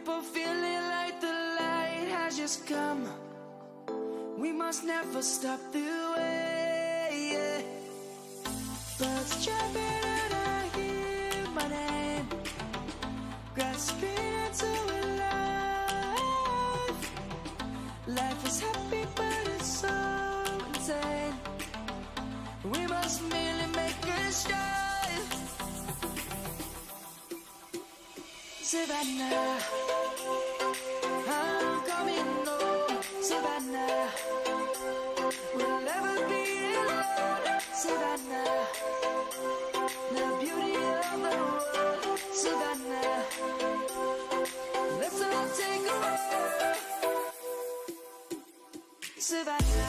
people feeling like the light has just come. We must never stop the way, yeah. Birds chirping and I hear my name, grasping into a life. Life is happy but it's so insane. We must merely make a start. Savannah, I'm coming home. Savannah, we'll never be alone. Savannah, the beauty of the world. Savannah, let's all take a walk. Savannah.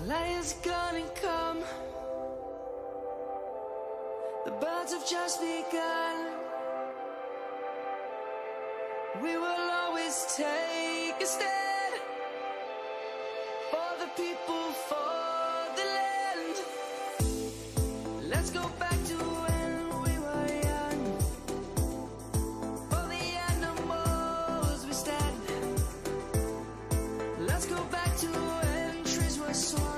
Lion's gonna come. The birds have just begun. We will always take a stand for the people, for the land. Let's go back to when we were young. For the animals we stand. Let's go back to when trees were swung.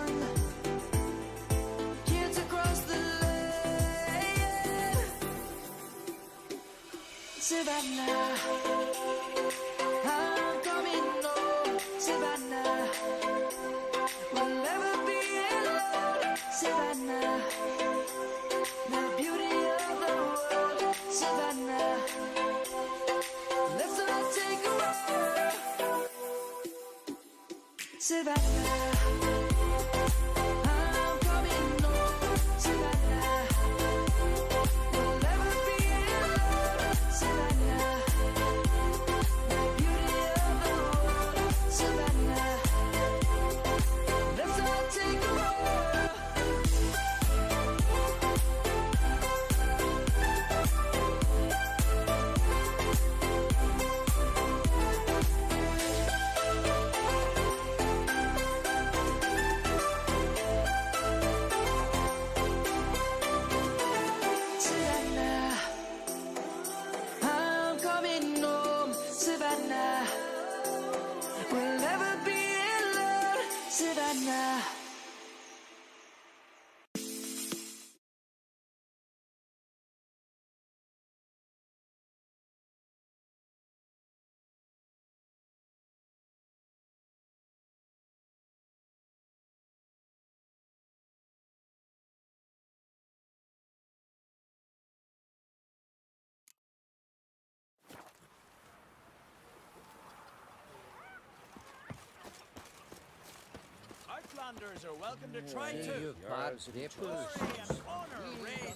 Kids across the land. Savannah, I'm coming home. Savannah, we'll never be alone. Savannah, the beauty of the world. Savannah, let's all take a walk. Savannah, I'm coming home. Savannah, we'll never be alone. Savannah, the beauty of the world. Savannah, let's all take a walk. Savannah, I'm coming home. Savannah, we'll never be alone. Savannah. Outlanders are welcome to try too.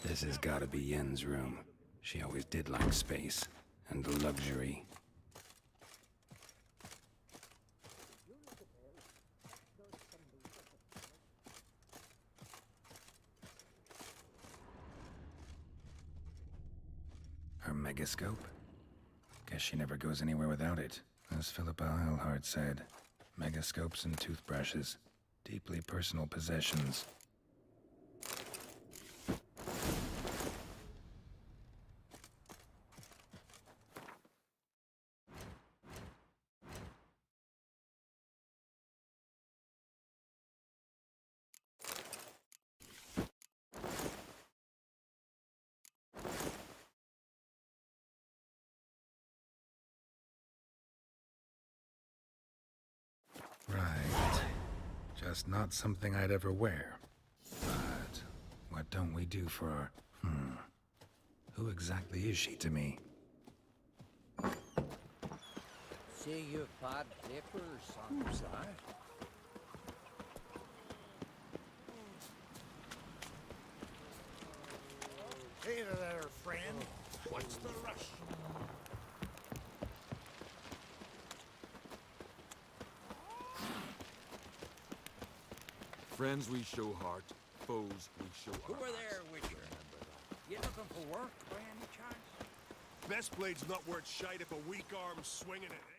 This has got to be Yen's room. She always did like space and luxury. Her megascope? Guess she never goes anywhere without it. As Philippa Eilhart said, megascopes and toothbrushes. Deeply personal possessions. Right. Just not something I'd ever wear. But what don't we do for our... Who exactly is she to me? See you bad paper or something. Hey there, friend. What's the rush? Friends we show heart, foes we show Who our were hearts. there with you? You looking for work by any chance? Best blade's not worth shite if a weak arm's swinging it, eh?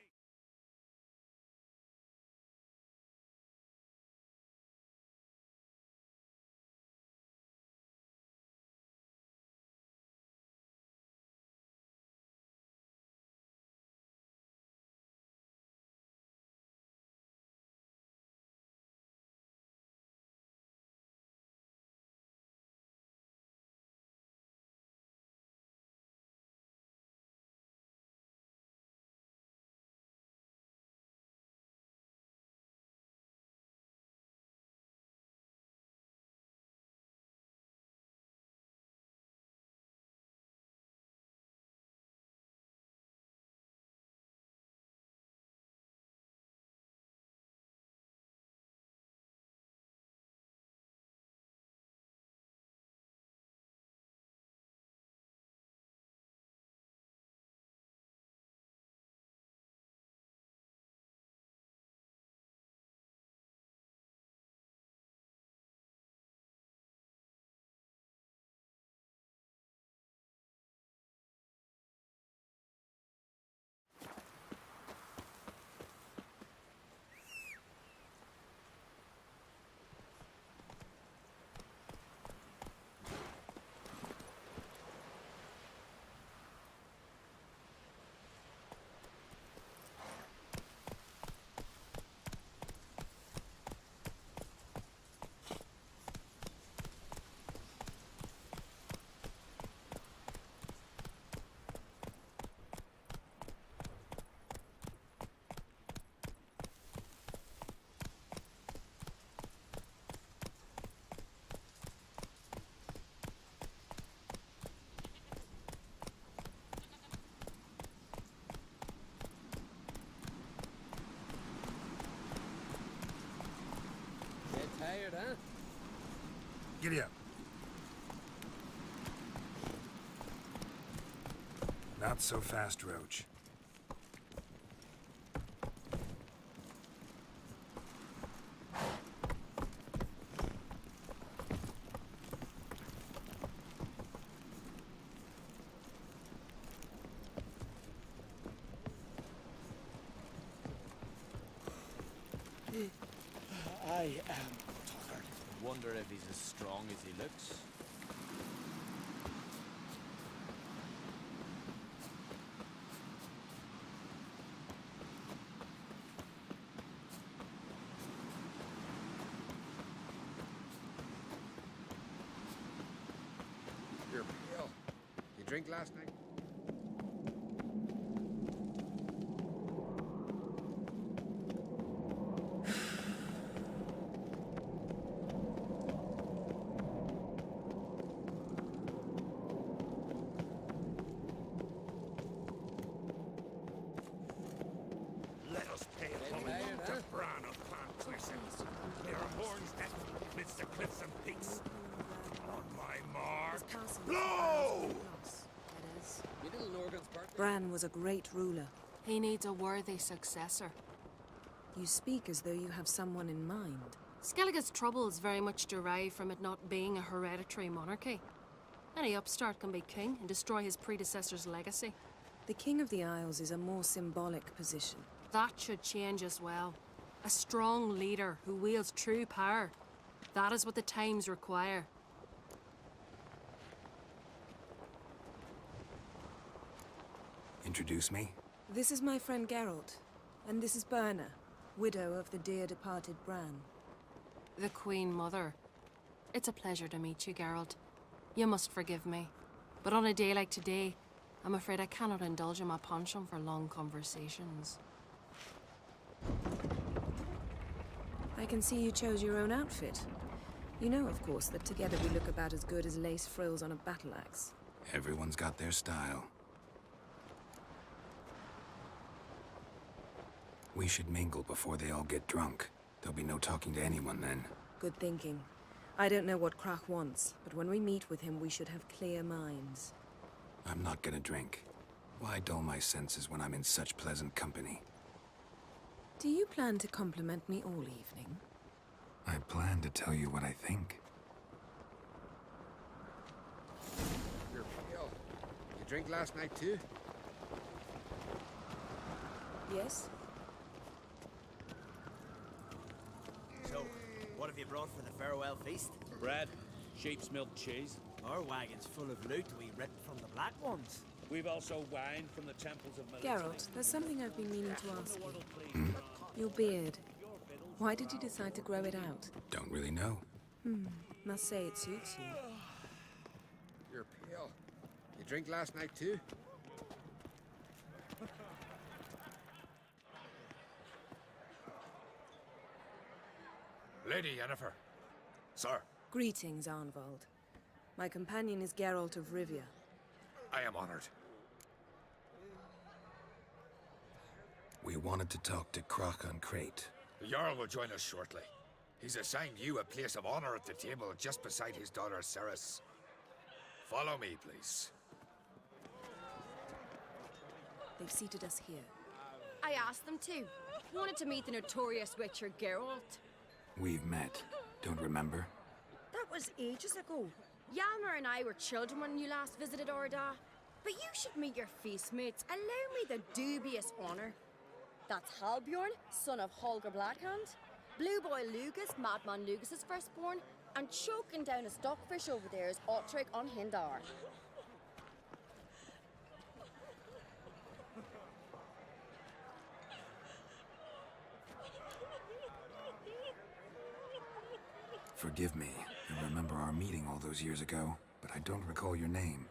Get tired, huh? Giddy up. Not so fast, Roach. I am tired. Wonder if he's as strong as he looks. You're pale. You drink last night? Let us pay a homage to Bran of Clan Clisson. There are horns that amidst the cliffs and peaks. On my mark, blow! You little Norgan's birthday. Bran was a great ruler. He needs a worthy successor. You speak as though you have someone in mind. Skellige's troubles very much derive from it not being a hereditary monarchy. Any upstart can be king and destroy his predecessor's legacy. The King of the Isles is a more symbolic position. That should change as well. A strong leader who wields true power. That is what the times require. Introduce me? This is my friend Geralt, and this is Birna, widow of the dear departed Bran. The Queen Mother. It's a pleasure to meet you, Geralt. You must forgive me. But on a day like today, I'm afraid I cannot indulge in my penchant for long conversations. I can see you chose your own outfit. You know, of course, that together we look about as good as lace frills on a battle axe. Everyone's got their style. We should mingle before they all get drunk. There'll be no talking to anyone then. Good thinking. I don't know what Krach wants, but when we meet with him, we should have clear minds. I'm not gonna drink. Why dull my senses when I'm in such pleasant company? Do you plan to compliment me all evening? I plan to tell you what I think. You're pale. You drink last night too? Yes? So, what have you brought for the farewell feast? Bread, sheep's milk cheese. Our wagon's full of loot we ripped from the Black Ones. We've also wine from the temples of Melitene. Geralt, there's something I've been meaning to ask you. Your beard. Why did you decide to grow it out? Don't really know. Must say it suits you. You're pale. You drink last night too? Lady Yennefer. Sir, Greetings, Arnvald. My companion is Geralt of Rivia. I am honored. We wanted to talk to Croc on Crate. The Jarl will join us shortly. He's assigned you a place of honor at the table just beside his daughter Ceres. Follow me, please. They've seated us here. I asked them to. Wanted to meet the notorious Witcher Geralt. We've met. Don't remember? That was ages ago. Yalmer and I were children when you last visited Orda. But you should meet your feast mates. Allow me the dubious honor. That's Halbjorn, son of Holger Blackhand. Blue Boy Lugus, Madman Lugus' firstborn. And choking down a stockfish over there is Otric on Hindar. Forgive me. I remember our meeting all those years ago, but I don't recall your name.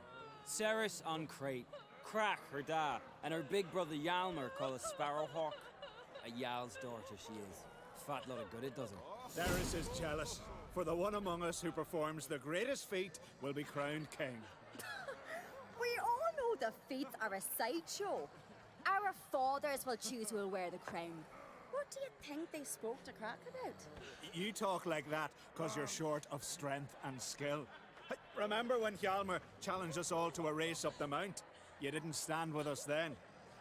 Ceres on Crate, Crack her da, and her big brother Yalmer called a Sparrowhawk. A Jarl's daughter she is. Fat lot of good it does her. Ceres is jealous, for the one among us who performs the greatest feat will be crowned king. We all know the feats are a sideshow. Our fathers will choose who will wear the crown. What do you think they spoke to Crack about? You talk like that because you're short of strength and skill. Hey, remember when Hjalmar challenged us all to a race up the mount? You didn't stand with us then.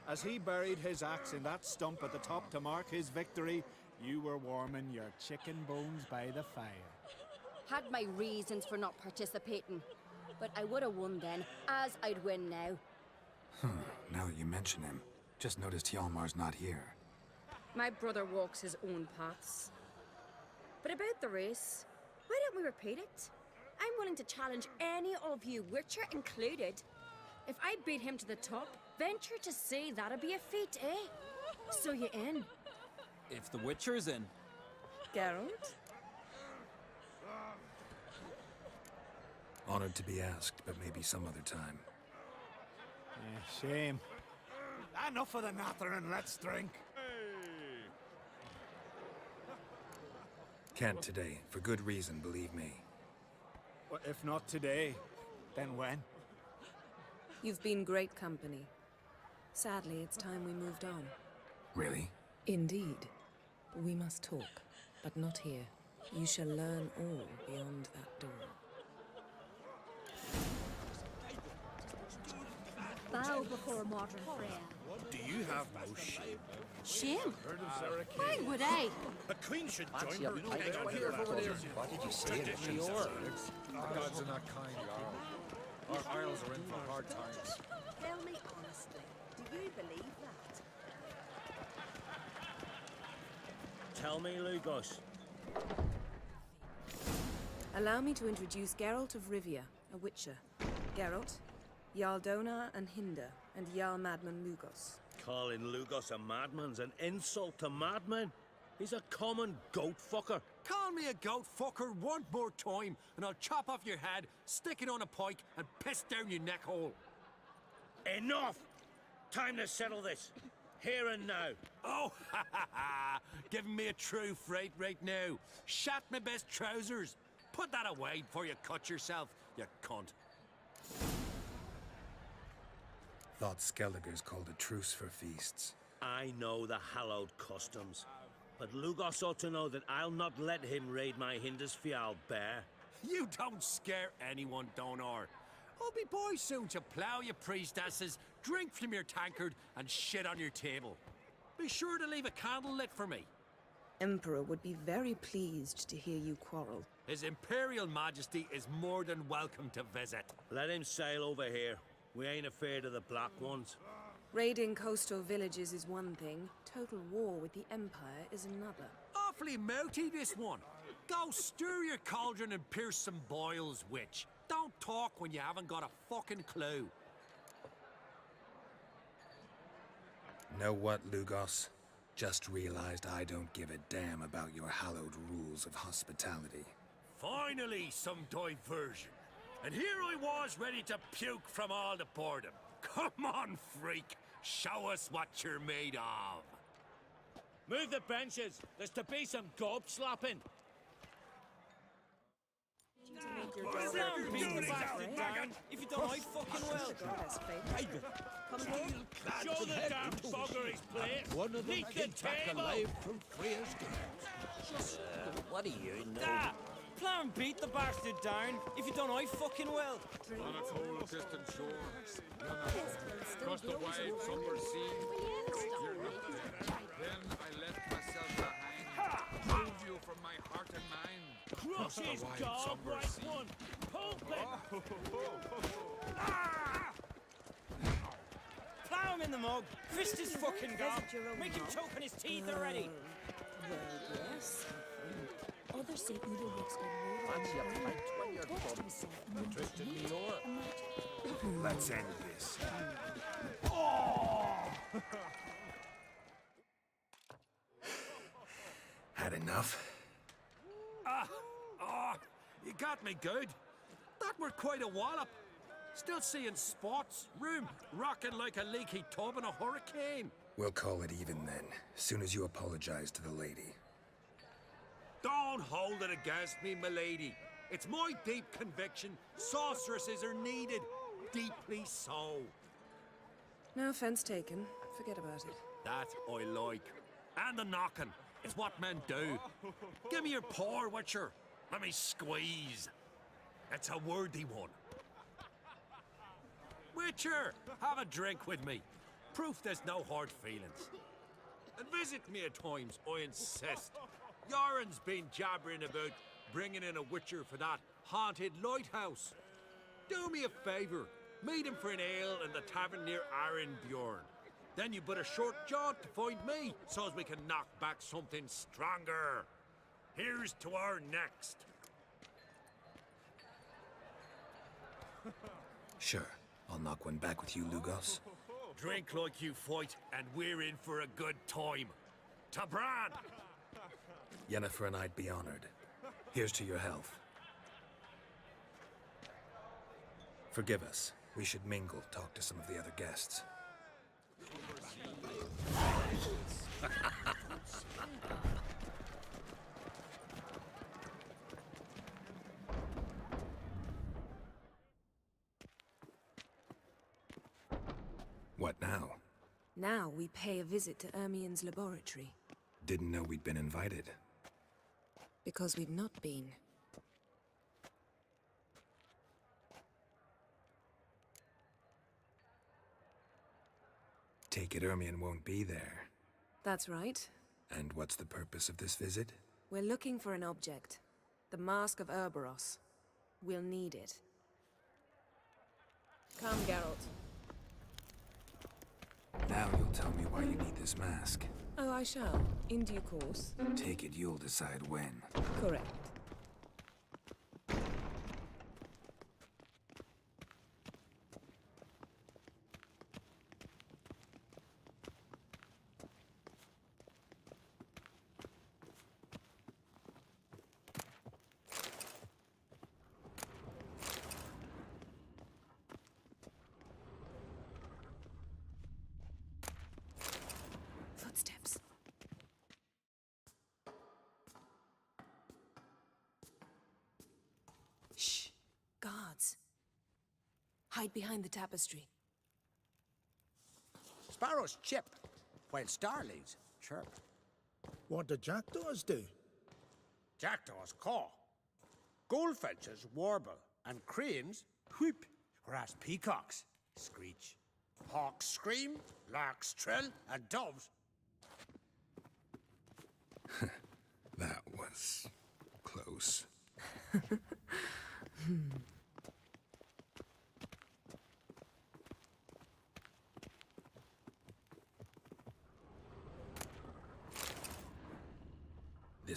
As he buried his axe in that stump at the top to mark his victory, you were warming your chicken bones by the fire. Had my reasons for not participating, but I would have won then, as I'd win now. Now that you mention him, just noticed Hjalmar's not here. My brother walks his own paths. But about the race, why don't we repeat it? I'm willing to challenge any of you, Witcher included. If I beat him to the top, venture to say that'd be a feat, eh? So you in? If the Witcher's in. Geralt? Honored to be asked, but maybe some other time. Shame. Enough of the nattering, let's drink. Can't today, for good reason, believe me. Well, if not today, then when? You've been great company. Sadly, it's time we moved on. Really? Indeed. We must talk, but not here. You shall learn all beyond that door. Bow before a modern friend. Do you have no shame? Shame? Heard of Sarah Why would I? The Queen should join her. What did you say? Our gods are not kind, Jarl. Our isles are in for hard times. Tell me honestly, do you believe that? Tell me, Lugos. Allow me to introduce Geralt of Rivia, a Witcher. Geralt, Jarl Donar and Hinder, and Jarl Madman Lugos. Calling Lugos a madman's an insult to madmen. He's a common goat fucker. Call me a goat fucker one more time, and I'll chop off your head, stick it on a pike, and piss down your neck hole. Enough! Time to settle this. Here and now. Oh, ha ha ha! Giving me a true fright right now. Shat my best trousers. Put that away before you cut yourself, you cunt. Thought Skelliger's called a truce for feasts. I know the hallowed customs. But Lugos ought to know that I'll not let him raid my Hindisfial bear. You don't scare anyone, Donar. I'll be boys soon to plough your priestesses, drink from your tankard, and shit on your table. Be sure to leave a candle lit for me. Emperor would be very pleased to hear you quarrel. His Imperial Majesty is more than welcome to visit. Let him sail over here. We ain't afraid of the black ones. Raiding coastal villages is one thing. Total war with the Empire is another. Awfully mouthy, this one. Go stir your cauldron and pierce some boils, witch. Don't talk when you haven't got a fucking clue. Know what, Lugos? Just realized I don't give a damn about your hallowed rules of hospitality. Finally, some diversion. And here I was ready to puke from all the boredom. Come on, freak. Show us what you're made of. Move the benches. There's to be some gob slapping. If you don't, I fucking will. Show the damn bugger his place. One of them Neat the came back table. alive from Freya's guards. What do you know? Ah, plow and beat the bastard down. If you don't, I fucking will. On a cold, distant shore, across the wide, somber sea, you're not there. Then I left myself behind, moved you from my heart and mind. Crush his wide, gob, somber right sea. one. Pump it. Plow him in the mug. Fist his fucking gob. Make him choke on his teeth already. Well, yes. Others say evil works go Fancy a pint when you're bum. Interested me more. Let's end this. Had enough? You got me good. That were quite a wallop. Still seeing spots, room rocking like a leaky tub in a hurricane. We'll call it even then, soon as you apologize to the lady. Don't hold it against me, milady. It's my deep conviction sorceresses are needed. Deeply so. No offense taken. Forget about it. That I like. And the knocking. It's what men do. Give me your paw, Witcher. Let me squeeze. It's a worthy one. Witcher, have a drink with me. Proof there's no hard feelings. And visit me at times, I insist. Yoren's been jabbering about bringing in a Witcher for that haunted lighthouse. Do me a favour. Meet him for an ale in the tavern near Arenbjorn. Then you but a short jaunt to find me, so as we can knock back something stronger. Here's to our next. Sure, I'll knock one back with you, Lugos. Drink like you fight, and we're in for a good time. To Bran! Yennefer and I'd be honored. Here's to your health. Forgive us. We should mingle, talk to some of the other guests. What now? Now we pay a visit to Ermien's laboratory. Didn't know we'd been invited. Because we've not been. Take it Ermien won't be there. That's right. And what's the purpose of this visit? We're looking for an object. The Mask of Urboros. We'll need it. Come, Geralt. Now you'll tell me why you need this mask. Oh, I shall. In due course. Take it you'll decide when. Correct. Footsteps. Shh. Guards. Hide behind the tapestry. Sparrows chip, while starlings chirp. What do jackdaws do? Jackdaws caw. Goldfinches warble, and cranes whoop, whereas peacocks screech. Hawks scream, larks trill, and doves. That was close.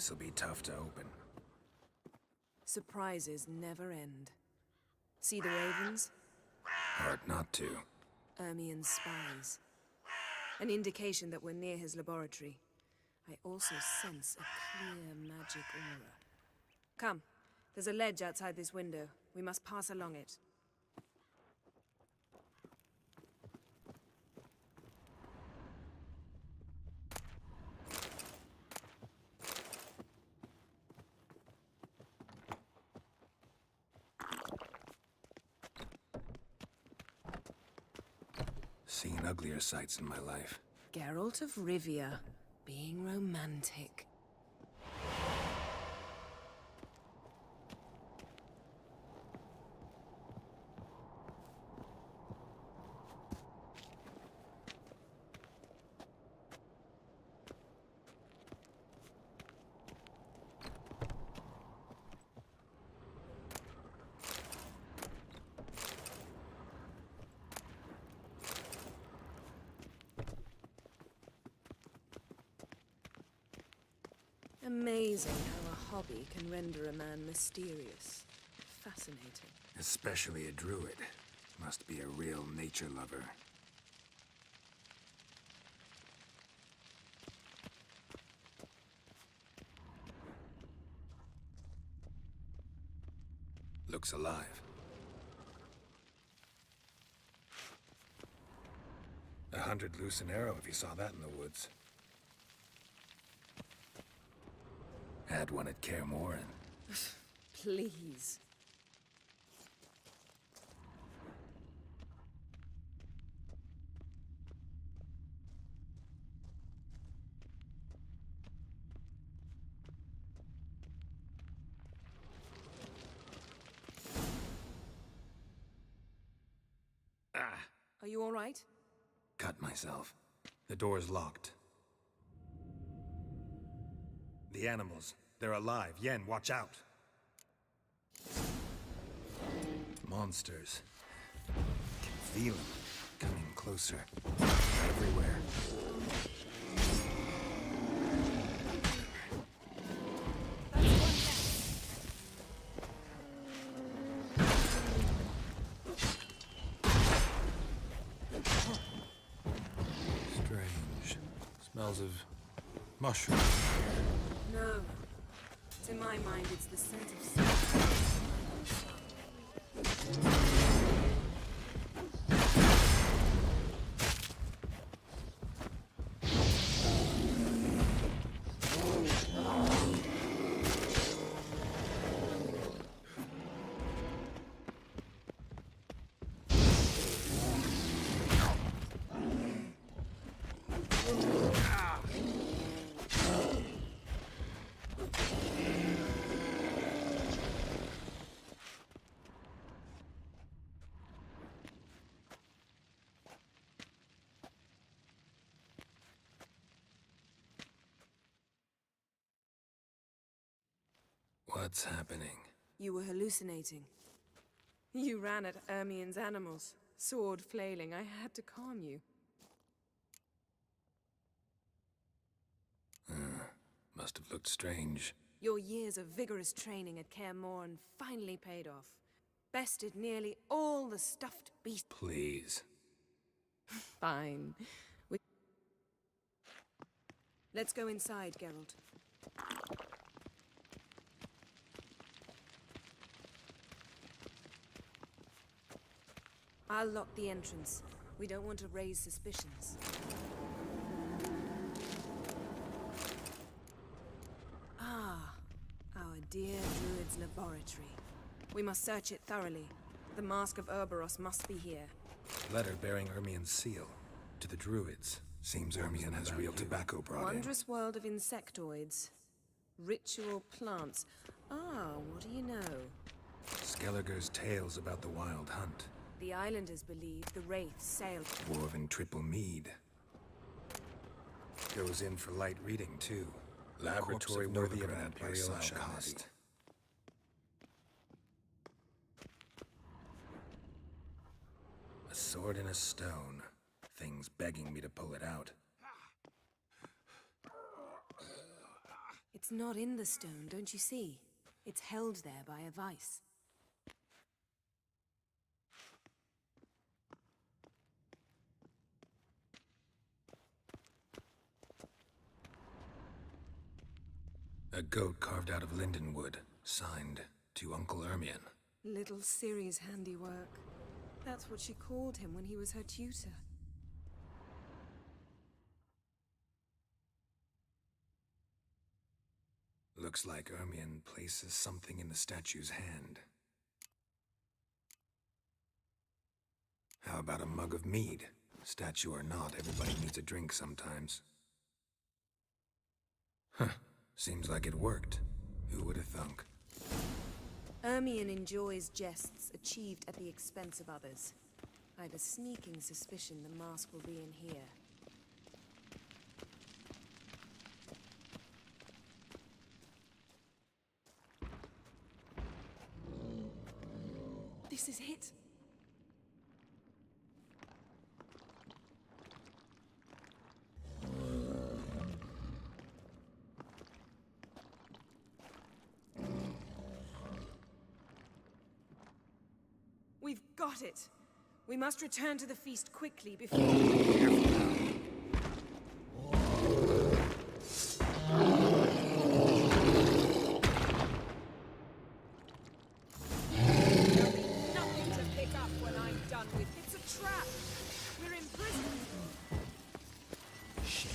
This'll be tough to open. Surprises never end. See the ravens? Hard not to. Ermien's spies. An indication that we're near his laboratory. I also sense a clear magic aura. Come, there's a ledge outside this window. We must pass along it. Seen uglier sights in my life. Geralt of Rivia, being romantic. Amazing how a hobby can render a man mysterious. Fascinating. Especially a druid. Must be a real nature lover. Looks alive. A 100 loose an arrow if you saw that in the woods. Had one at Kaer Morhen. Please. Are you all right? Cut myself. The door's locked. The animals. They're alive. Yen, watch out. Monsters. Can feel them. Coming closer. Everywhere. Strange. Smells of mushrooms. No. To my mind, it's the scent of salt. What's happening? You were hallucinating. You ran at Ermien's animals, sword flailing. I had to calm you. Must have looked strange. Your years of vigorous training at Kaer Morhen finally paid off. Bested nearly all the stuffed beasts. Please. Fine. Let's go inside, Geralt. I'll lock the entrance. We don't want to raise suspicions. Ah, our dear druid's laboratory. We must search it thoroughly. The Mask of Urboros must be here. Letter bearing Ermien's seal. To the druids. Seems Ermien has real tobacco brought in. Wondrous world of insectoids. Ritual plants. Ah, what do you know? Skelliger's tales about the wild hunt. The islanders believe the wraiths sailed. Dwarven triple mead. Goes in for light reading, too. Laboratory worthy of an imperial alchemist. A sword and a stone. Things begging me to pull it out. It's not in the stone, don't you see? It's held there by a vice. A goat carved out of linden wood, signed to Uncle Ermion. Little Ciri's handiwork. That's what she called him when he was her tutor. Looks like Ermion places something in the statue's hand. How about a mug of mead? Statue or not, everybody needs a drink sometimes. Huh. Seems like it worked. Who would have thunk? Ermion enjoys jests achieved at the expense of others. I've a sneaking suspicion the mask will be in here. This is it. We've got it. We must return to the feast quickly before... Careful now. There'll be nothing to pick up when I'm done with. It's a trap. We're in prison. Shit.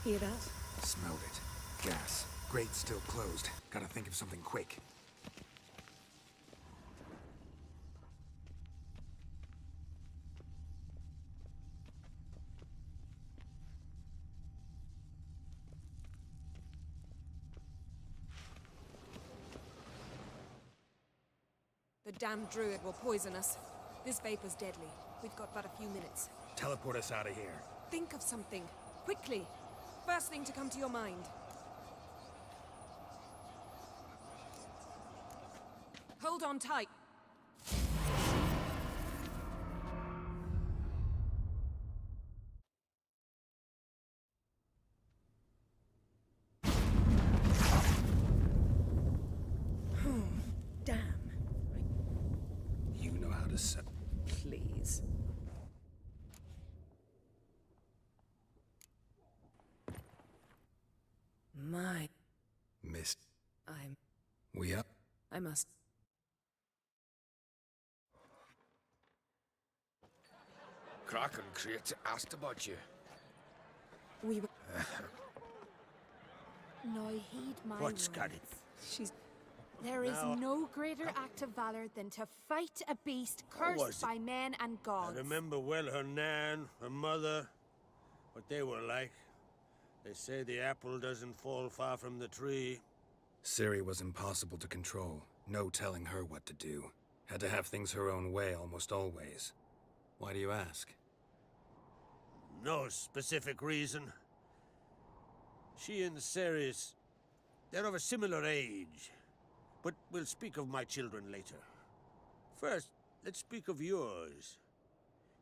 Hear that? Smelled it. Gas. Grate still closed. Gotta think of something quick. The damned druid will poison us. This vapor's deadly. We've got but a few minutes. Teleport us out of here. Think of something. Quickly. First thing to come to your mind. Hold on tight. Damn. You know how to set... Please. My... Missed. I'm... We up? I must... Kraken crate asked about you. We were... Now heed my What's words. got it? She's... There is Now- no greater act of valor than to fight a beast was cursed it? by men and I gods. remember well her nan, her mother, what they were like. They say the apple doesn't fall far from the tree. Ciri was impossible to control. No telling her what to do. Had to have things her own way almost always. Why do you ask? No specific reason. She and Ceres, they're of a similar age. But we'll speak of my children later. First, let's speak of yours.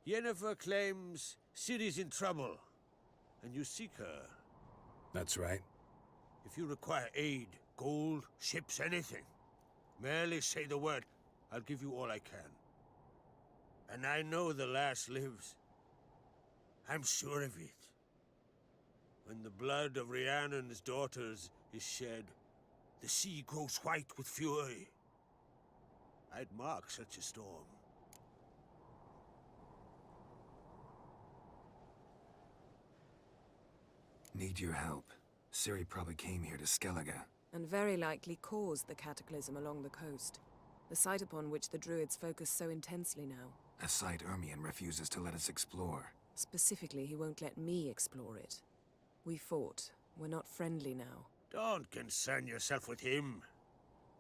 Yennefer claims Ciri's in trouble, and you seek her. That's right. If you require aid, gold, ships, anything, merely say the word. I'll give you all I can. And I know the lass lives. I'm sure of it. When the blood of Rhiannon's daughters is shed, the sea grows white with fury. I'd mark such a storm. Need your help. Ciri probably came here to Skellige. And very likely caused the cataclysm along the coast. The site upon which the Druids focus so intensely now. A site Ermion refuses to let us explore. Specifically, he won't let me explore it. We fought. We're not friendly now. Don't concern yourself with him.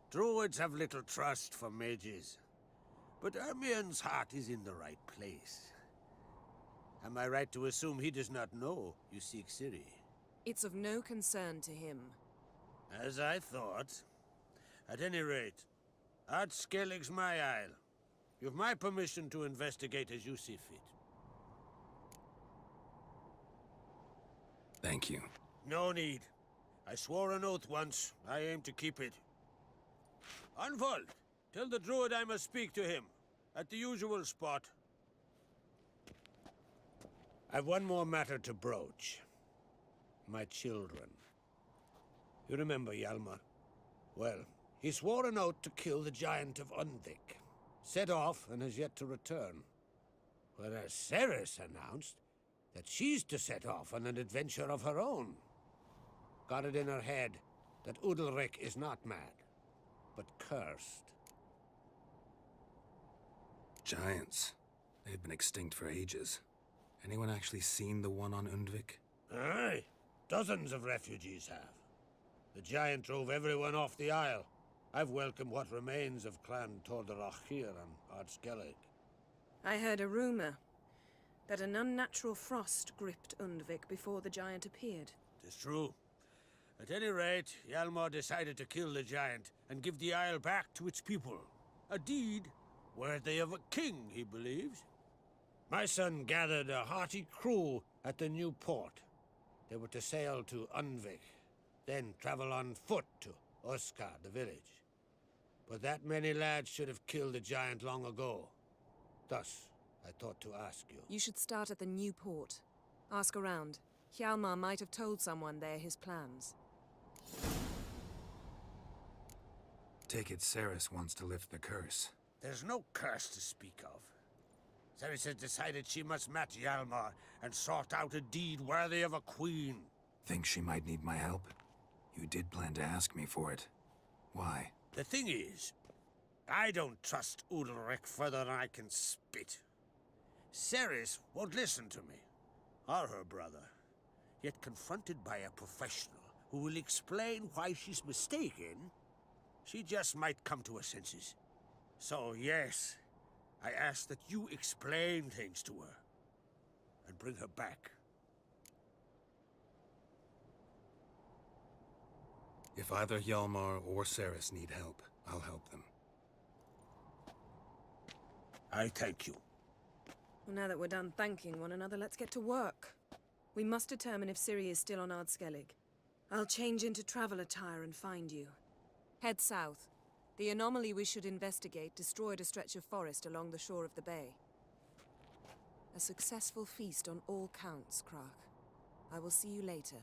Druids have little trust for mages. But Ermion's heart is in the right place. Am I right to assume he does not know you seek Ciri? It's of no concern to him. As I thought. At any rate, Ard Skellig's my isle. You've my permission to investigate as you see fit. Thank you. No need. I swore an oath once. I aim to keep it. Unfold! Tell the druid I must speak to him. At the usual spot. I've one more matter to broach. My children. You remember Hjalmar? Well, he swore an oath to kill the giant of Undvik. Set off and has yet to return. Whereas Cerys announced that she's to set off on an adventure of her own. Got it in her head that Udalryk is not mad, but cursed. Giants. They've been extinct for ages. Anyone actually seen the one on Undvik? Aye. Dozens of refugees have. The giant drove everyone off the isle. I've welcomed what remains of Clan Tordarach here on Ard Skellig. I heard a rumor that an unnatural frost gripped Undvik before the giant appeared. It's true. At any rate, Hjalmar decided to kill the giant and give the isle back to its people. A deed worthy of a king, he believes. My son gathered a hearty crew at the new port. They were to sail to Undvik, then travel on foot to Oskar, the village. But that many lads should have killed the giant long ago. Thus, I thought to ask you. You should start at the new port. Ask around. Hjalmar might have told someone there his plans. Take it Cerys wants to lift the curse. There's no curse to speak of. Cerys has decided she must match Hjalmar and sort out a deed worthy of a queen. Think she might need my help? You did plan to ask me for it. Why? The thing is, I don't trust Udalryk further than I can spit. Cerys won't listen to me, or her brother. Yet confronted by a professional who will explain why she's mistaken, she just might come to her senses. So yes, I ask that you explain things to her and bring her back. If either Hjalmar or Cerys need help, I'll help them. I thank you. Well, now that we're done thanking one another, let's get to work. We must determine if Ciri is still on Ard Skellig. I'll change into travel attire and find you. Head south. The anomaly we should investigate destroyed a stretch of forest along the shore of the bay. A successful feast on all counts, Crach. I will see you later.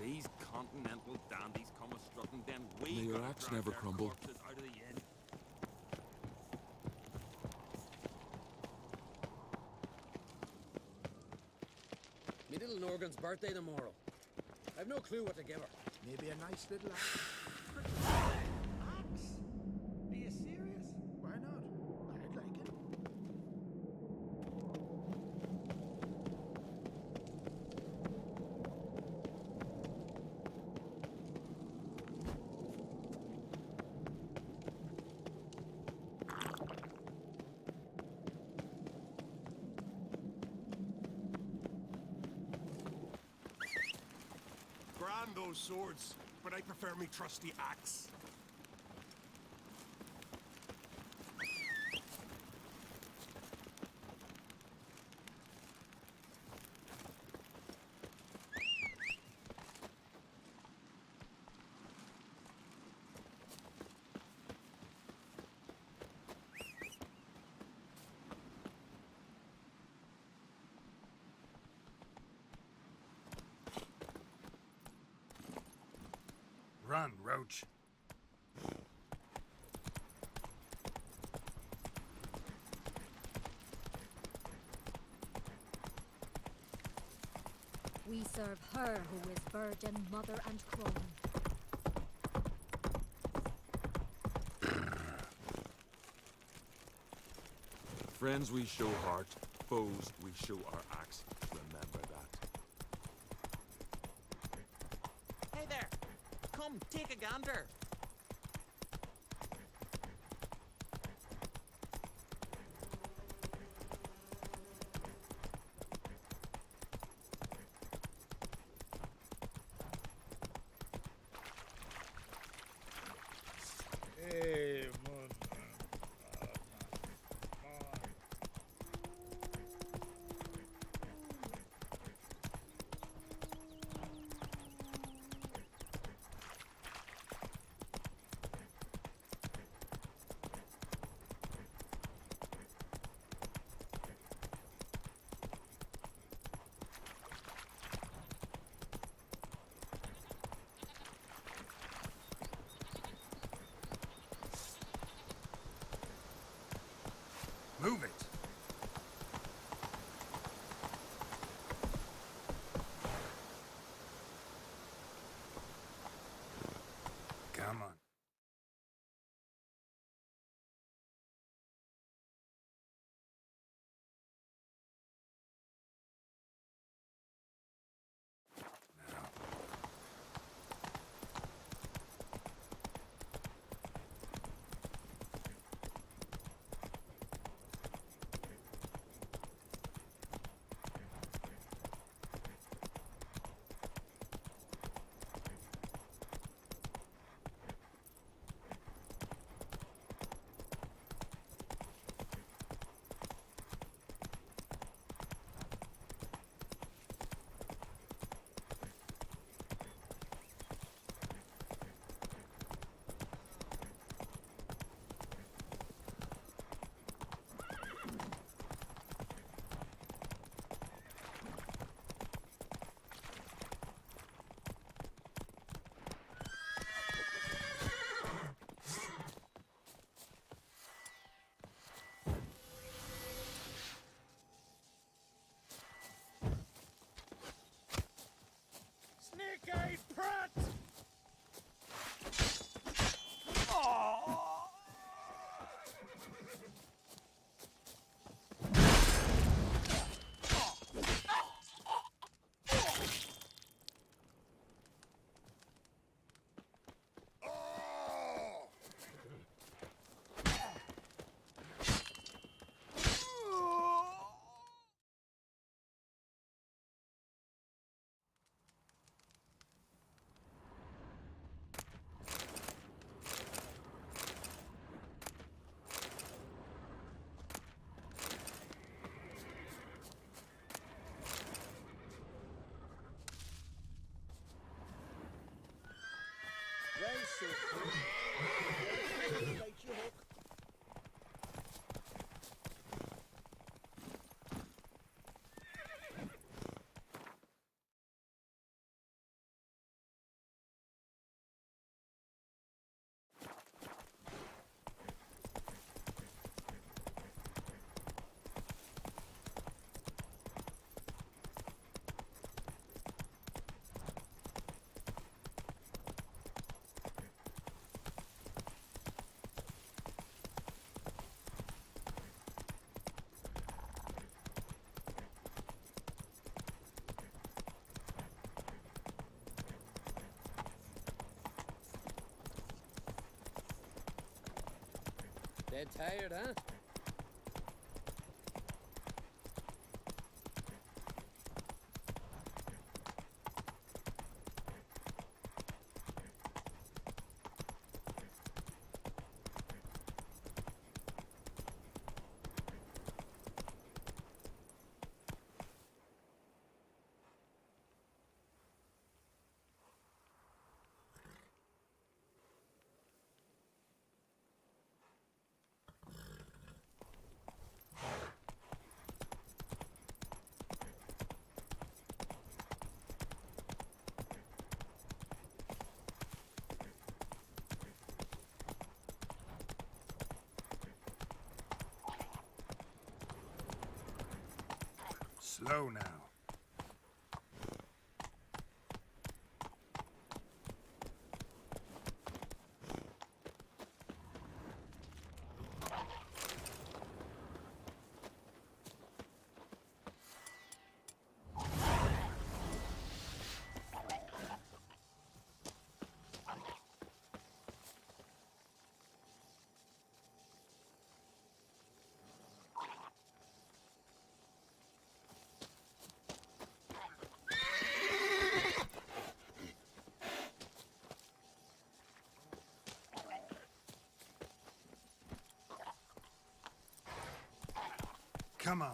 These continental dandies come a strutting, then we May your gotta axe drag never their crumble. corpses out of the inn. Me little Norgan's birthday tomorrow. I've no clue what to give her. Maybe a nice little axe. Axe? Are you serious? Why not? I'd like it. those swords, but I prefer me trusty axe. Run, Roach. We serve her who is virgin, mother, and crone. Friends we show heart, foes we show our axe. Remember that. Hey there! Come, take a gander! Hey, Move it! Come on. Snake-eyed prat! Dead tired, huh? Slow now. Come on.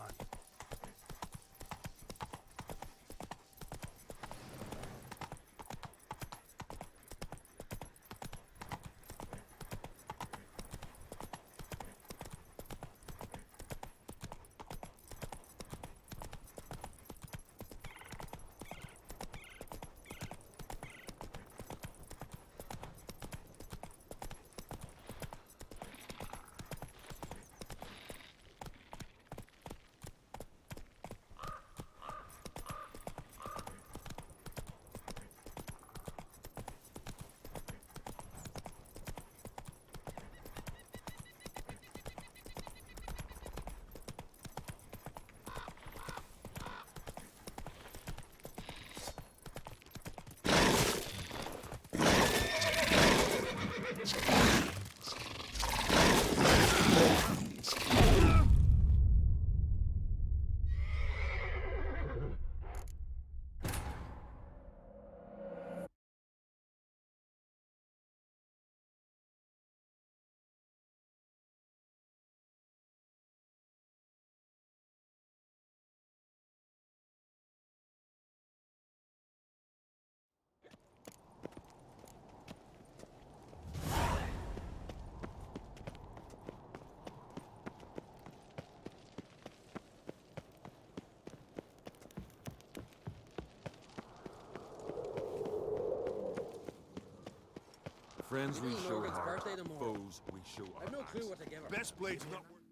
Friends we Little show Morgan's heart, birthday tomorrow. foes we show our I've no clue backs. what to give her. Best blades not worth.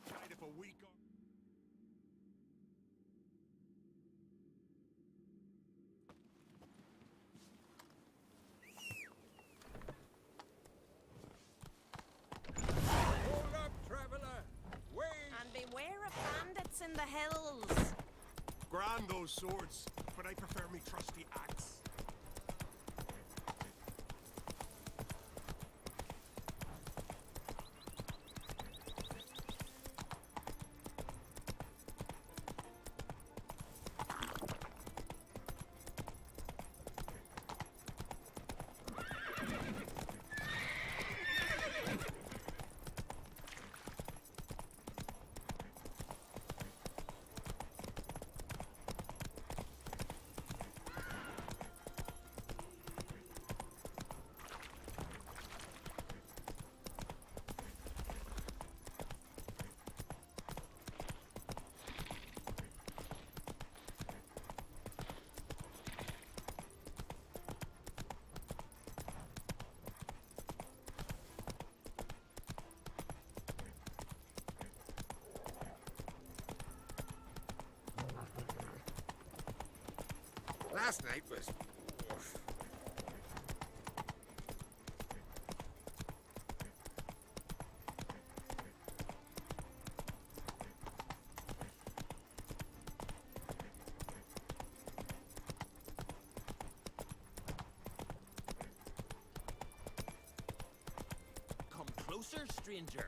Kind of a week on. Hold up, traveler! Wait! And beware of bandits in the hills. Grand those swords, but I prefer me trusty axe. Last night was... Come closer, stranger.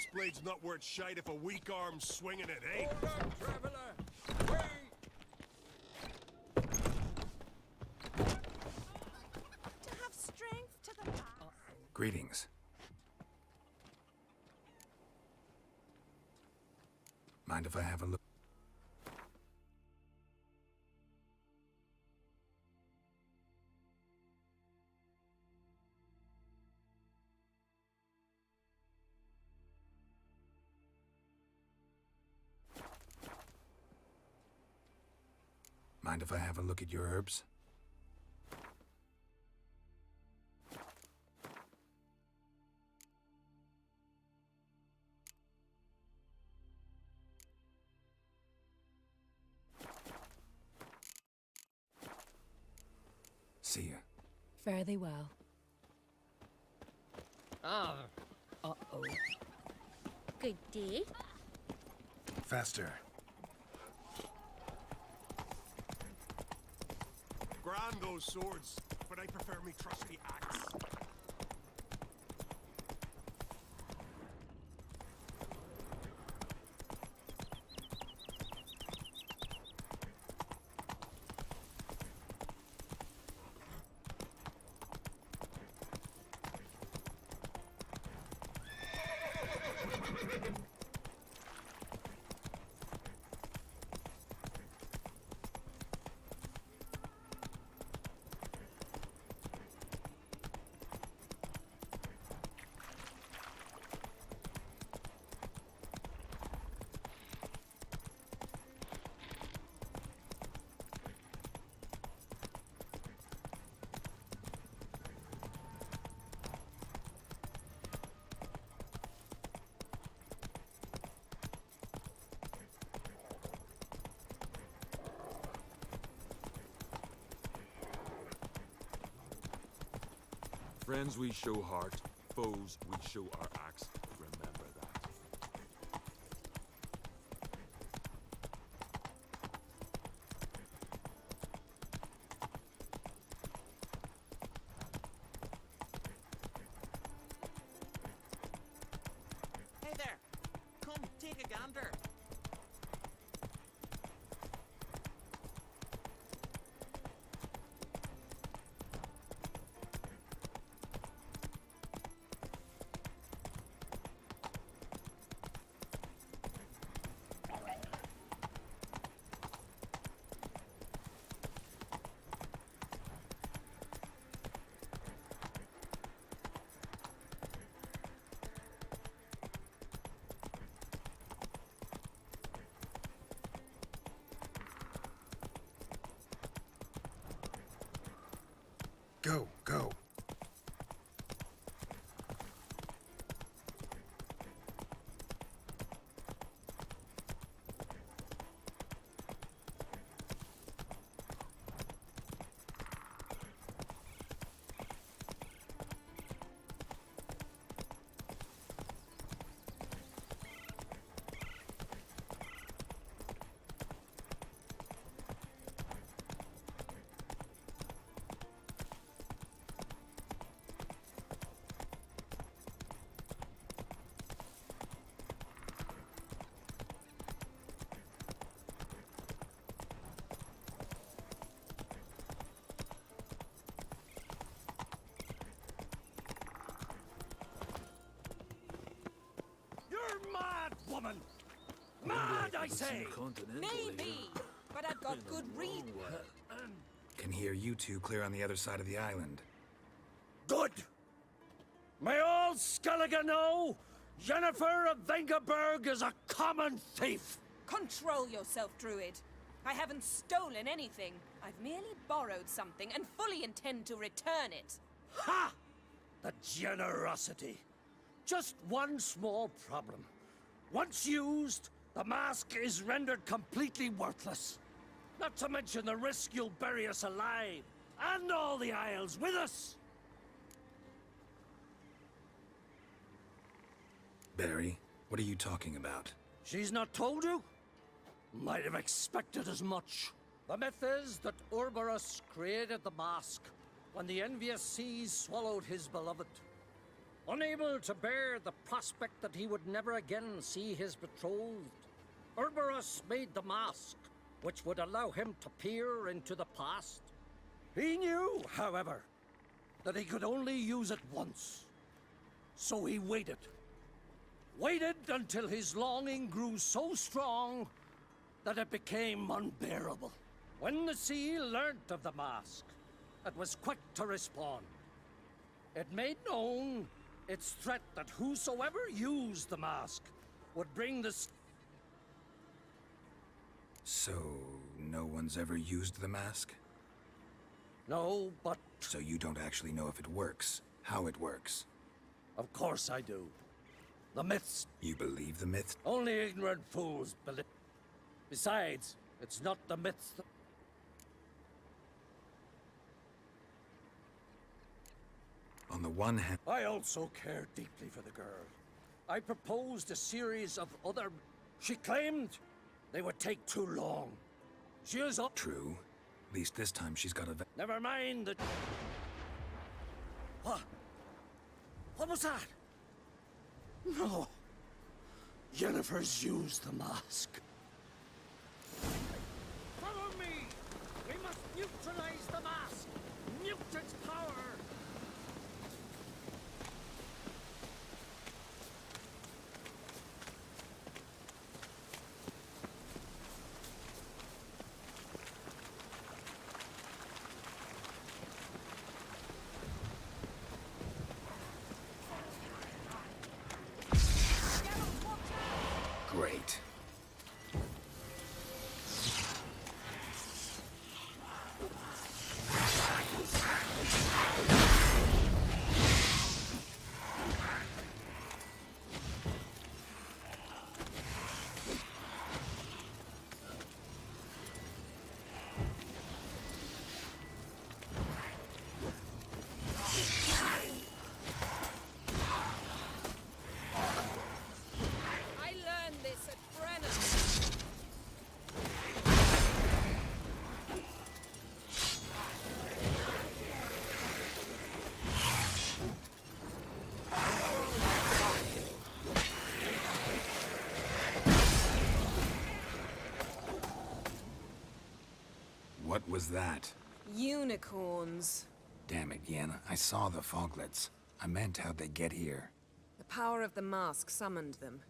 chestplate's not worth shite if a weak arm's swinging it, eh? Hold on, traveler! Wait! To have strength to the back. Greetings. Mind if I have a look? Mind if I have a look at your herbs? See ya. Fare thee well. Ah. Uh-oh. Good day. Faster. Grand those swords, but I prefer me trusty axe. Friends we show heart, foes we show our axe. Remember that. Hey there! Come, take a gander. Go, go. You're mad, woman! Mad, I say! Maybe, but I've got good reason. Can hear you two clear on the other side of the island. Good! May all Skellige know, Jennifer of Vengerberg is a common thief! Control yourself, Druid. I haven't stolen anything. I've merely borrowed something and fully intend to return it. Ha! The generosity. Just one small problem. Once used, the mask is rendered completely worthless. Not to mention the risk you'll bury us alive, and all the Isles with us! Barry, what are you talking about? She's not told you? Might have expected as much. The myth is that Urberus created the mask when the envious seas swallowed his beloved. Unable to bear the prospect that he would never again see his betrothed, Urberus made the mask, which would allow him to peer into the past. He knew, however, that he could only use it once. So he waited. Waited until his longing grew so strong that it became unbearable. When the sea learnt of the mask, it was quick to respond. It made known its threat that whosoever used the mask would bring the... So, no one's ever used the mask? No, but... So you don't actually know if it works, how it works? Of course I do. The myths... You believe the myths? Only ignorant fools believe... Besides, it's not the myths that... On the one hand... I also care deeply for the girl. I proposed a series of other... She claimed they would take too long. She is up... True. At least this time she's got a... Never mind the... What? What was that? No. Yennefer's used the mask. Follow me! We must neutralize the mask! Mute its power! Great. What was that? Unicorns. Damn it, Yen. I saw the foglets. I meant how'd they get here. The power of the mask summoned them.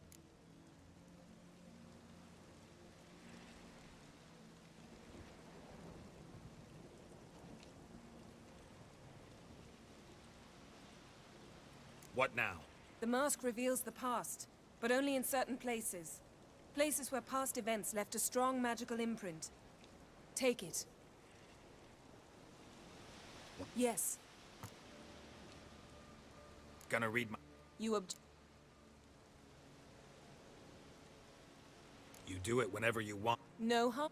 What now? The mask reveals the past, but only in certain places. Places where past events left a strong magical imprint. Take it. Yes. Gonna read my... You You do it whenever you want. No, huh?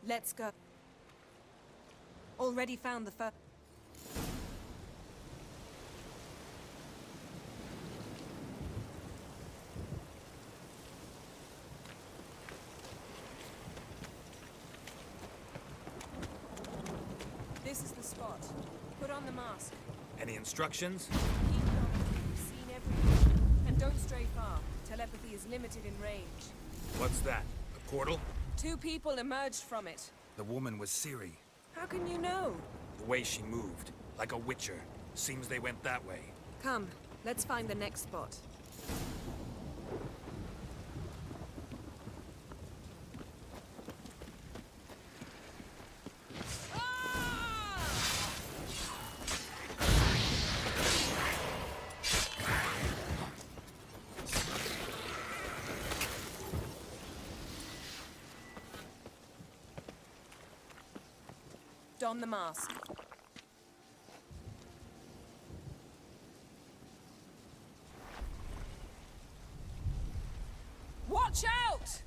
Let's go. Already found the first... This is the spot. Put on the mask. Any instructions? Keep going. Seen everything. And don't stray far. Telepathy is limited in range. What's that? A portal? 2 people emerged from it. The woman was Ciri. How can you know? The way she moved. Like a witcher. Seems they went that way. Come, let's find the next spot. Don the mask. Watch out!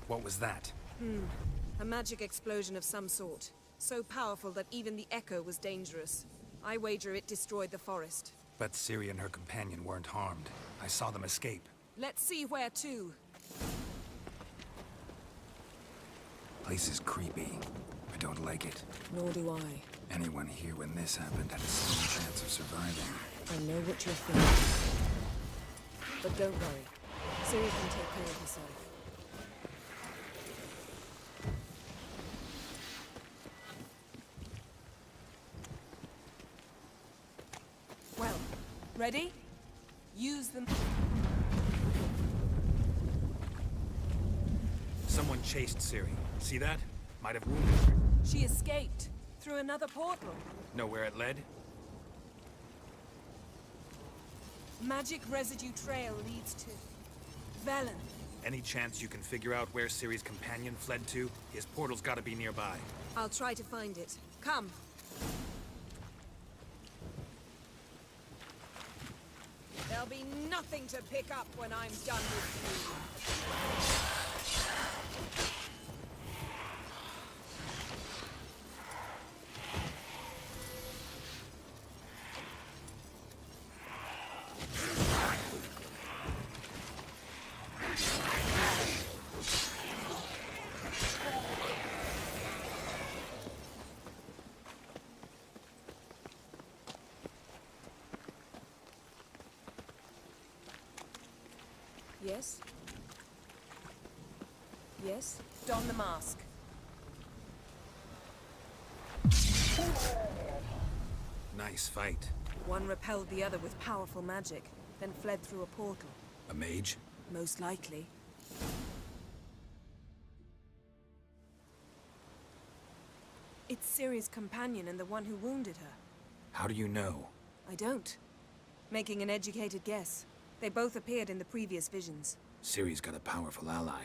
What was that? A magic explosion of some sort. So powerful that even the echo was dangerous. I wager it destroyed the forest. But Ciri and her companion weren't harmed. I saw them escape. Let's see where to. Place is creepy. I don't like it. Nor do I. Anyone here when this happened had a slim chance of surviving. I know what you're thinking. But don't worry. Ciri can take care of herself. Well, ready? Use them. Someone chased Ciri. See that? Might have wounded her. She escaped through another portal. Know where it led? Magic residue trail leads to Velen. Any chance you can figure out where Ciri's companion fled to? His portal's gotta be nearby. I'll try to find it. Come. There'll be nothing to pick up when I'm done with you. Yes? Yes? Don the mask. Nice fight. One repelled the other with powerful magic, then fled through a portal. A mage? Most likely. It's Ciri's companion and the one who wounded her. How do you know? I don't. Making an educated guess. They both appeared in the previous visions. Ciri's got a powerful ally.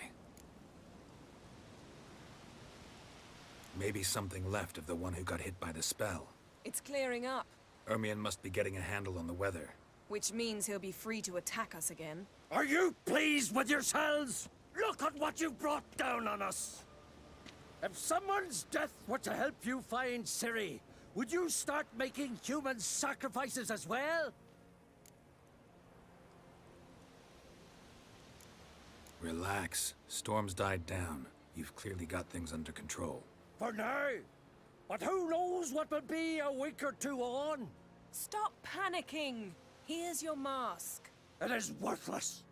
Maybe something left of the one who got hit by the spell. It's clearing up. Ermion must be getting a handle on the weather. Which means he'll be free to attack us again. Are you pleased with yourselves? Look at what you've brought down on us! If someone's death were to help you find Ciri, would you start making human sacrifices as well? Relax. Storm's died down. You've clearly got things under control. For now. But who knows what will be a week or two on? Stop panicking! Here's your mask. It is worthless.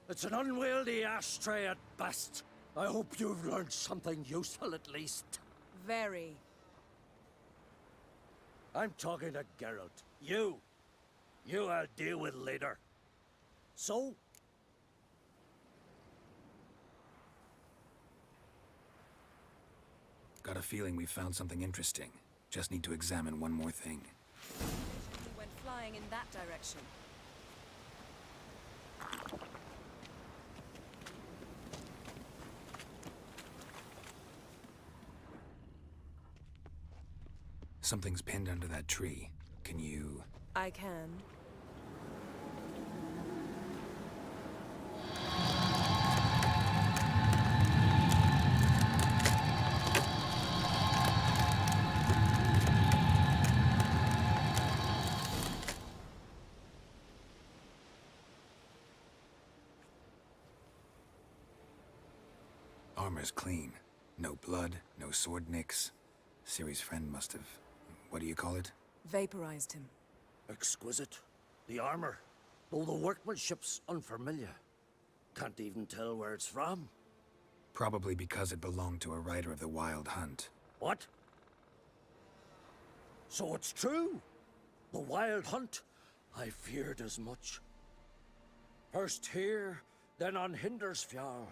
It's an unwieldy ashtray at best. I hope you've learned something useful at least. Very. I'm talking to Geralt. You I'll deal with later. So? Got a feeling we found something interesting. Just need to examine one more thing. We went flying in that direction. Something's pinned under that tree. Can you... I can. Armor's clean. No blood, no sword nicks. Ciri's friend must have... what do you call it? Vaporized him. Exquisite. The armor, though the workmanship's unfamiliar. Can't even tell where it's from. Probably because it belonged to a rider of the Wild Hunt. What? So it's true? The Wild Hunt? I feared as much. First here, then on Hindersfjall.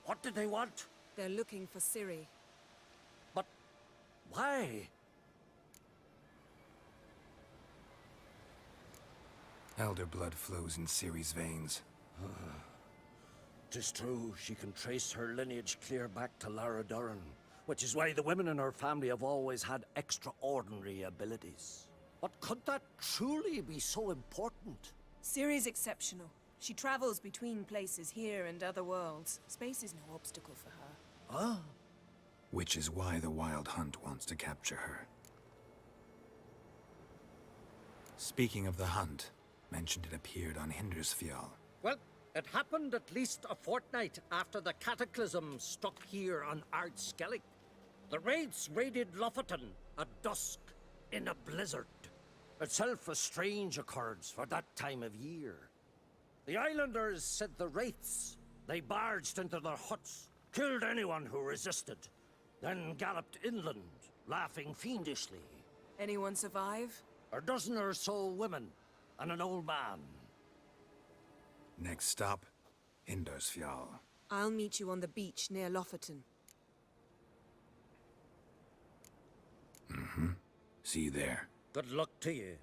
What did they want? They're looking for Ciri. But why? Elder blood flows in Ciri's veins. 'Tis true, she can trace her lineage clear back to Lara Duran, which is why the women in her family have always had extraordinary abilities. But could that truly be so important? Ciri's exceptional. She travels between places here and other worlds. Space is no obstacle for her. Ah. Which is why the Wild Hunt wants to capture her. Speaking of the hunt, mentioned it appeared on Hindersfjall. Well, it happened at least a fortnight after the cataclysm struck here on Ard Skellig. The raids raided Lofferton at dusk in a blizzard. Itself a strange occurrence for that time of year. The islanders said the wraiths. They barged into their huts, killed anyone who resisted, then galloped inland, laughing fiendishly. Anyone survive? A dozen or so women and an old man. Next stop, Indersfjall. I'll meet you on the beach near Lofferton. Mm-hmm. See you there. Good luck to you.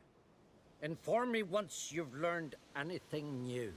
Inform me once you've learned anything new.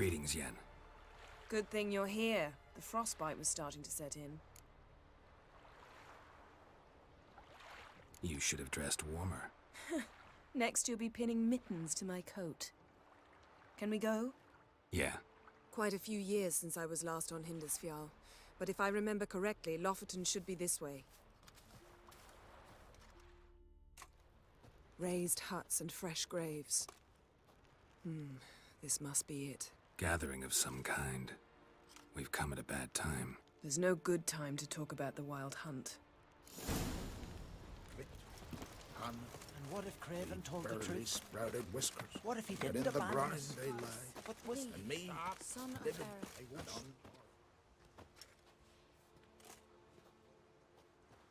Greetings, Yen. Good thing you're here. The frostbite was starting to set in. You should have dressed warmer. Next you'll be pinning mittens to my coat. Can we go? Yeah. Quite a few years since I was last on Hindisfjall, but if I remember correctly, Lofoten should be this way. Raised huts and fresh graves. This must be it. Gathering of some kind. We've come at a bad time. There's no good time to talk about the Wild Hunt. And what if Craven told the truth? Sprouted whiskers. What if he But didn't in the abandon brine us? they lie. But was And me, Son of living, Eric. I won't on.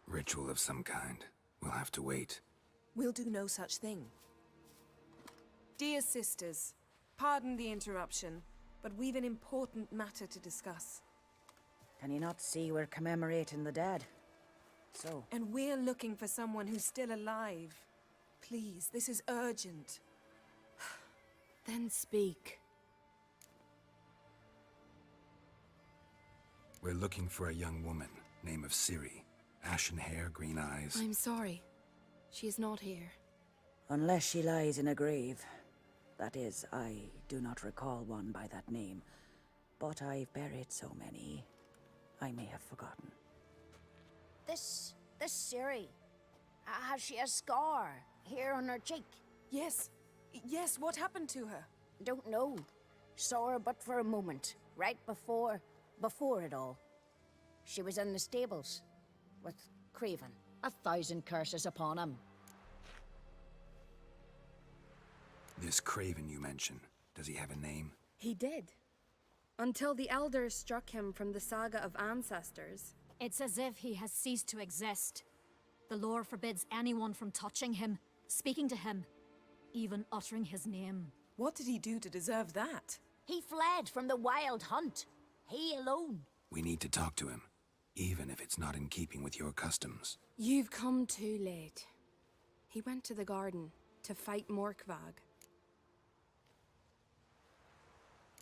Ritual of some kind. We'll have to wait. We'll do no such thing. Dear sisters, pardon the interruption, but we've an important matter to discuss. Can you not see we're commemorating the dead? So? And we're looking for someone who's still alive. Please, this is urgent. Then speak. We're looking for a young woman, name of Ciri. Ashen hair, green eyes. I'm sorry. She is not here. Unless she lies in a grave. That is, I do not recall one by that name. But I've buried so many, I may have forgotten. This Ciri, has she a scar here on her cheek? Yes. Yes, what happened to her? Don't know. Saw her but for a moment, right before it all. She was in the stables with Craven. 1,000 curses upon him. This Craven you mention, does he have a name? He did. Until the Elders struck him from the Saga of Ancestors. It's as if he has ceased to exist. The lore forbids anyone from touching him, speaking to him, even uttering his name. What did he do to deserve that? He fled from the Wild Hunt. He alone. We need to talk to him, even if it's not in keeping with your customs. You've come too late. He went to the garden to fight Morkvag.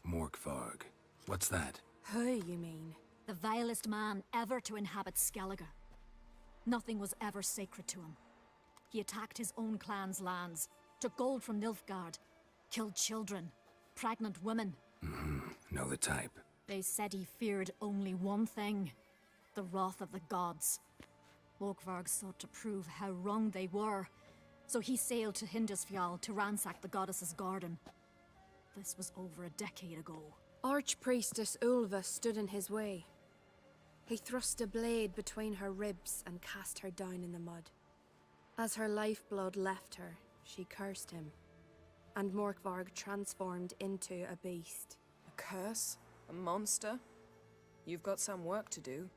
Morkvarg. What's that? Who, you mean? The vilest man ever to inhabit Skellige. Nothing was ever sacred to him. He attacked his own clan's lands, took gold from Nilfgaard, killed children, pregnant women. Know the type. They said he feared only one thing, the wrath of the gods. Morkvarg sought to prove how wrong they were, so he sailed to Hindisfjall to ransack the goddess's garden. This was over a decade ago. Archpriestess Ulva stood in his way. He thrust a blade between her ribs and cast her down in the mud. As her lifeblood left her, she cursed him, and Morkvarg transformed into a beast. A curse? A monster? You've got some work to do.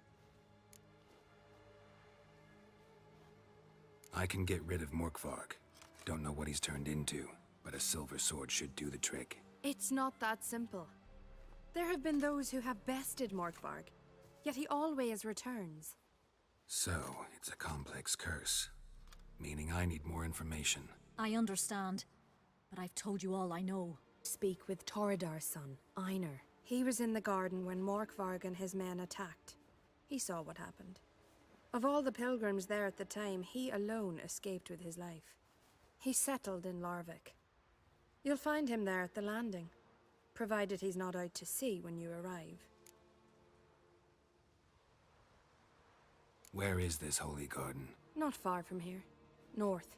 I can get rid of Morkvarg. Don't know what he's turned into, but a silver sword should do the trick. It's not that simple. There have been those who have bested Morkvarg, yet he always returns. So, it's a complex curse. Meaning I need more information. I understand, but I've told you all I know. Speak with Toradar's son, Einar. He was in the garden when Morkvarg and his men attacked. He saw what happened. Of all the pilgrims there at the time, he alone escaped with his life. He settled in Larvik. You'll find him there at the landing, provided he's not out to sea when you arrive. Where is this holy garden? Not far from here. North.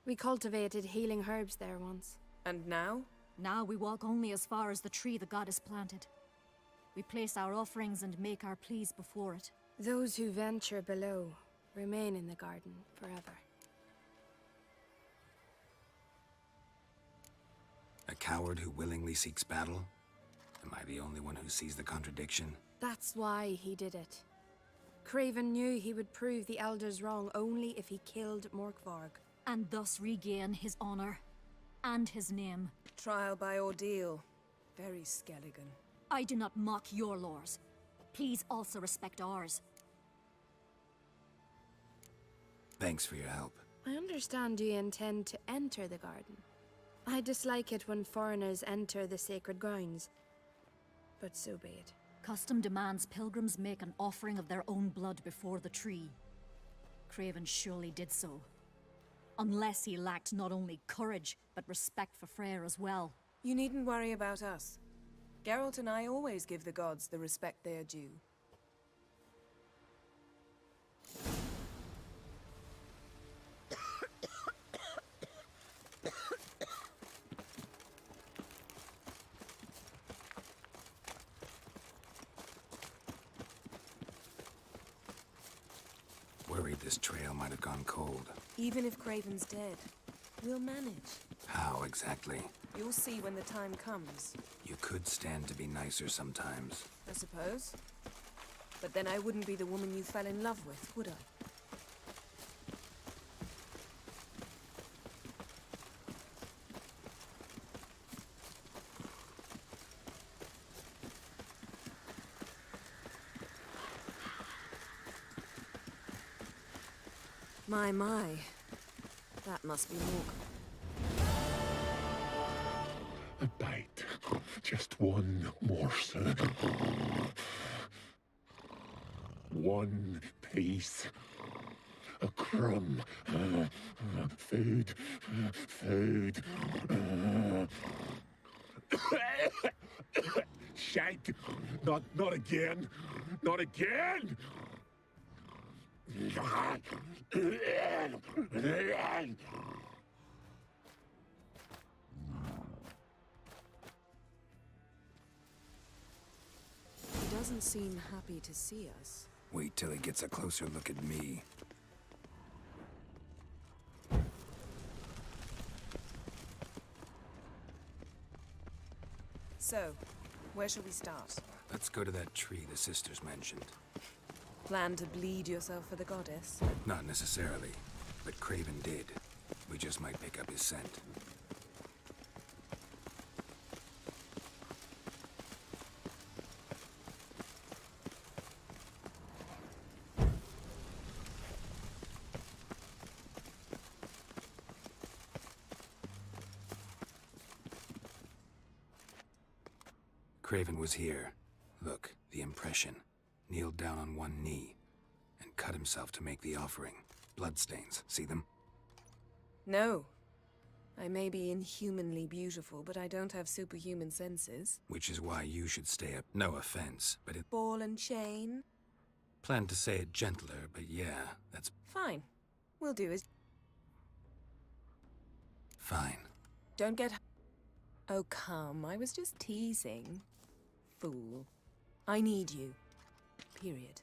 We cultivated healing herbs there once. And now? Now we walk only as far as the tree the goddess planted. We place our offerings and make our pleas before it. Those who venture below remain in the garden forever. A coward who willingly seeks battle? Am I the only one who sees the contradiction? That's why he did it. Craven knew he would prove the Elders wrong only if he killed Morkvarg. And thus regain his honor and his name. Trial by ordeal. Very Skelligan. I do not mock your laws. Please also respect ours. Thanks for your help. I understand you intend to enter the garden. I dislike it when foreigners enter the sacred grounds. But so be it. Custom demands pilgrims make an offering of their own blood before the tree. Craven surely did so. Unless he lacked not only courage, but respect for Freyr as well. You needn't worry about us. Geralt and I always give the gods the respect they are due. Worried this trail might have gone cold. Even if Craven's dead, we'll manage. How exactly? You'll see when the time comes. You could stand to be nicer sometimes. I suppose. But then I wouldn't be the woman you fell in love with, would I? My. That must be Mork. A bite. Just one morsel. One piece. A crumb. Food. Food. Shank. Not again. Not again. He doesn't seem happy to see us. Wait till he gets a closer look at me. So, where shall we start? Let's go to that tree the sisters mentioned. Plan to bleed yourself for the goddess? Not necessarily, but Craven did. We just might pick up his scent. Craven was here. Look, the impression. Kneeled down on one knee and cut himself to make the offering. Bloodstains, see them? No. I may be inhumanly beautiful, but I don't have superhuman senses. Which is why you should stay up. No offense, but it... Ball and chain? Planned to say it gentler, but yeah, that's... Fine. We'll do as... Fine. Don't get... Oh, come. I was just teasing. Fool. I need you. Period.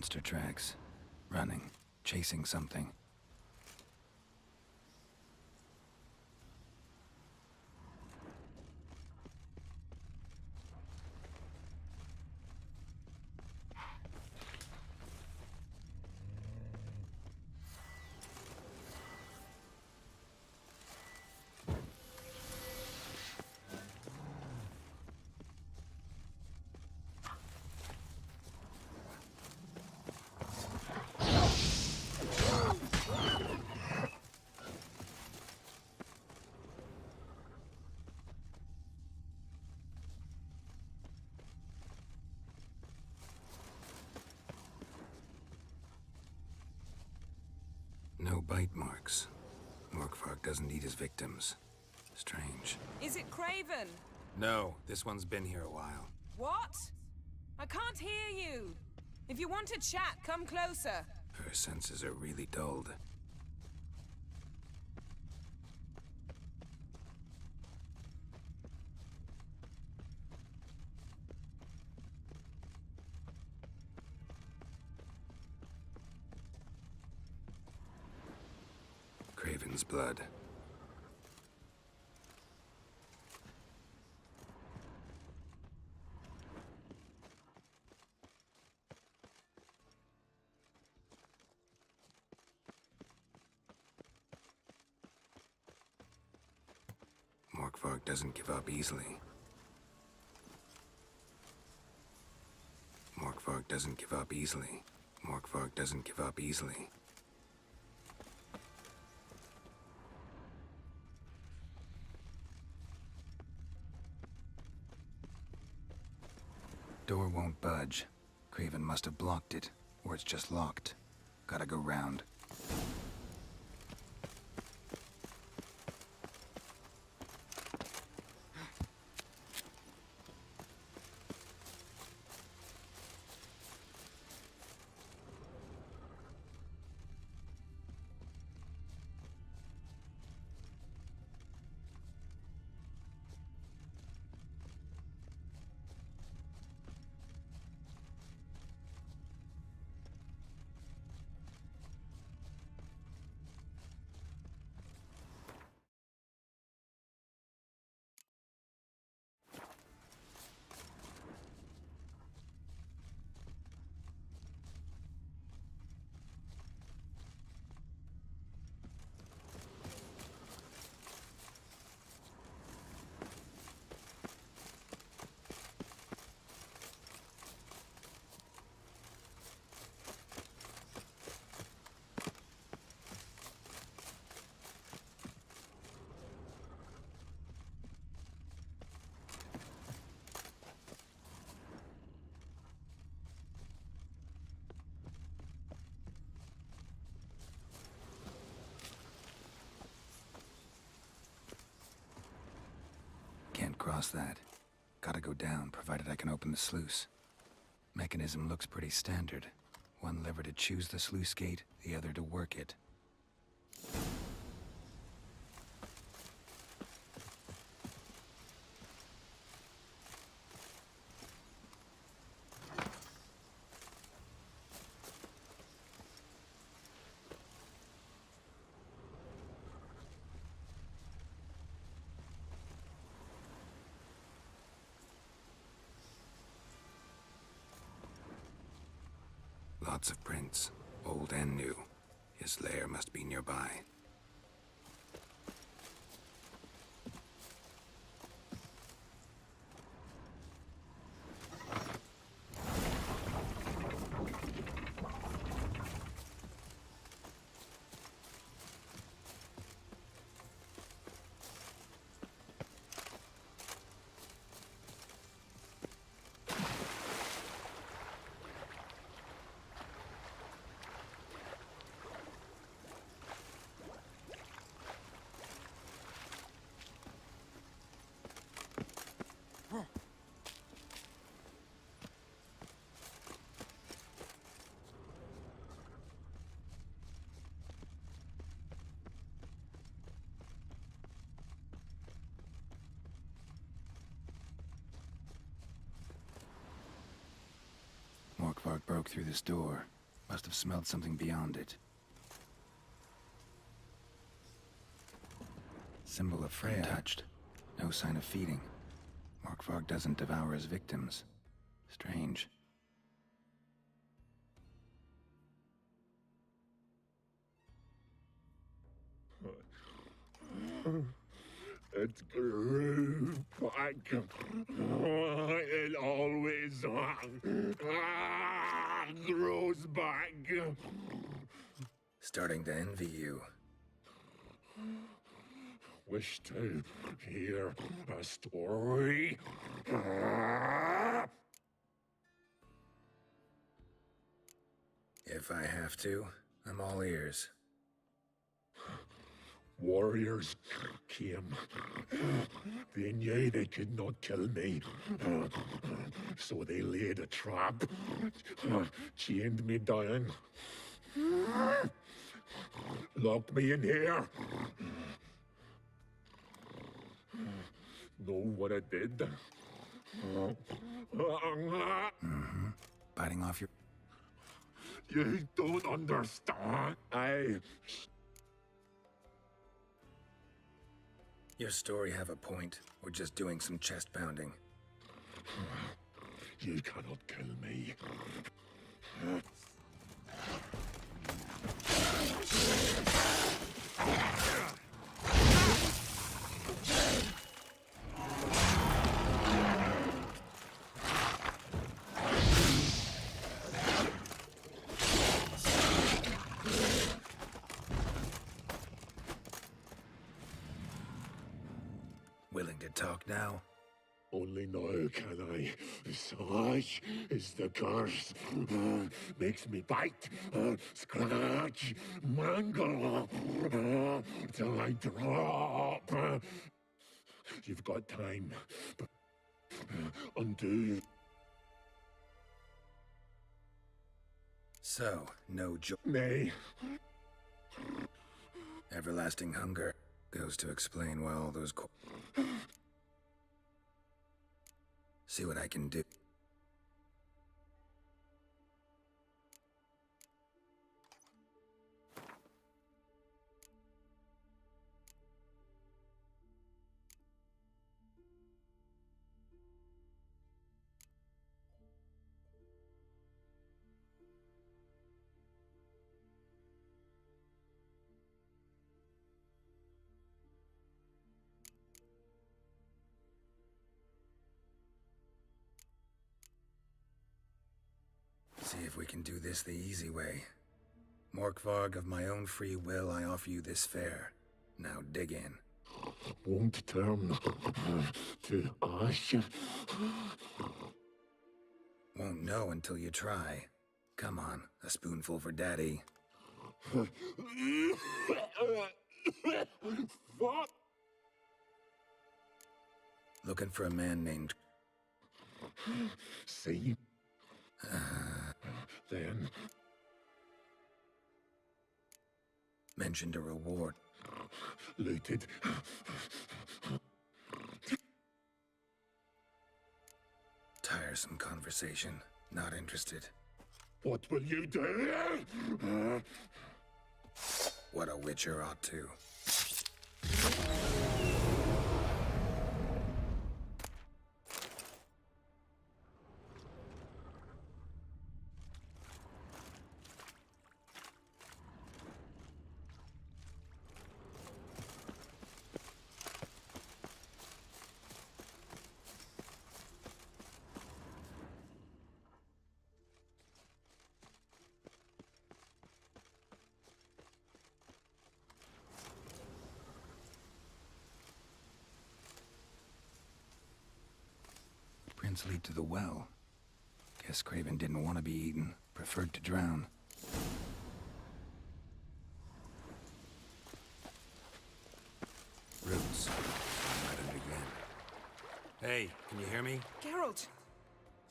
Monster tracks. Running. Chasing something. No bite marks. Morkvarg doesn't eat his victims. Strange. Is it Craven? No, this one's been here a while. What? I can't hear you. If you want to chat, come closer. Her senses are really dulled. Craven's blood. Morkvarg doesn't give up easily. Morkvarg doesn't give up easily. Morkvarg doesn't give up easily. Door won't budge. Craven must have blocked it, or it's just locked. Gotta go round. Can't cross that. Gotta go down, provided I can open the sluice. Mechanism looks pretty standard. One lever to choose the sluice gate, the other to work it. Lots of prints, old and new. His lair must be nearby. Morkvarg broke through this door. Must have smelled something beyond it. Symbol of Freya. Untouched. No sign of feeding. Morkvarg doesn't devour his victims. Strange. It grew back. It always grows back. Starting to envy you. Wish to hear a story. If I have to, I'm all ears. Warriors came. They knew they could not kill me. So they laid a trap. Chained me down. Locked me in here. Know what I did? Biting off your... You don't understand. Your story have a point. We're just doing some chest pounding. You cannot kill me. Willing to talk now? Only now can I. Such is the curse. Makes me bite, scratch, mangle, till I drop. You've got time. Undo. So, no joy. Nay. Everlasting hunger goes to explain why all those see what I can do. See if we can do this the easy way. Morkvarg, of my own free will, I offer you this fare. Now dig in. Won't turn to ash. Won't know until you try. Come on, a spoonful for Daddy. What? Looking for a man named... See? Then... mentioned a reward. Looted. Tiresome conversation. Not interested. What will you do? What a witcher ought to. Prince lead to the well. Guess Craven didn't want to be eaten. Preferred to drown. Roots. I'm at it again. Hey, can you hear me? Geralt!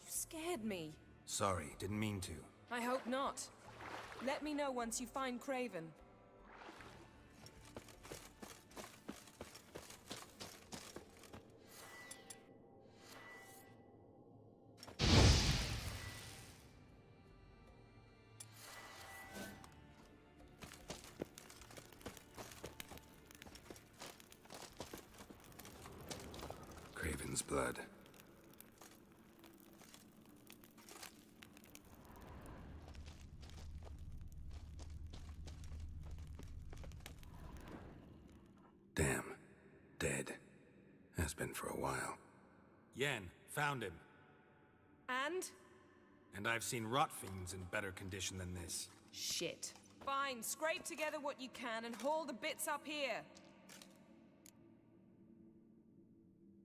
You scared me. Sorry, didn't mean to. I hope not. Let me know once you find Craven. son's blood. Damn. Dead. Has been for a while. Yen, found him. And? And I've seen rot fiends in better condition than this. Shit. Fine, scrape together what you can and haul the bits up here.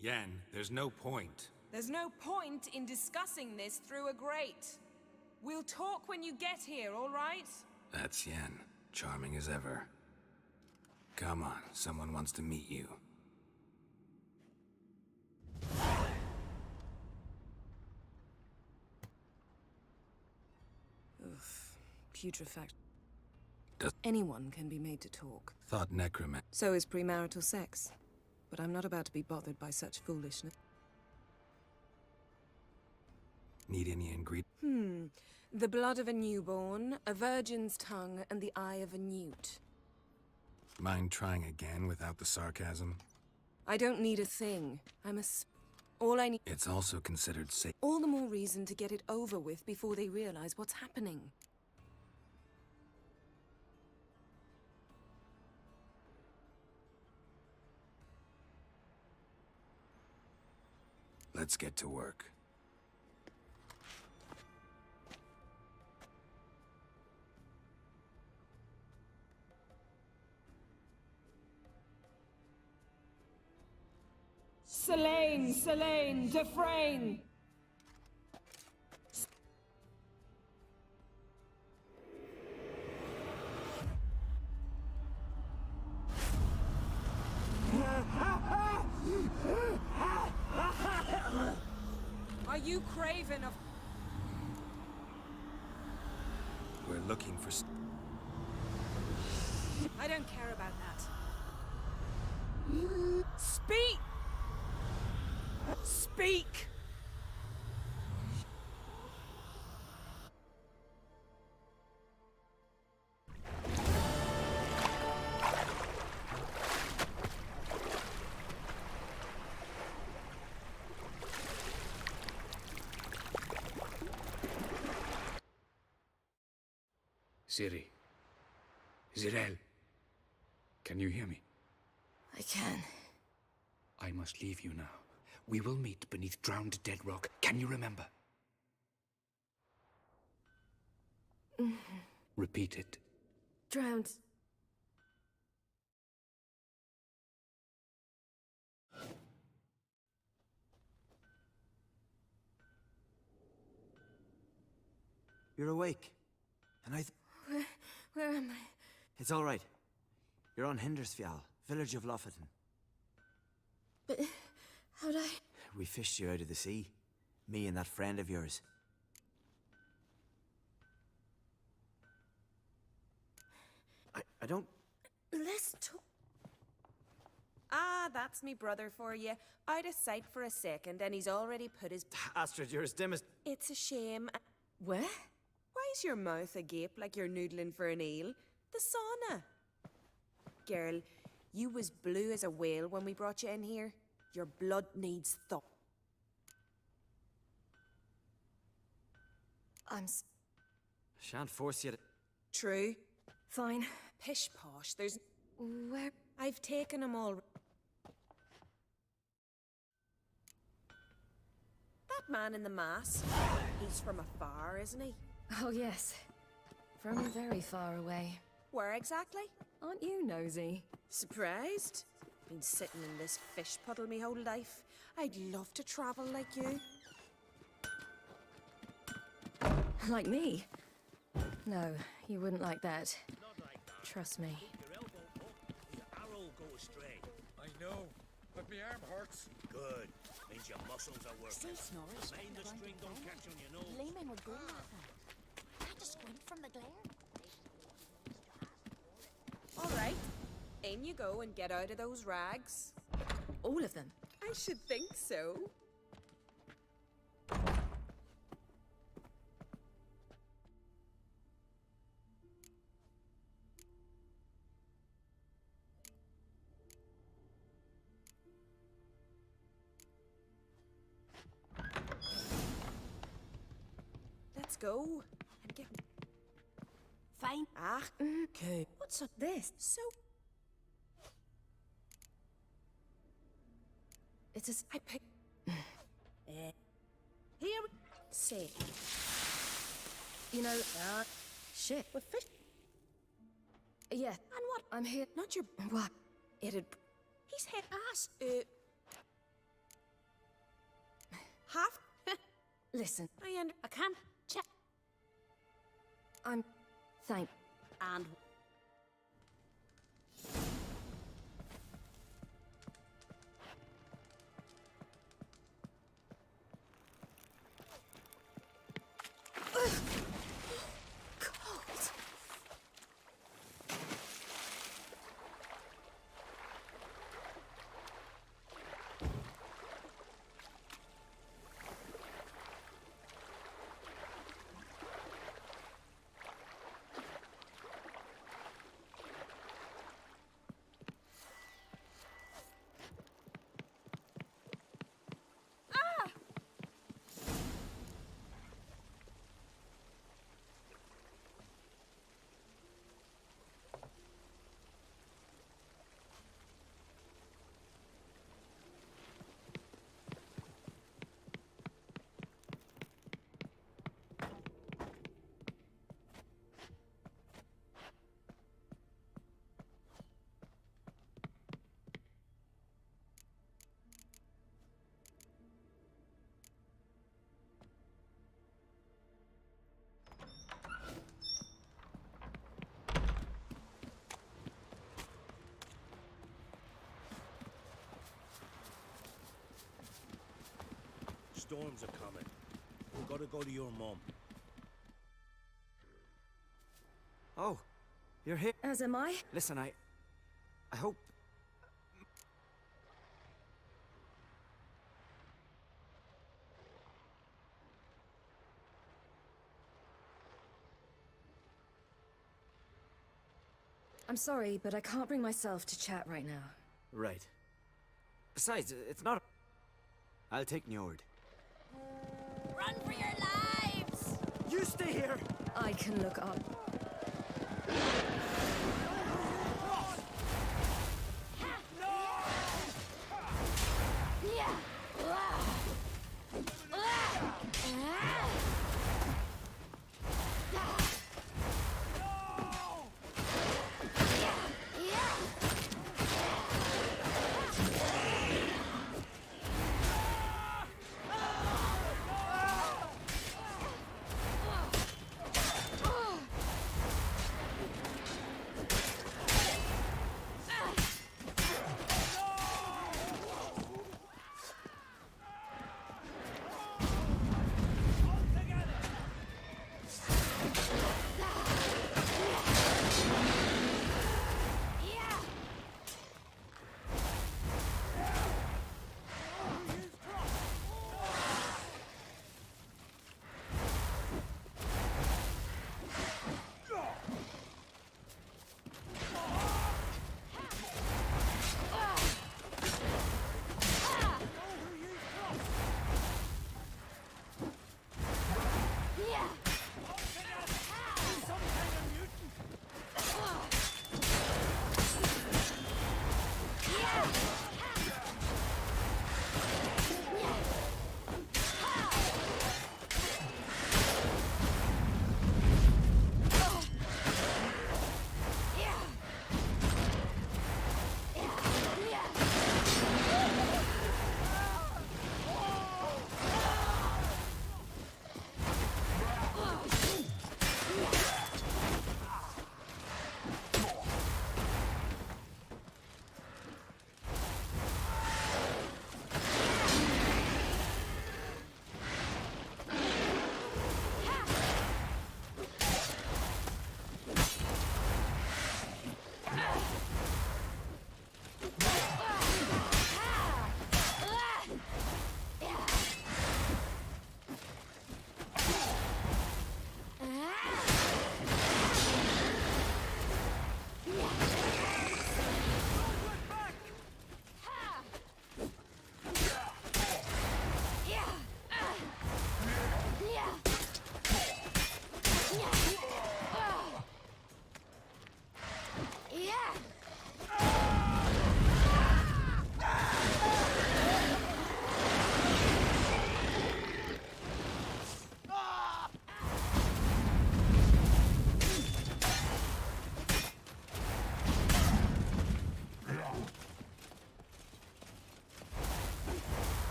Yen, there's no point. There's no point in discussing this through a grate. We'll talk when you get here, all right? That's Yen. Charming as ever. Come on, someone wants to meet you. Oof. Putrefact. Does anyone can be made to talk. Thought necromancy. So is premarital sex. But I'm not about to be bothered by such foolishness. Need any ingredients? The blood of a newborn, a virgin's tongue, and the eye of a newt. Mind trying again without the sarcasm? I don't need a thing. All I need. It's also considered safe. All the more reason to get it over with before they realize what's happening. Let's get to work. Selene, Dufresne! Are you craven of... We're looking for... I don't care about that. Speak! Speak! Ciri. Zirael. Can you hear me? I can. I must leave you now. We will meet beneath drowned dead rock. Can you remember? Repeat it. Drowned. You're awake. And Where am I? It's all right. You're on Hindersfjall, village of Lofoten. But how'd I... We fished you out of the sea. Me and that friend of yours. I don't... Let's talk... Ah, that's me brother for you. Out of sight for a second, and he's already put his... Astrid, you're as dim as... It's a shame. Where? Why's your mouth agape like you're noodling for an eel? The sauna. Girl, you was blue as a whale when we brought you in here. Your blood needs thaw. Shan't force you to... True. Fine. Pish posh, there's... Where? I've taken them all. That man in the mask, he's from afar, isn't he? Oh, yes. From very far away. Where exactly? Aren't you nosy? Surprised? Been sitting in this fish puddle me whole life. I'd love to travel like you. Like me? No, you wouldn't like that. Trust me. I know, but my arm hurts. Good. Means your muscles are working. Still snores. Mind the string don't catch on your nose. Laymen would go with them. Had to squint from the glare. All right. In you go and get out of those rags. All of them? I should think so. go. And get... Fine. Ah, okay. What's up this? So... It's as I pick... Here we... Say. You know, shit. What fish? Yeah. And what? I'm here. Not your... What? It'd... He's hit ass. Half? Listen. I can't check. I'm... Thank... And... Cold. Storms are coming. We've got to go to your mum. Oh, you're here. As am I. Listen, I hope... I'm sorry, but I can't bring myself to chat right now. Right. Besides, it's not... I'll take Njord. Run for your lives! You stay here! I can look up.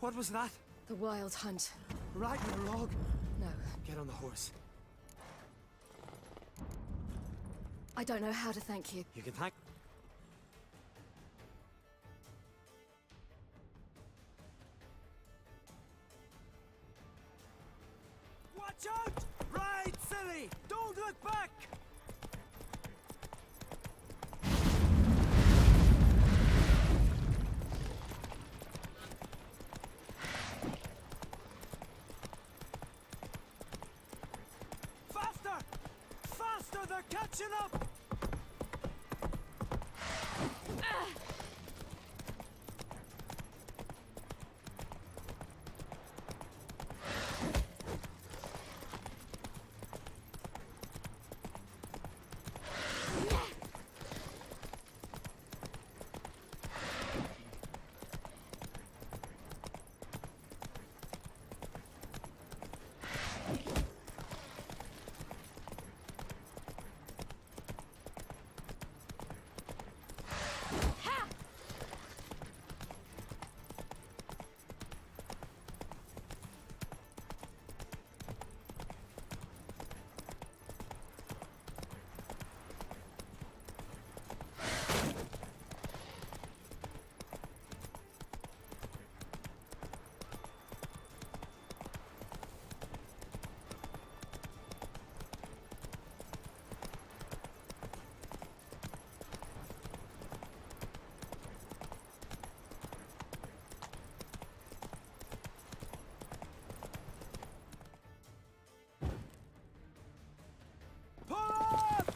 What was that? The Wild Hunt. Ragnarok! No. Get on the horse. I don't know how to thank you. You can thank... Watch out! Ride, silly! Don't look back! Faster! Faster! They're catching up! What?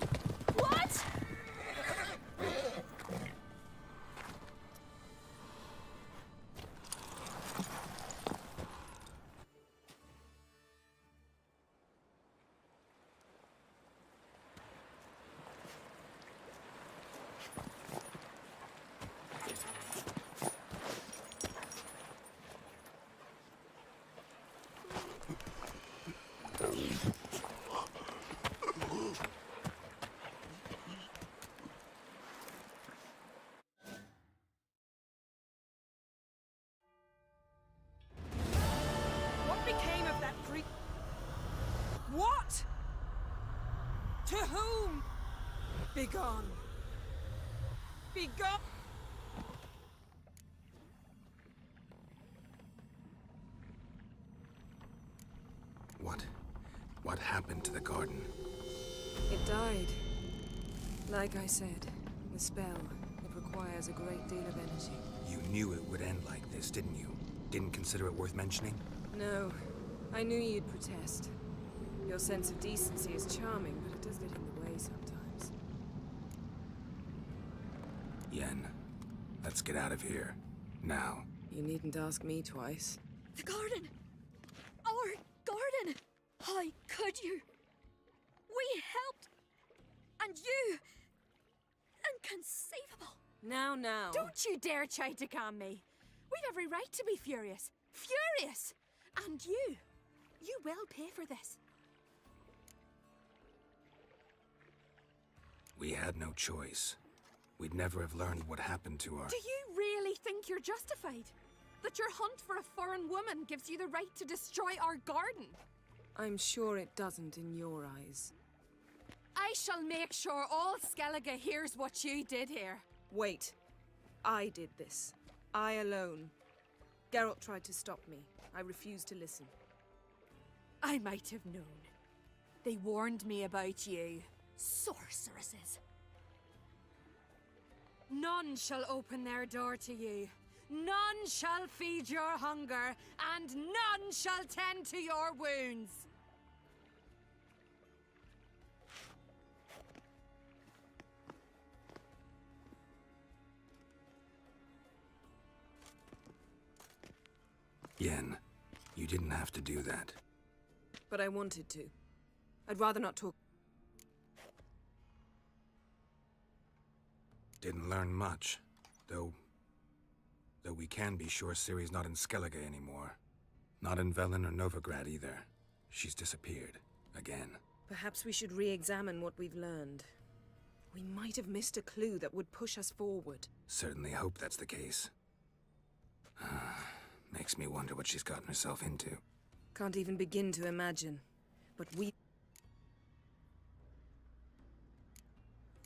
What became of that Greek? What? To whom? Begone. Begone. What happened to the garden? It died. Like I said, the spell, it requires a great deal of energy. You knew it would end like this, didn't you? Didn't consider it worth mentioning? No, I knew you'd protest. Your sense of decency is charming, but it does get in the way sometimes. Yen, let's get out of here. Now. You needn't ask me twice. The garden! Our garden! How could you? We helped! And you! Inconceivable! Now. Don't you dare try to calm me. We've every right to be furious. Furious! And you will pay for this. We had no choice. We'd never have learned what happened to our... Do you really think you're justified? That your hunt for a foreign woman gives you the right to destroy our garden? I'm sure it doesn't in your eyes. I shall make sure all Skellige hears what you did here. Wait. I did this. I alone. Geralt tried to stop me. I refused to listen. I might have known. They warned me about you. Sorceresses. None shall open their door to you. None shall feed your hunger, and none shall tend to your wounds. Yen, you didn't have to do that. But I wanted to. I'd rather not talk. Didn't learn much, though we can be sure Ciri's not in Skellige anymore. Not in Velen or Novigrad either. She's disappeared. Again. Perhaps we should re-examine what we've learned. We might have missed a clue that would push us forward. Certainly hope that's the case. Makes me wonder what she's gotten herself into. Can't even begin to imagine. But we...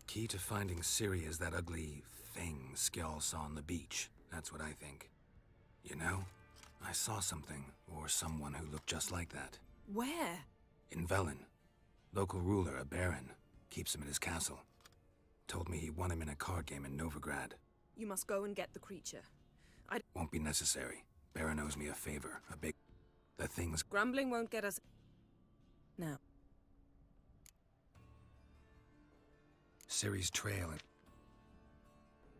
Key to finding Ciri is that ugly thing Skjall saw on the beach. That's what I think. You know, I saw something, or someone who looked just like that. Where? In Velen. Local ruler, a baron, keeps him at his castle. Told me he won him in a card game in Novigrad. You must go and get the creature. Won't be necessary. Baron owes me a favor, a big... The thing's... Grumbling won't get us... Now. Ciri's trail and...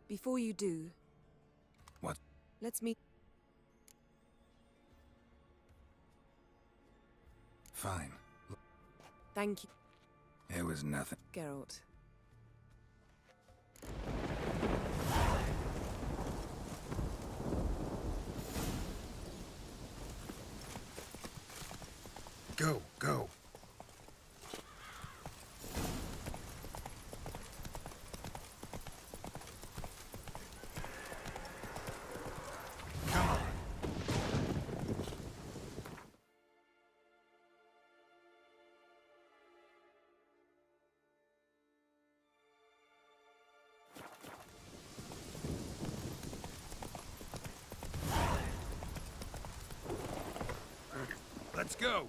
Before you do... What? Let's meet... Fine. Thank you. It was nothing. Geralt. Go, go. Come on. Let's go.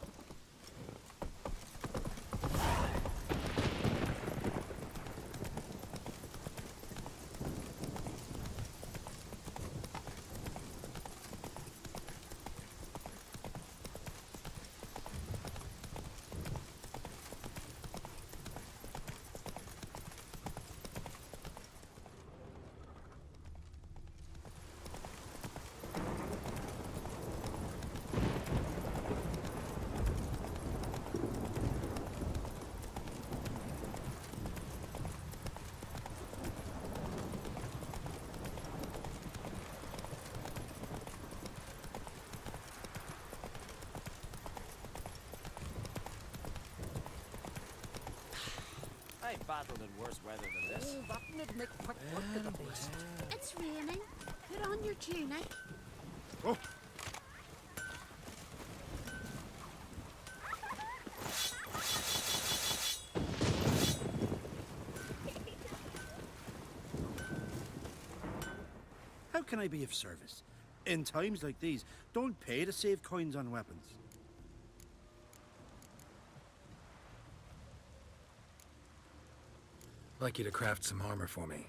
I've battled in worse weather than this. Oh, that would make quick work of the beast. It's raining. Put on your tunic. Oh. How can I be of service? In times like these, don't pay to save coins on weapons. I'd like you to craft some armor for me.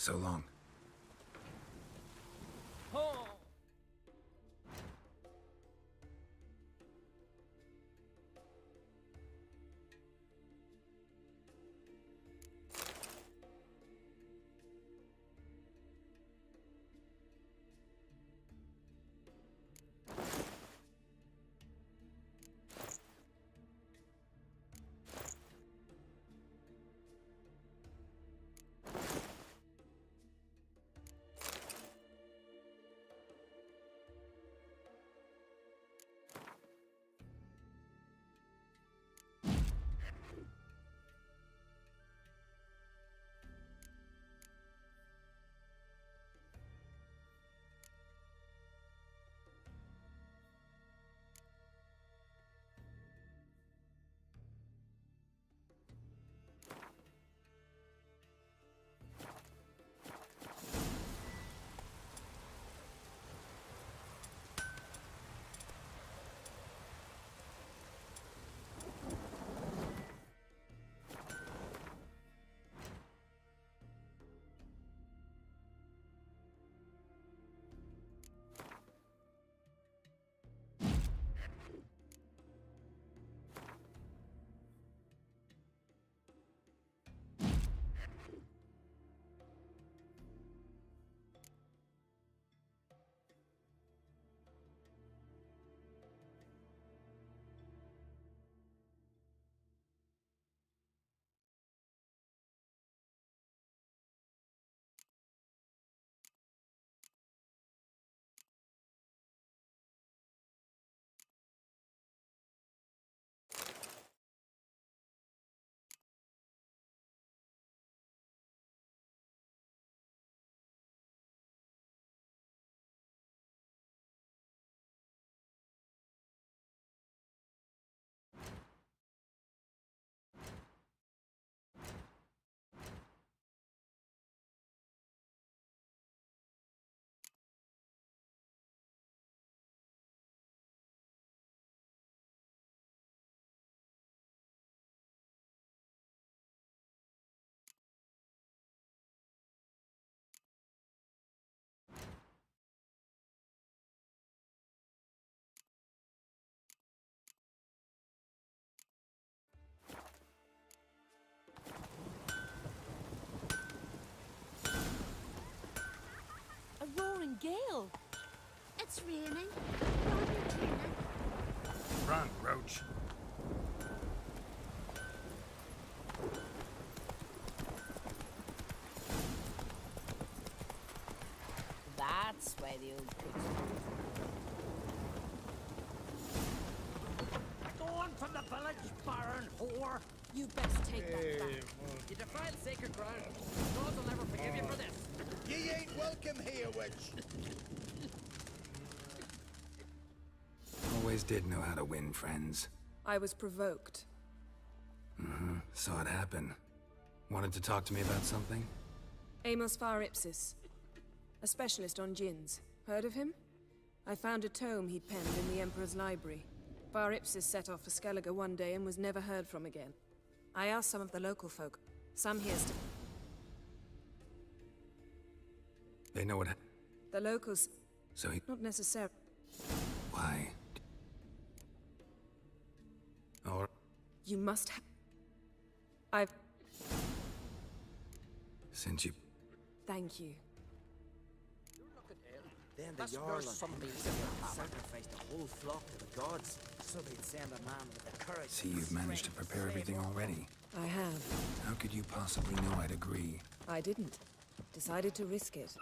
So long. A roaring gale. It's raining. Run, Roach. That's why the old cooks. Gone from the village, Baron whore! You best take that back. You defiled sacred ground. God will never forgive you for this. Ye ain't welcome here, witch. Always did know how to win friends. I was provoked. Saw it happen. Wanted to talk to me about something? Amos Far Ipsis, a specialist on jinns. Heard of him? I found a tome he'd penned in the Emperor's library. Far Ipsis set off for Skellige one day and was never heard from again. I asked some of the local folk. Some here still. They know what The locals. So he... Not necessarily. Why? Or... You must have. I've. Since you... Thank you. Then the That's Jarl where and some Peace bees are. sacrificed a whole flock to the gods, so they'd send a man with the courage. See, you've managed to prepare everything already. I have. How could you possibly know I'd agree? I didn't. Decided to risk it.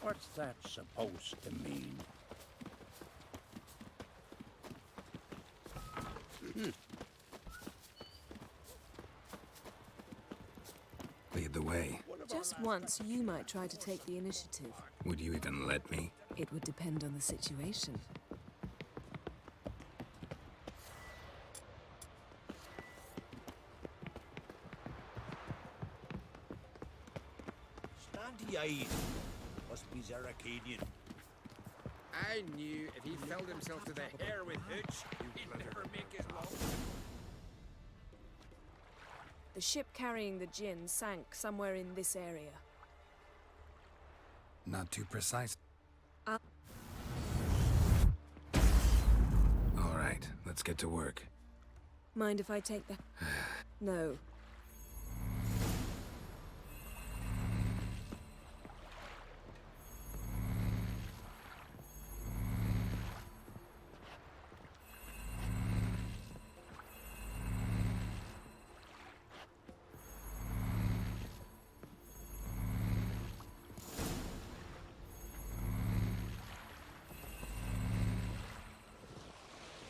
What's that supposed to mean? Lead the way. Just once, you might try to take the initiative. Would you even let me? It would depend on the situation. Standy eyes. Must be Zarakadian. I knew if he filled himself to the hair with hooch, he'd never make his love. The ship carrying the Jinn sank somewhere in this area. Not too precise. Uh- All right, let's get to work. Mind if I take the... No.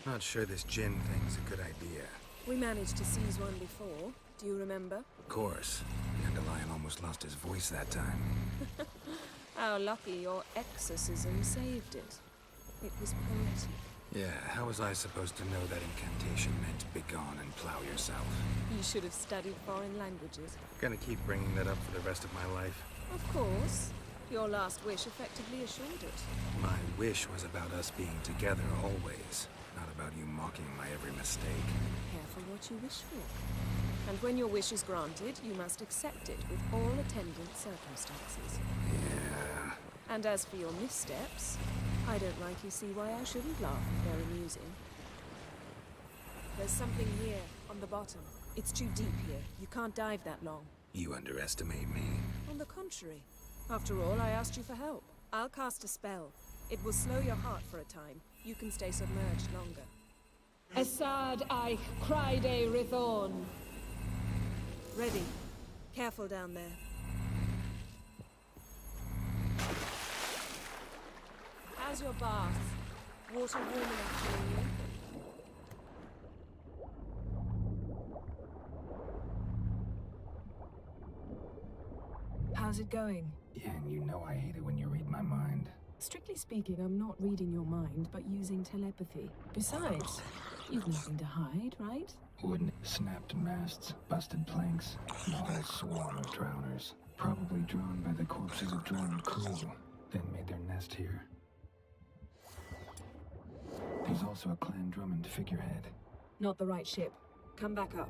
Not sure this Jinn thing's a good idea. We managed to seize one before. Do you remember? Of course. Dandelion almost lost his voice that time. How lucky your exorcism saved it. It was poetic. Yeah, how was I supposed to know that incantation meant begone and plow yourself? You should have studied foreign languages. Gonna keep bringing that up for the rest of my life. Of course. Your last wish effectively assured it. My wish was about us being together always, not about you mocking my every mistake. Careful what you wish for. And when your wish is granted, you must accept it with all attendant circumstances. Yeah. And as for your missteps, I don't rightly see why I shouldn't laugh if they're amusing. There's something here, on the bottom. It's too deep here. You can't dive that long. You underestimate me. On the contrary. After all, I asked you for help. I'll cast a spell. It will slow your heart for a time. You can stay submerged longer. Assad Eich Cryde Rithorn. Ready. Careful down there. How's your bath? Water warm enough for you? How's it going? Yeah, and you know I hate it when you read my mind. Strictly speaking, I'm not reading your mind, but using telepathy. Besides, you've nothing to hide, right? Wooden snapped masts, busted planks, and a whole swarm of drowners. Probably drawn by the corpses of drowned crew, then made their nest here. There's also a Clan Drummond figurehead. Not the right ship. Come back up.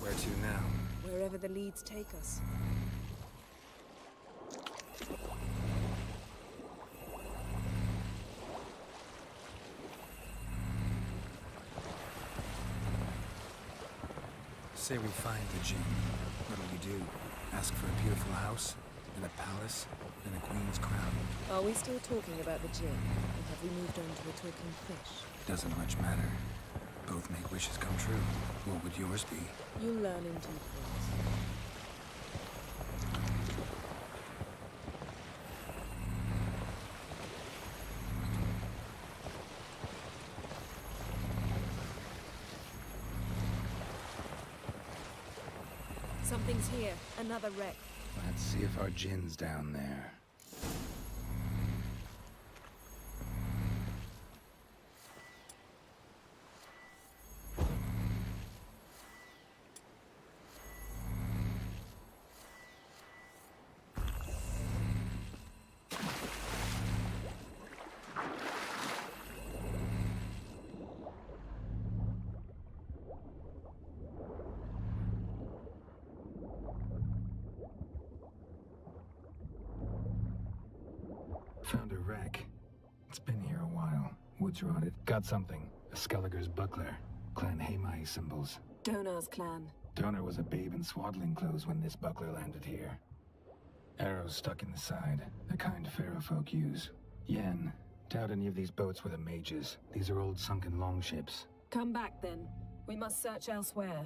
Where to now? Wherever the leads take us. Say we find the Jinn. What'll you do? Ask for a beautiful house? And a palace? And a queen's crown? Are we still talking about the Jinn? Or have we moved on to the talking fish? Doesn't much matter. Both make wishes come true. What would yours be? You'll learn in due course. Something's here. Another wreck. Let's see if our Jinn's down there. Found a wreck. It's been here a while. boats are on it. Got something. A Skelliger's buckler. Clan Hamai symbols. Donar's clan. Donar was a babe in swaddling clothes when this buckler landed here. Arrows stuck in the side, the kind Pharaoh folk use. Yen, doubt any of these boats were the mages. These are old sunken longships. Come back then. We must search elsewhere.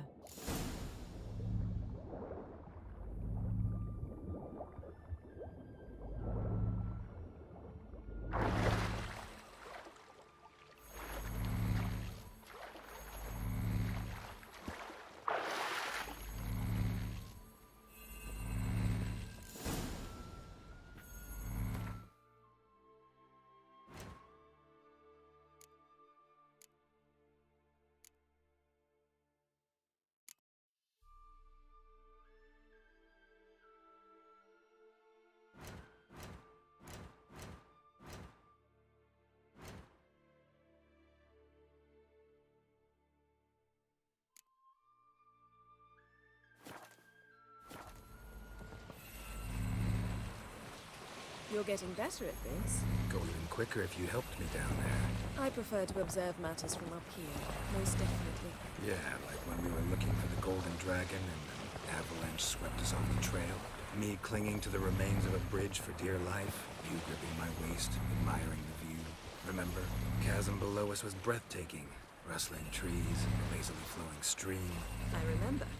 You're getting better at this. Go even quicker if you helped me down there. I prefer to observe matters from up here, most definitely. Yeah, like when we were looking for the Golden Dragon and an avalanche swept us off the trail. Me clinging to the remains of a bridge for dear life. You gripping my waist, admiring the view. Remember? Chasm below us was breathtaking. Rustling trees, a lazily flowing stream. I remember,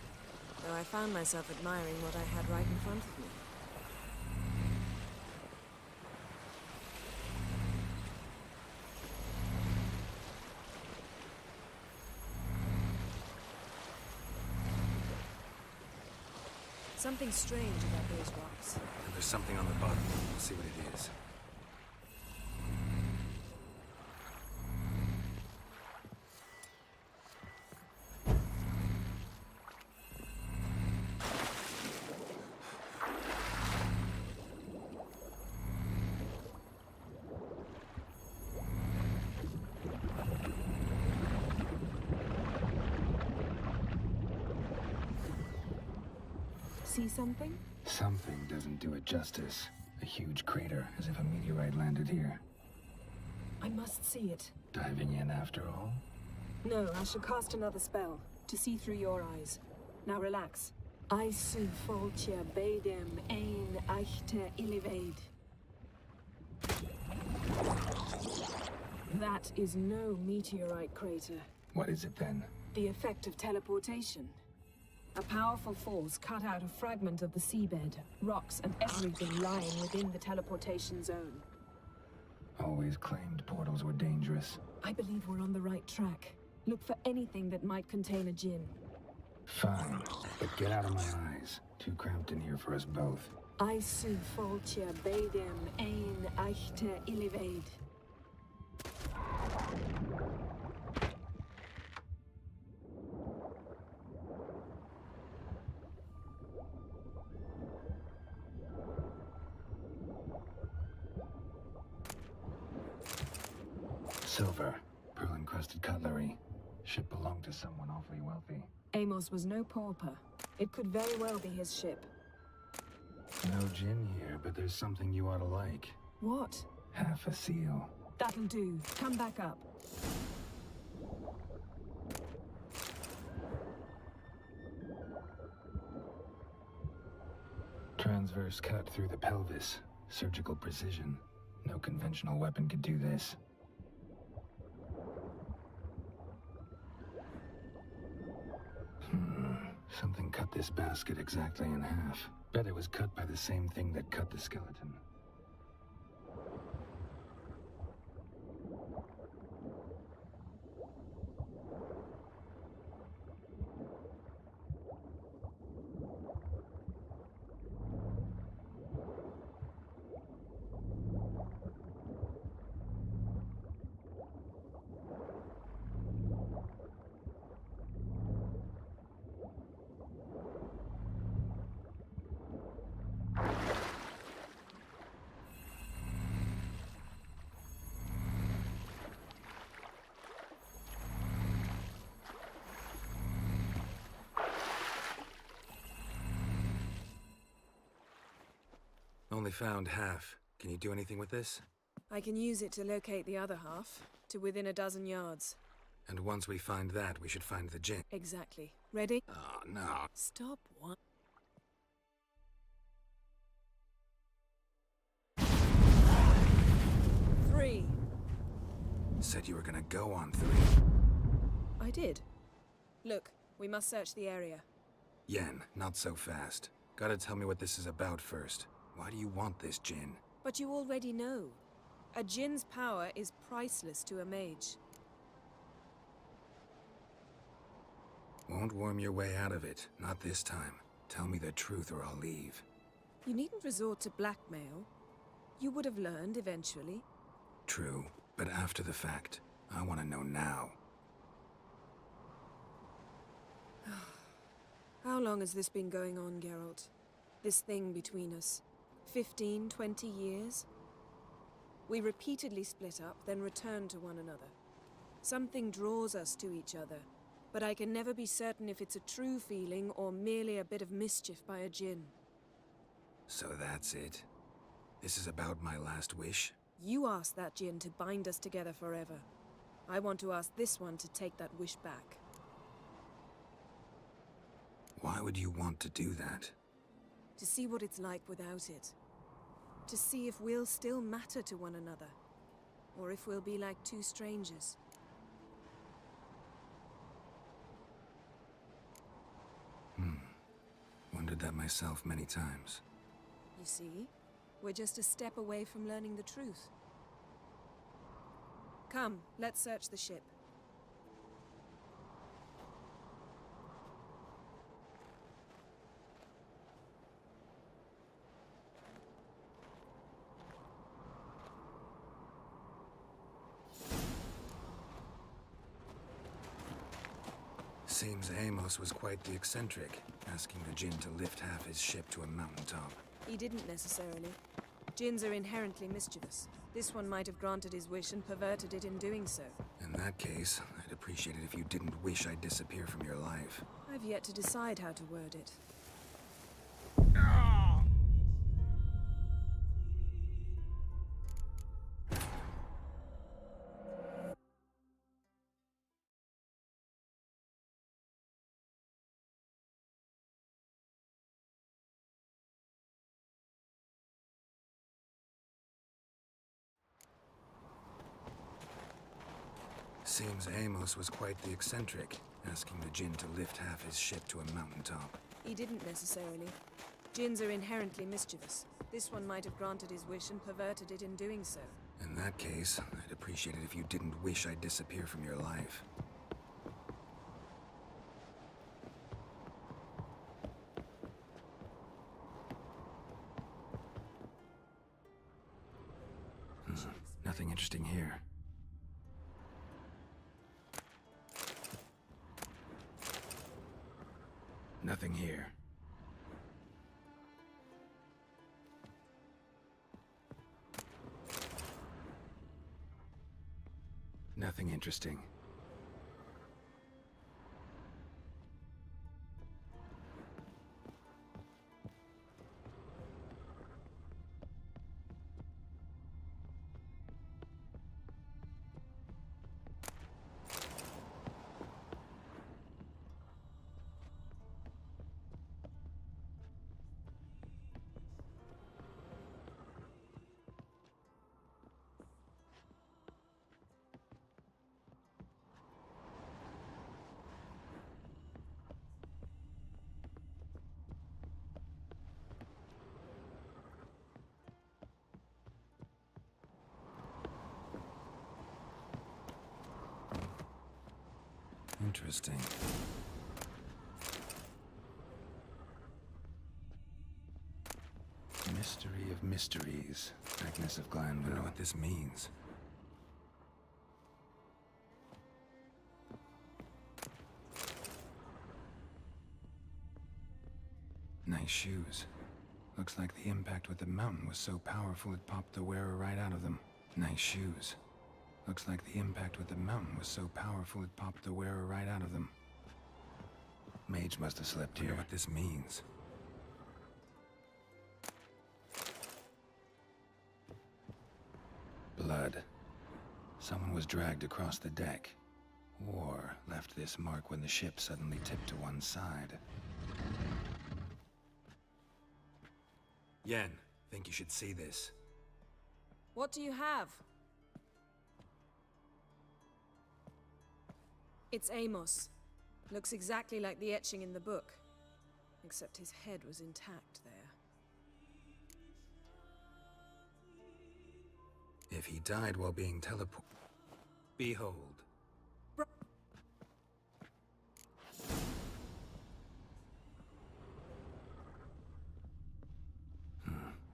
though I found myself admiring what I had right in front of me. Something strange about those rocks. And there's something on the bottom. We'll see what it is. See something? Something doesn't do it justice. A huge crater, as if a meteorite landed here. I must see it. Diving in after all? No, I shall cast another spell, to see through your eyes. Now relax. Aisu foltia bedem ein eichte illivaid. That is no meteorite crater. What is it then? The effect of teleportation. A powerful force cut out a fragment of the seabed, rocks and everything lying within the teleportation zone. Always claimed portals were dangerous. I believe we're on the right track. Look for anything that might contain a djinn. Fine, but get out of my eyes. Too cramped in here for us both. Aisu foltia bedem ein eichte illivaid. Silver, pearl-encrusted cutlery. Ship belonged to someone awfully wealthy. Amos was no pauper. It could very well be his ship. No gin here, but there's something you ought to like. What? Half a seal. That'll do. Come back up. Transverse cut through the pelvis. Surgical precision. No conventional weapon could do this. Something cut this basket exactly in half. Bet it was cut by the same thing that cut the skeleton. Only found half. Can you do anything with this? I can use it to locate the other half, to within a dozen yards. And once we find that, we should find the gin. Exactly. Ready? Oh, no. Stop what? Three. Said you were gonna go on 3. I did. Look, we must search the area. Yen, not so fast. Gotta tell me what this is about first. Why do you want this gin? But you already know. A djinn's power is priceless to a mage. Won't worm your way out of it. Not this time. Tell me the truth or I'll leave. You needn't resort to blackmail. You would have learned eventually. True, but after the fact. I want to know now. How long has this been going on, Geralt? This thing between us? 15, 20 years? We repeatedly split up, then returned to one another. Something draws us to each other, but I can never be certain if it's a true feeling or merely a bit of mischief by a djinn. So that's it? This is about my last wish? You asked that djinn to bind us together forever. I want to ask this one to take that wish back. Why would you want to do that? To see what it's like without it. To see if we'll still matter to one another. Or if we'll be like two strangers. Wondered that myself many times. You see? We're just a step away from learning the truth. Come, let's search the ship. Seems Amos was quite the eccentric, asking the djinn to lift half his ship to a mountaintop. He didn't necessarily. Djinns are inherently mischievous. This one might have granted his wish and perverted it in doing so. In that case, I'd appreciate it if you didn't wish I'd disappear from your life. I've yet to decide how to word it. Seems Amos was quite the eccentric, asking the djinn to lift half his ship to a mountaintop. He didn't necessarily. Djinns are inherently mischievous. This one might have granted his wish and perverted it in doing so. In that case, I'd appreciate it if you didn't wish I'd disappear from your life. Nothing interesting here. Nothing here. Nothing interesting. Interesting. Mystery of mysteries. Agnes of Glanville. I don't know what this means. Nice shoes. Looks like the impact with the mountain was so powerful it popped the wearer right out of them. Nice shoes. Looks like the impact with the mountain was so powerful it popped the wearer right out of them. Mage must have slept here. I wonder what this means. blood. Someone was dragged across the deck. Or left this mark when the ship suddenly tipped to one side. Yen, think you should see this. What do you have? It's Amos. Looks exactly like the etching in the book. Except his head was intact there. If he died while being teleported... Behold.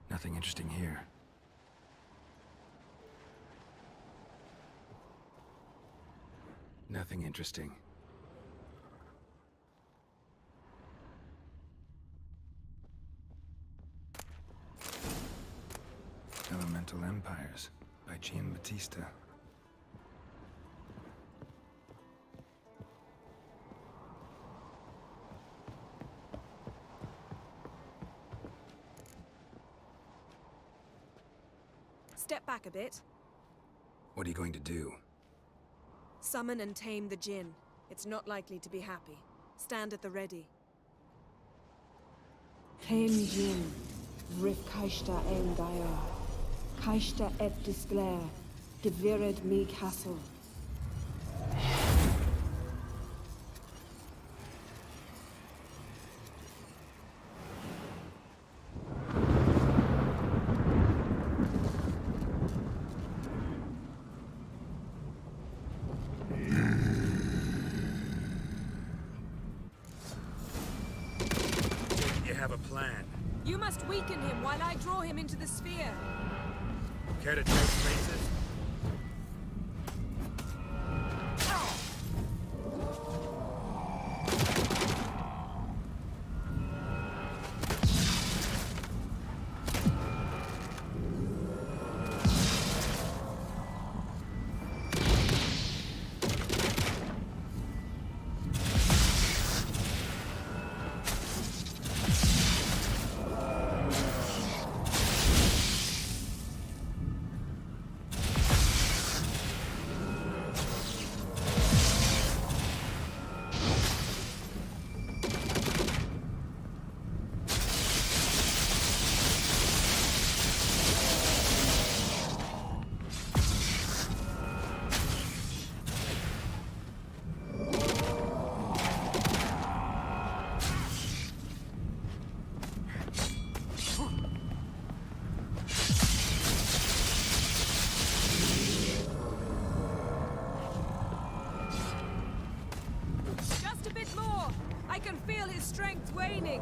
Nothing interesting here. Nothing interesting. Elemental Empires by Giambattista. Step back a bit. What are you going to do? Summon and tame the Jinn. It's not likely to be happy. Stand at the ready. Tame Jinn, Rif Kaishta en Gaia, Kaishta et Disglair, Gevired me Castle. Have a plan. You must weaken him while I draw him into the sphere. Care to trade places? Strength waning.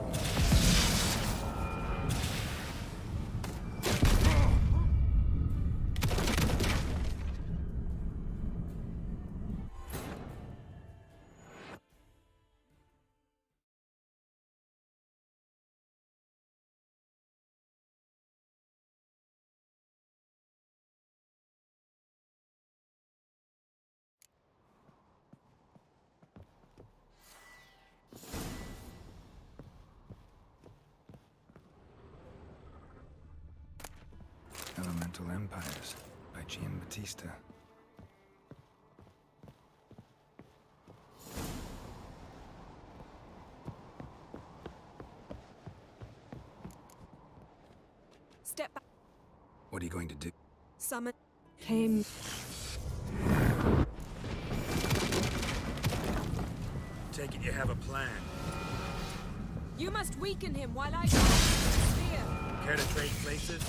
Elemental Empires by Giambattista. Step back. What are you going to do? Summon. Tame. Take it you have a plan. You must weaken him while I draw him into the sphere. Care to trade places?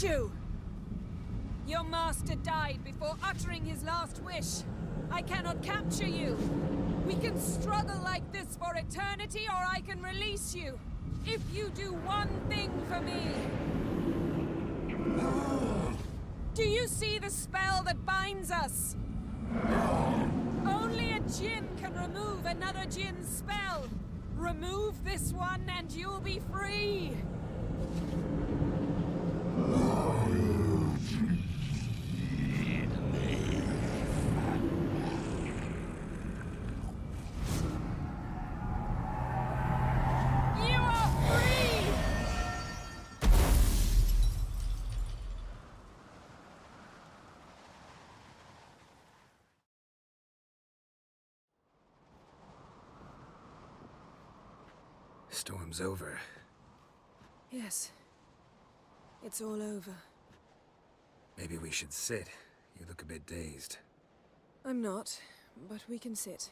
you! Your master died before uttering his last wish. I cannot capture you. We can struggle like this for eternity, or I can release you. If you do one thing for me. Do you see the spell that binds us? Only a djinn can remove another djinn's spell. Remove this one and you'll be free. You are free! Storm's over. Yes. It's all over. Maybe we should sit. You look a bit dazed. I'm not, but we can sit.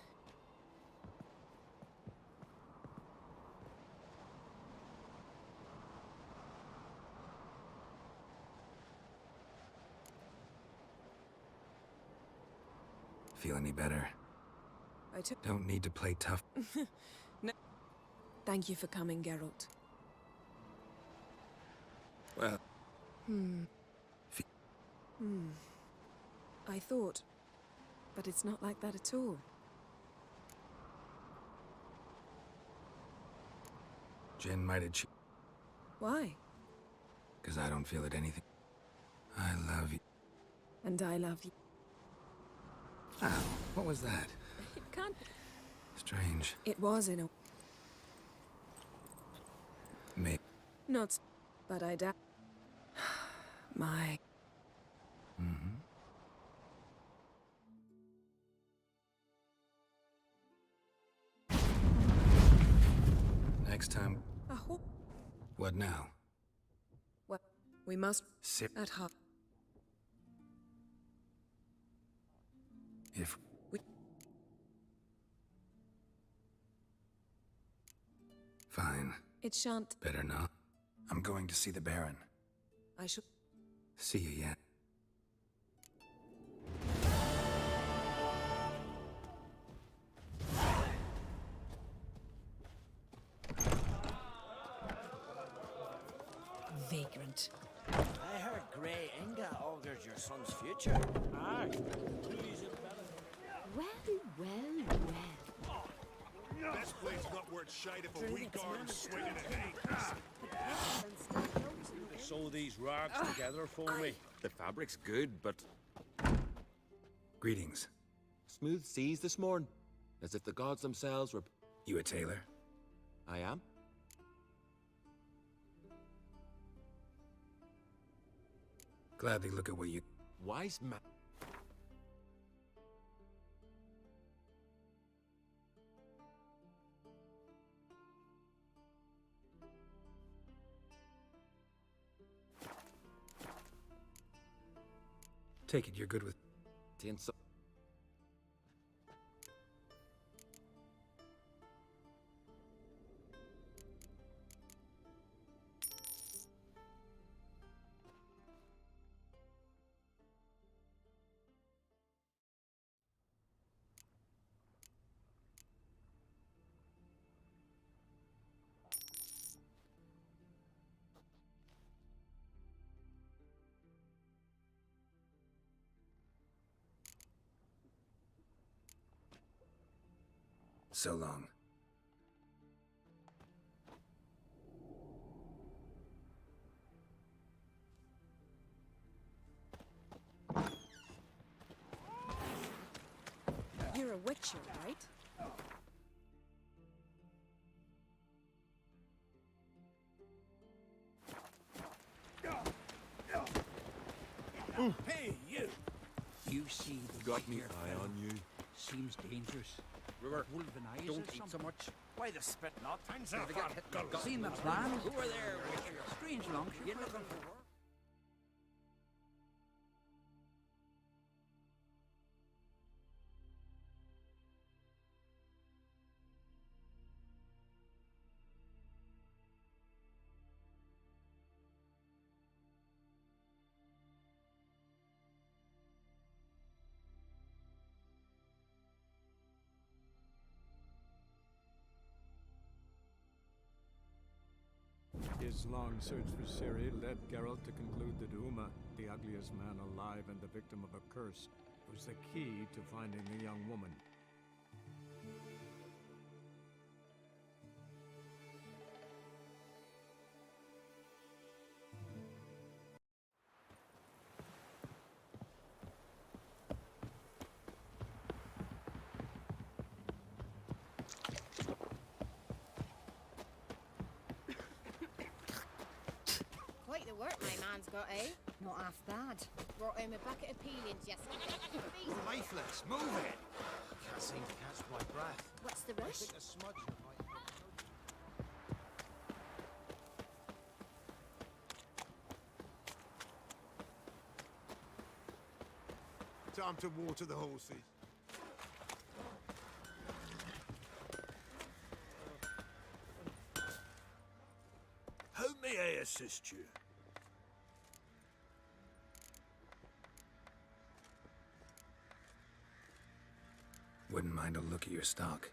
Feel any better? I took. Don't need to play tough. No. Thank you for coming, Geralt. Well, I thought. But it's not like that at all. Jen might have Why? because I don't feel it anything. I love you. And I love you. Ow, what was that? It can't. Strange. It was in a. May. Not. But I doubt. My. Next time. What now? Well, we must. Sip. At half. If. Fine. It shan't. Better not. I'm going to see the Baron. I should. See you yet. Vagrant. I heard Grey Inga augurs your son's future. Aye. Well, well, well. This place not worth shite if a wee guard's swinging at ankles. Sew these rags together for me. The fabric's good, but Greetings. smooth seas this morning, as if the gods themselves were. You a tailor? I am. Gladly look at what you. Wise man. Take it you're good with. So long. You're a witcher, right? Hey, you! You see the Got me white-haired eye fella? on you. Seems dangerous. River, Wolven eyes don't or eat so something. much. Why the spit not? Hands Never up, get hit in the gut. Seen the plan? Who are there, Witcher? Strange long. You looking for work? His long search for Ciri led Geralt to conclude that Uma, the ugliest man alive and the victim of a curse, was the key to finding the young woman. Quite the work my man's got, eh? Not half bad. Brought home a bucket of peelings yesterday. Lifeless, move it! Can't seem to catch my breath. What's the I rush? think a smudge might... Time to water the horses. How may I assist you? Wouldn't mind a look at your stock.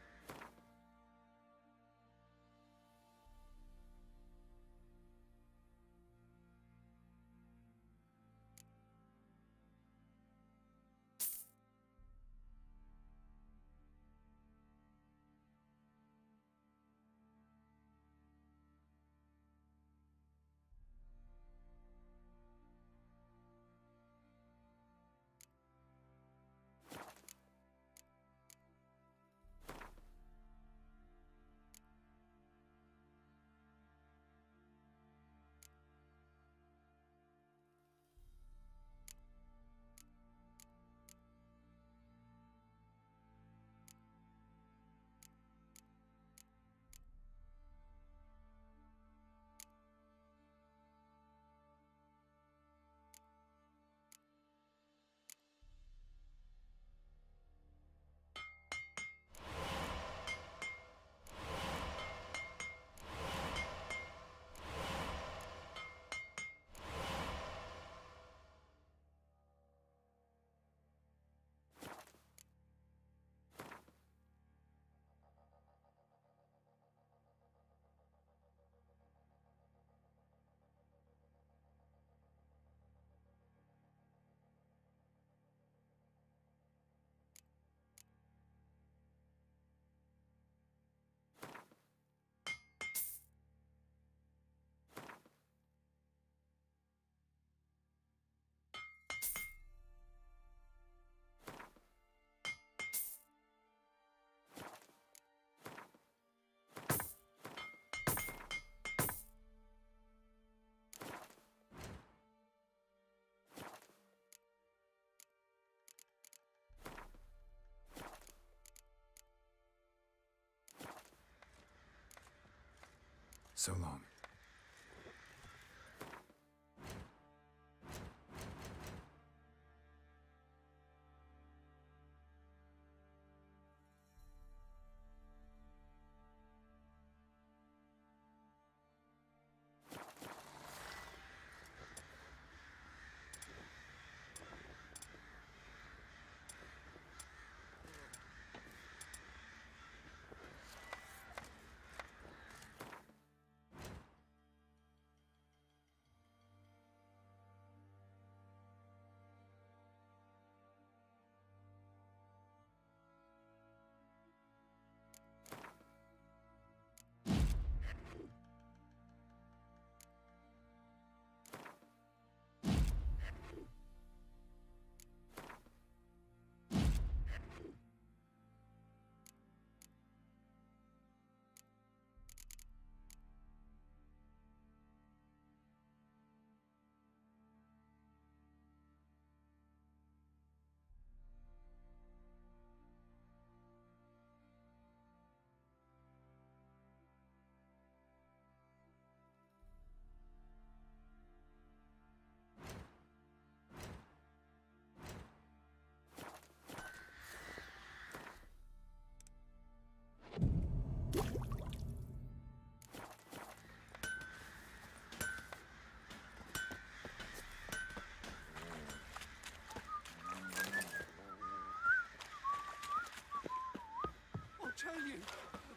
So long.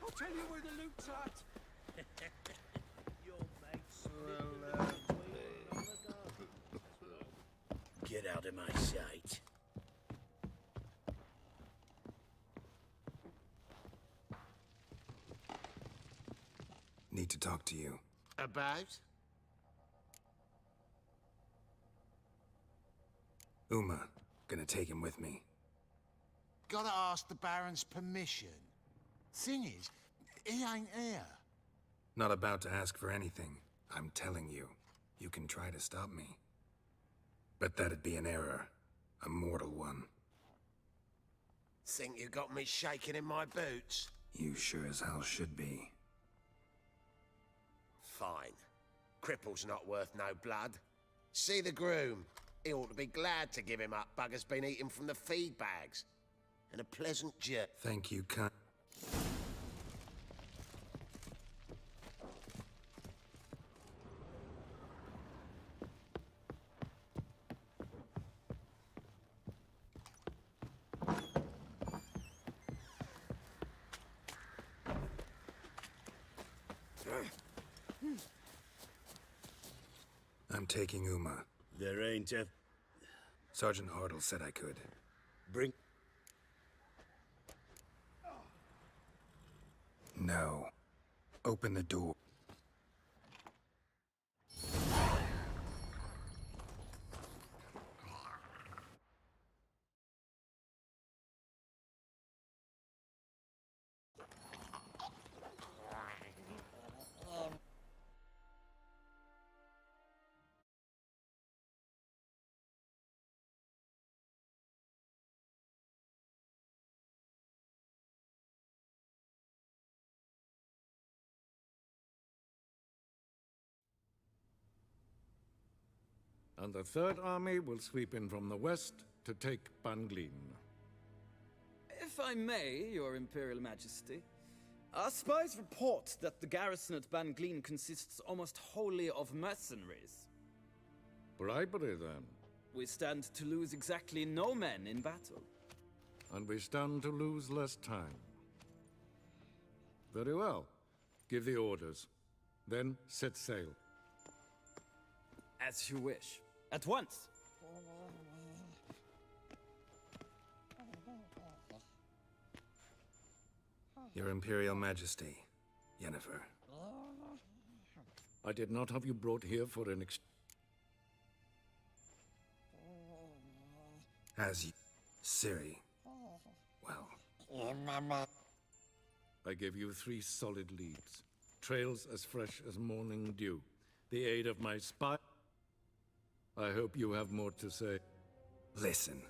I'll tell you where the loot's at. Your mate's Get out of my sight. Need to talk to you. About? Uma. Gonna take him with me. Gotta ask the Baron's permission. Thing is, he ain't here. Not about to ask for anything. I'm telling you. You can try to stop me. But that'd be an error. A mortal one. Think you got me shaking in my boots? You sure as hell should be. Fine. Cripple's not worth no blood. See the groom. He ought to be glad to give him up. Bugger's been eating from the feed bags. And a pleasant journey. Thank you, cunt. I'm taking Uma. There ain't a... Sergeant Hartle said I could. Bring... No. Open the door. And the Third Army will sweep in from the west to take Banglin. If I may, Your Imperial Majesty, our spies report that the garrison at Banglin consists almost wholly of mercenaries. Bribery, then. We stand to lose exactly no men in battle. And we stand to lose less time. Very well. Give the orders. Then set sail. As you wish. At once! Your Imperial Majesty, Yennefer. I did not have you brought here for an As you... Ciri. Well... I gave you 3 solid leads. Trails as fresh as morning dew. The aid of my spy... I hope you have more to say. Listen,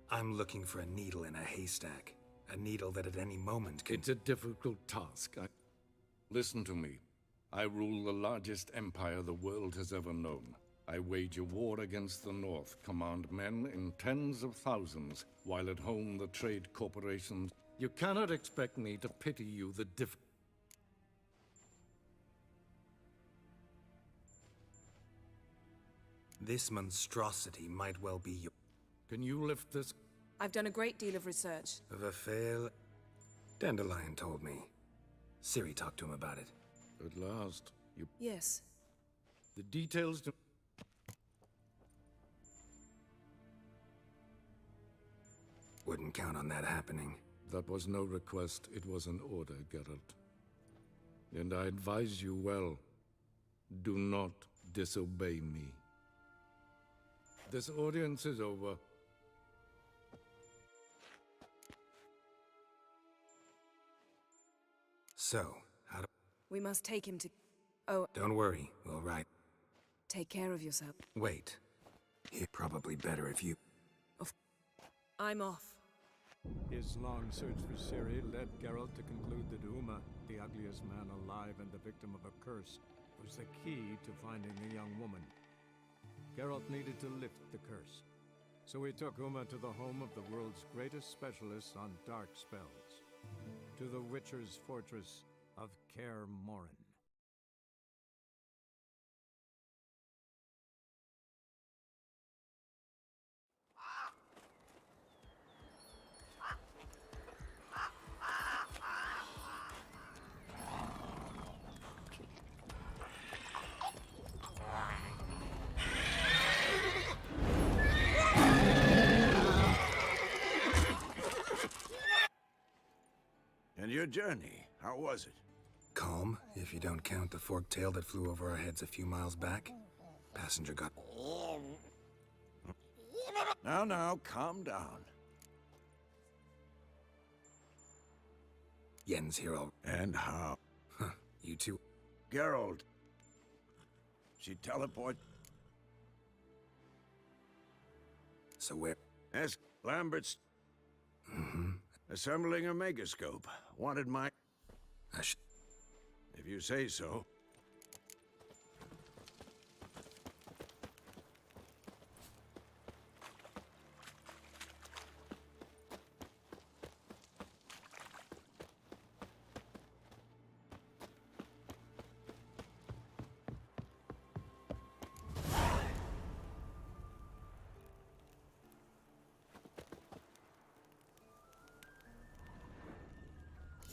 I'm looking for a needle in a haystack. A needle that at any moment can... It's a difficult task. Listen to me. I rule the largest empire the world has ever known. I wage a war against the North, command men in tens of thousands, while at home the trade corporations... You cannot expect me to pity you the This monstrosity might well be your... Can you lift this? I've done a great deal of research. Vafale... Dandelion told me. Ciri talked to him about it. At last, you... Yes. The details do... Wouldn't count on that happening. That was no request, it was an order, Geralt. And I advise you well. Do not disobey me. This audience is over. So, how do... We must take him to... Oh... Don't worry, we'll ride. Take care of yourself. Wait. It's probably better if you... I'm off. His long search for Ciri led Geralt to conclude that Uma, the ugliest man alive and the victim of a curse, was the key to finding the young woman. Geralt needed to lift the curse, so he took Uma to the home of the world's greatest specialists on dark spells, to the Witcher's fortress of Kaer Morhen. your journey? How was it? Calm, if you don't count the forked tail that flew over our heads a few miles back. Passenger got... Now, calm down. Yen's here all... And how? Huh, you two... Geralt. She teleport... So where... Ask Lambert's... Assembling a megascope. Wanted my... If you say so.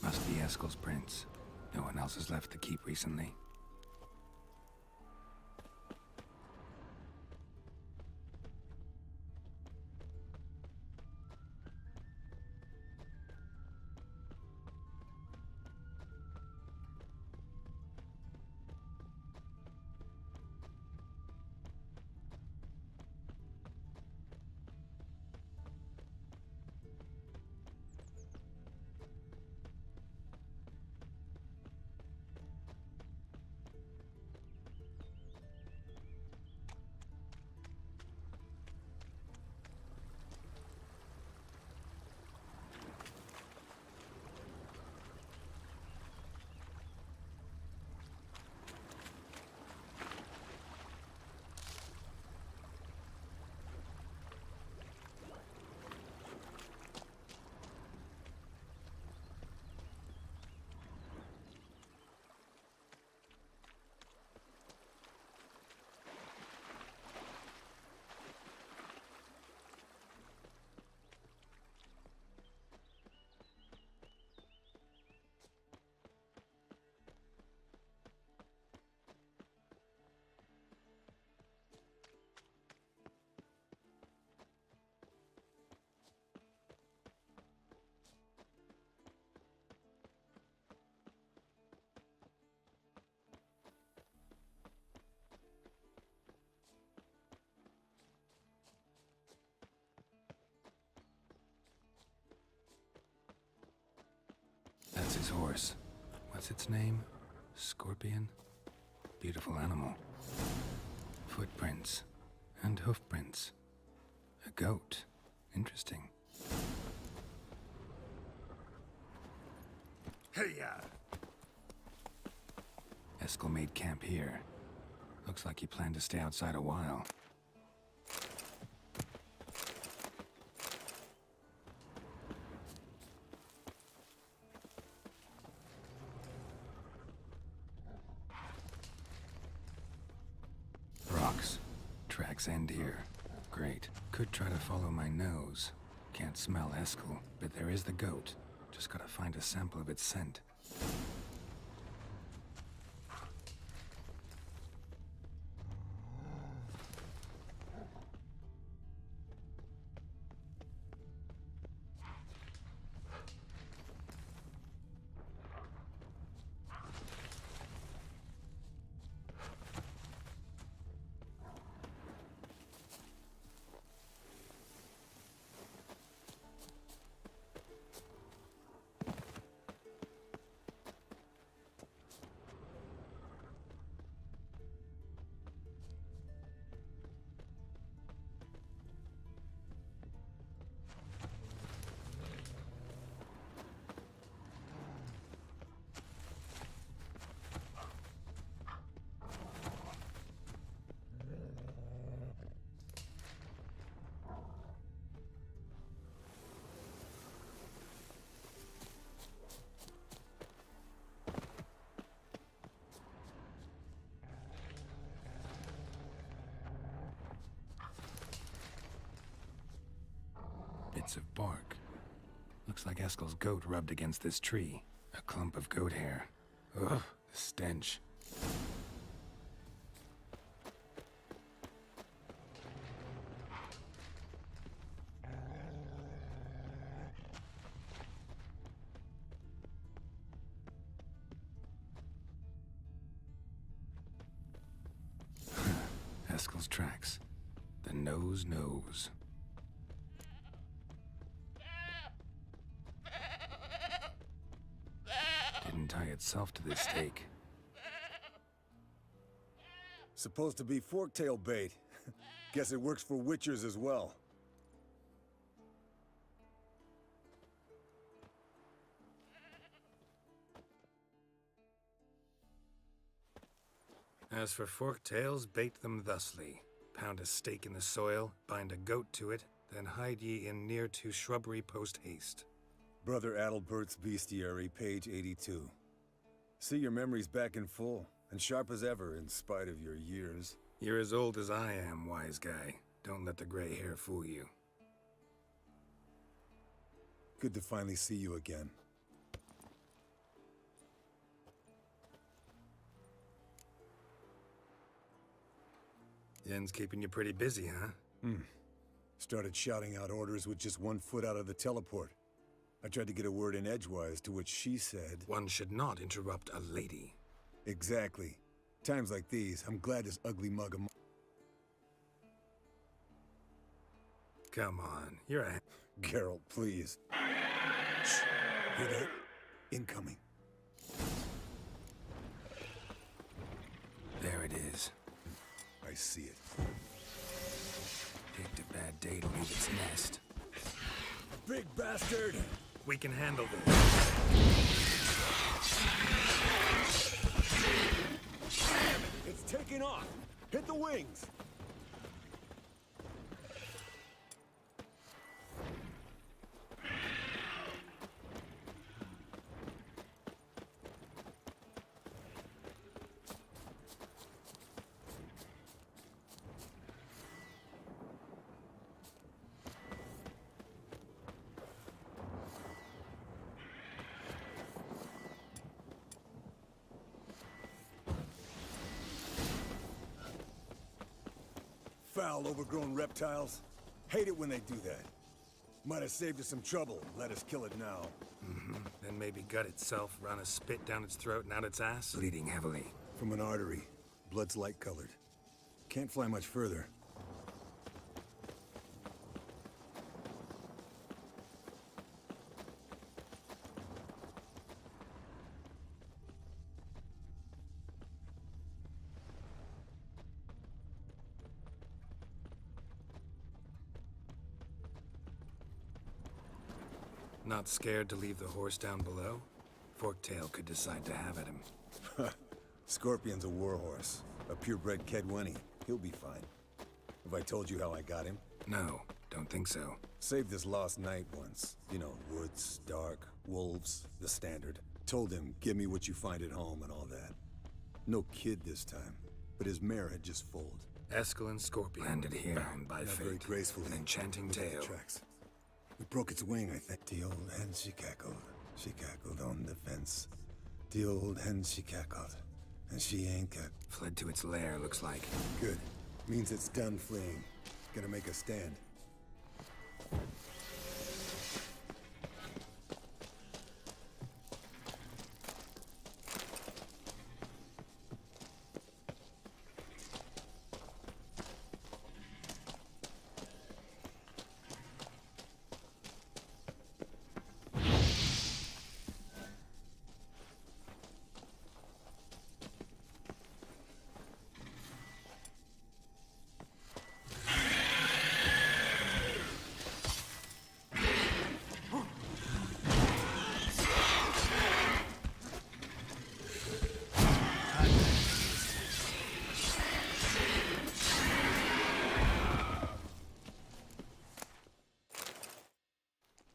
Must be Eskel's prints. No one else has left the keep recently. That's his horse. What's its name? Scorpion? Beautiful animal. Footprints. And hoofprints. A goat. Interesting. Hey-ya! Eskel made camp here. Looks like he planned to stay outside a while. Rocks. Tracks end here. Great. Could try to follow my nose. Can't smell Eskel, but there is the goat. Just gotta find a sample of its scent. Bits of bark. Looks like Eskel's goat rubbed against this tree. A clump of goat hair. Ugh, the stench. Haskell's tracks. The nose knows. Didn't tie itself to this stake. Supposed to be forktail bait. Guess it works for witchers as well. As for forktails, bait them thusly. Pound a stake in the soil, bind a goat to it, then hide ye in near to shrubbery post haste. Brother Adalbert's Bestiary, page 82. See your memories back in full, and sharp as ever in spite of your years. You're as old as I am, wise guy. Don't let the gray hair fool you. Good to finally see you again. Yen's keeping you pretty busy, huh? Started shouting out orders with just 1 foot out of the teleport. I tried to get a word in edgewise, to which she said... One should not interrupt a lady. Exactly. Times like these, I'm glad this ugly mug of... Come on, you're a... Geralt, please. Shh. Hear that? Incoming. There it is. I see it. Picked a bad day to leave its nest. Big bastard! We can handle this. It's taking off! Hit the wings! Foul, overgrown reptiles. Hate it when they do that. Might have saved us some trouble. Let us kill it now. Then maybe gut itself, run a spit down its throat and out its ass, bleeding heavily. From an artery. Blood's light-colored. Can't fly much further. Not scared to leave the horse down below? Forktail could decide to have at him. Scorpion's a warhorse. A purebred Kedwenny. He'll be fine. Have I told you how I got him? No, don't think so. Saved this lost knight once. You know, woods, dark, wolves, the standard. Told him, give me what you find at home and all that. No kid this time, but his mare had just foaled. Eskel Scorpion landed here, bound by Not fate. very gracefully. An enchanting Look at the tale. tracks. We broke its wing, I think. The old hen, she cackled. She cackled on the fence. The old hen, she cackled. And she ain't got... Fled to its lair, looks like. Good. Means it's done fleeing. Gonna make a stand.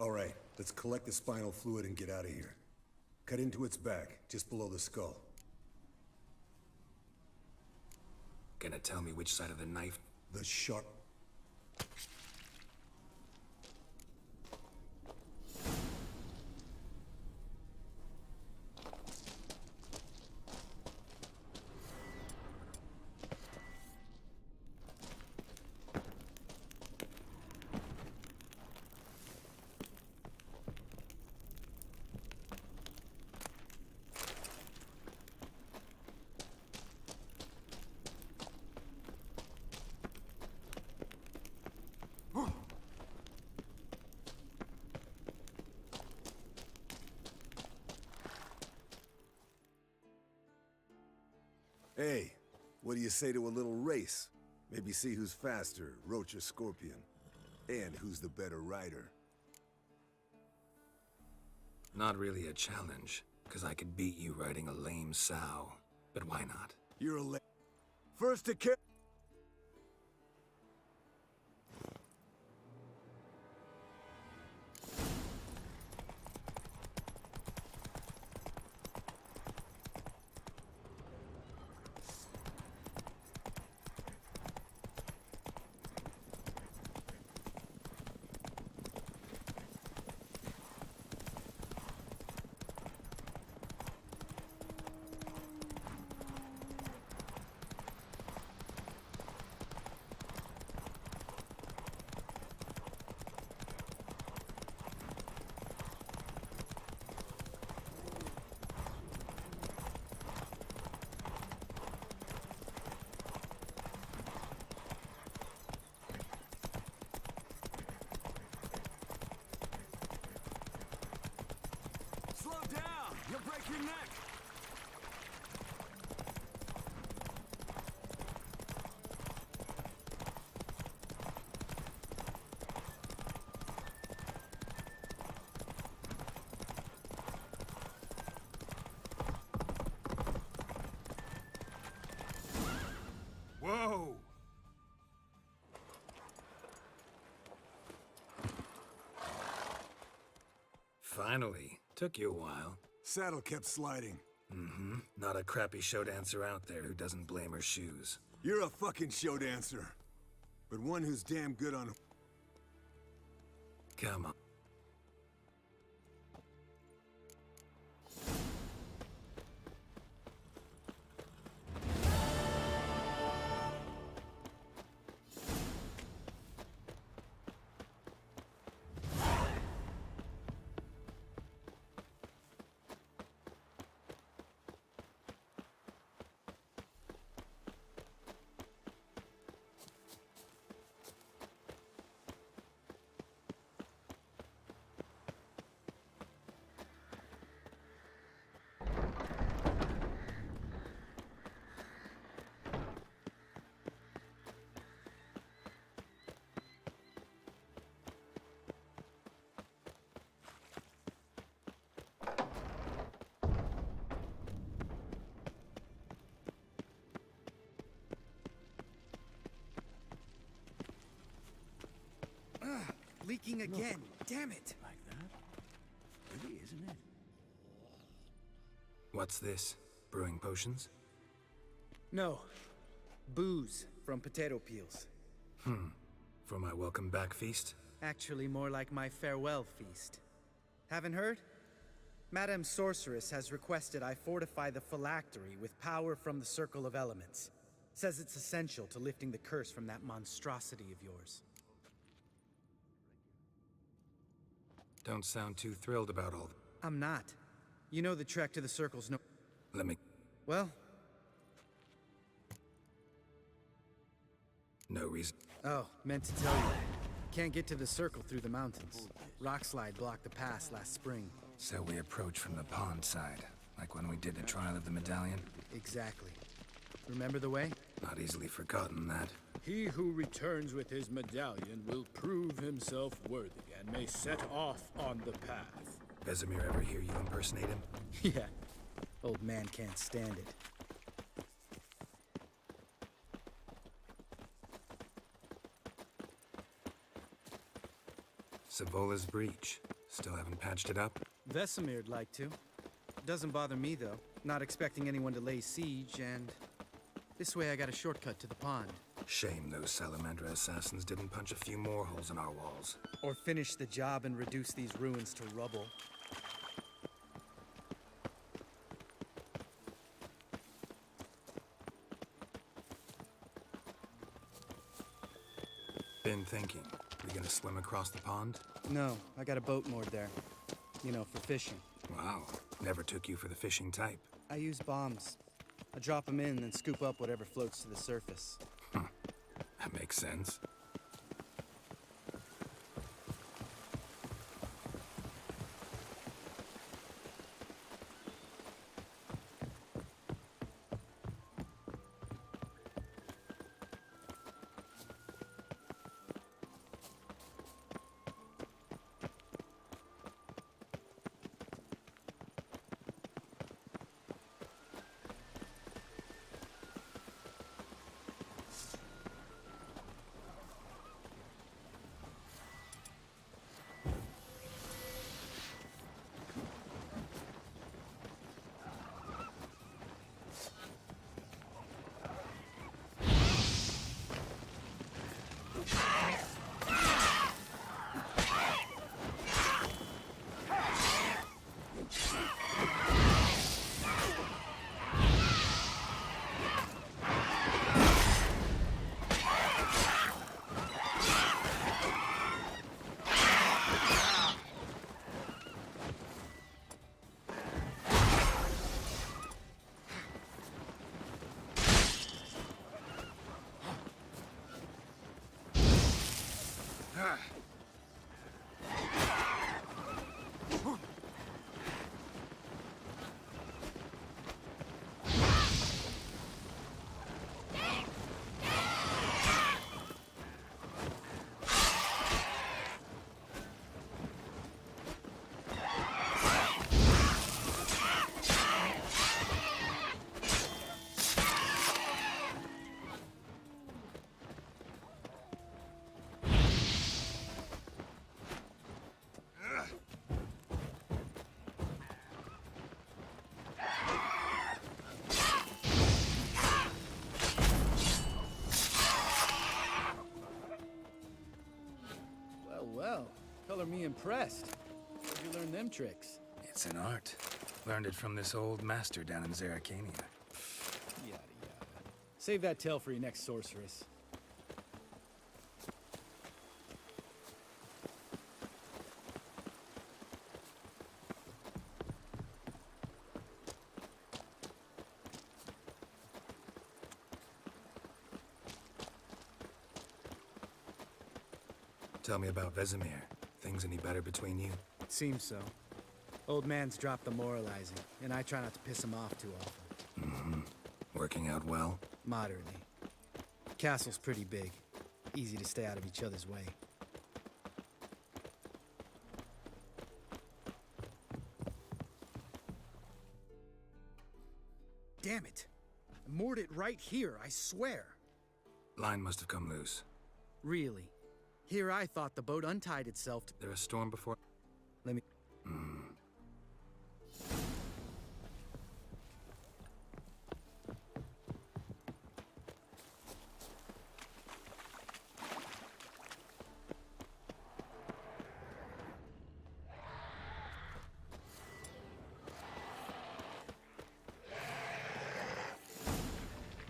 All right, let's collect the spinal fluid and get out of here. Cut into its back, just below the skull. Gonna tell me which side of the knife? The sharp... Hey, what do you say to a little race? Maybe see who's faster, Roach or Scorpion. And who's the better rider. Not really a challenge, because I could beat you riding a lame sow. But why not? You're a First to kill. Slow down! You'll break your neck! Whoa! Finally. Took you a while. Saddle kept sliding. Mm-hmm. Not a crappy show dancer out there who doesn't blame her shoes. You're a fucking show dancer. But one who's damn good on... Come on. Leaking again. Damn it. Like that? Pretty, isn't it? What's this? Brewing potions? No. Booze from potato peels. For my welcome back feast? Actually, more like my farewell feast. Haven't heard? Madame Sorceress has requested I fortify the phylactery with power from the Circle of Elements. Says it's essential to lifting the curse from that monstrosity of yours. Don't sound too thrilled about all. I'm not. You know the trek to the Circle's no... Let me... Well? No reason. Oh, meant to tell you. Can't get to the Circle through the mountains. Rockslide blocked the pass last spring. So we approach from the pond side, like when we did the trial of the medallion? Exactly. Remember the way? Not easily forgotten, that. He who returns with his medallion will prove himself worthy and may set off on the path. Vesemir ever hear you impersonate him? Yeah. Old man can't stand it. Savola's breach. Still haven't patched it up? Vesemir'd like to. Doesn't bother me, though. Not expecting anyone to lay siege, and... this way I got a shortcut to the pond. Shame those Salamandra assassins didn't punch a few more holes in our walls. Or finish the job and reduce these ruins to rubble. Been thinking. We gonna swim across the pond? No, I got a boat moored there. You know, for fishing. Wow. Never took you for the fishing type. I use bombs. I drop them in, then scoop up whatever floats to the surface. That makes sense. Well, color me impressed. Where'd you learn them tricks? It's an art. Learned it from this old master down in Zerrikania. Yada yada. Save that tale for your next sorceress. Tell me about Vesemir. Things any better between you? Seems so. Old man's dropped the moralizing, and I try not to piss him off too often. Mm-hmm. Working out well? Moderately. Castle's pretty big. Easy to stay out of each other's way. Damn it! I moored it right here, I swear! Line must have come loose. Really? Here I thought the boat untied itself to— There a storm before? Let me—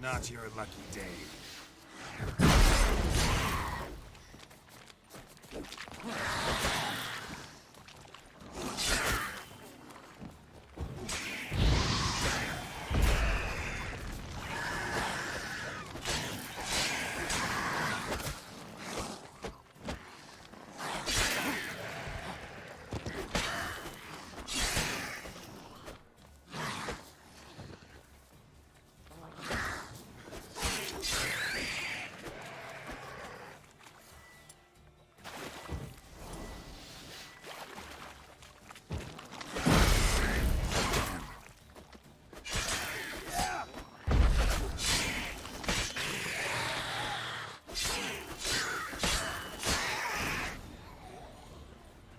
Not your lucky day.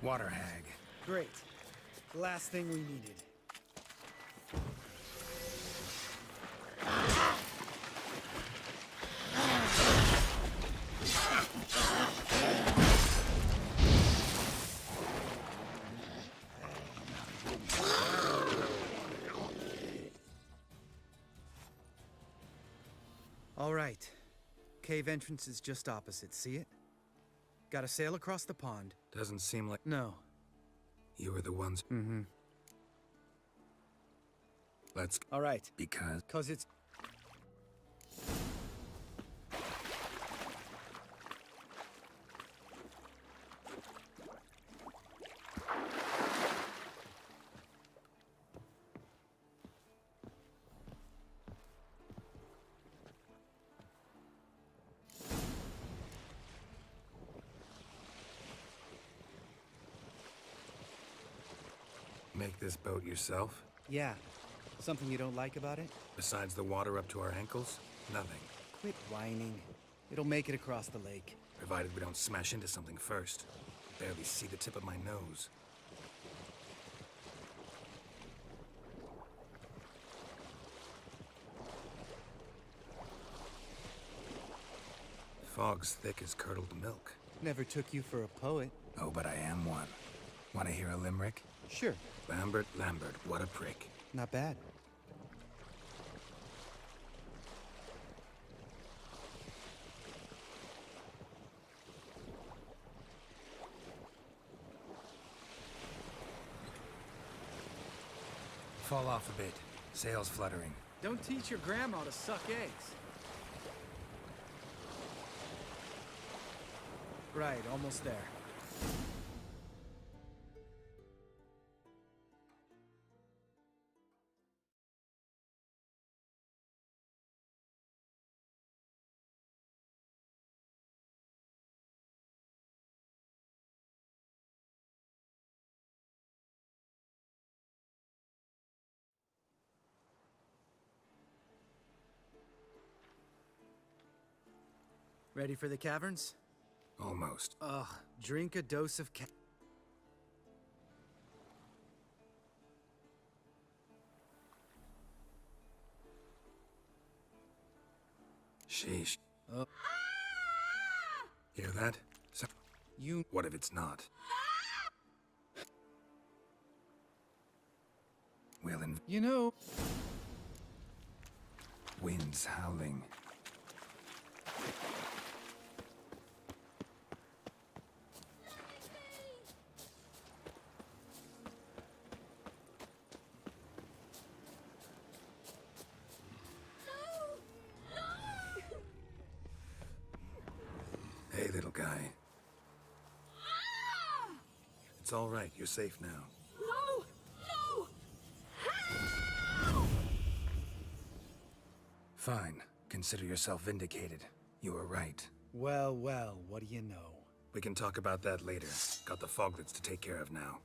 Water hag. Great. The last thing we needed. All right. Cave entrance is just opposite. See it? Gotta sail across the pond. Doesn't seem like... No. You were the ones... Mm-hmm. Let's... All right. Because... 'Cause it's... Make this boat yourself? Yeah. Something you don't like about it? Besides the water up to our ankles? Nothing. Quit whining. It'll make it across the lake. Provided we don't smash into something first. Barely see the tip of my nose. Fog's thick as curdled milk. Never took you for a poet. Oh, but I am one. Want to hear a limerick? Sure. Lambert, Lambert, what a prick. Not bad. Fall off a bit. Sails fluttering. Don't teach your grandma to suck eggs. Right, almost there. Ready for the caverns? Almost. Ugh, drink a dose of Sheesh. Hear that? What if it's not? Well, you know... Winds howling. Hey, little guy. It's all right. You're safe now. No! No! Fine. Consider yourself vindicated. You were right. Well, well, what do you know? We can talk about that later. Got the foglets to take care of now.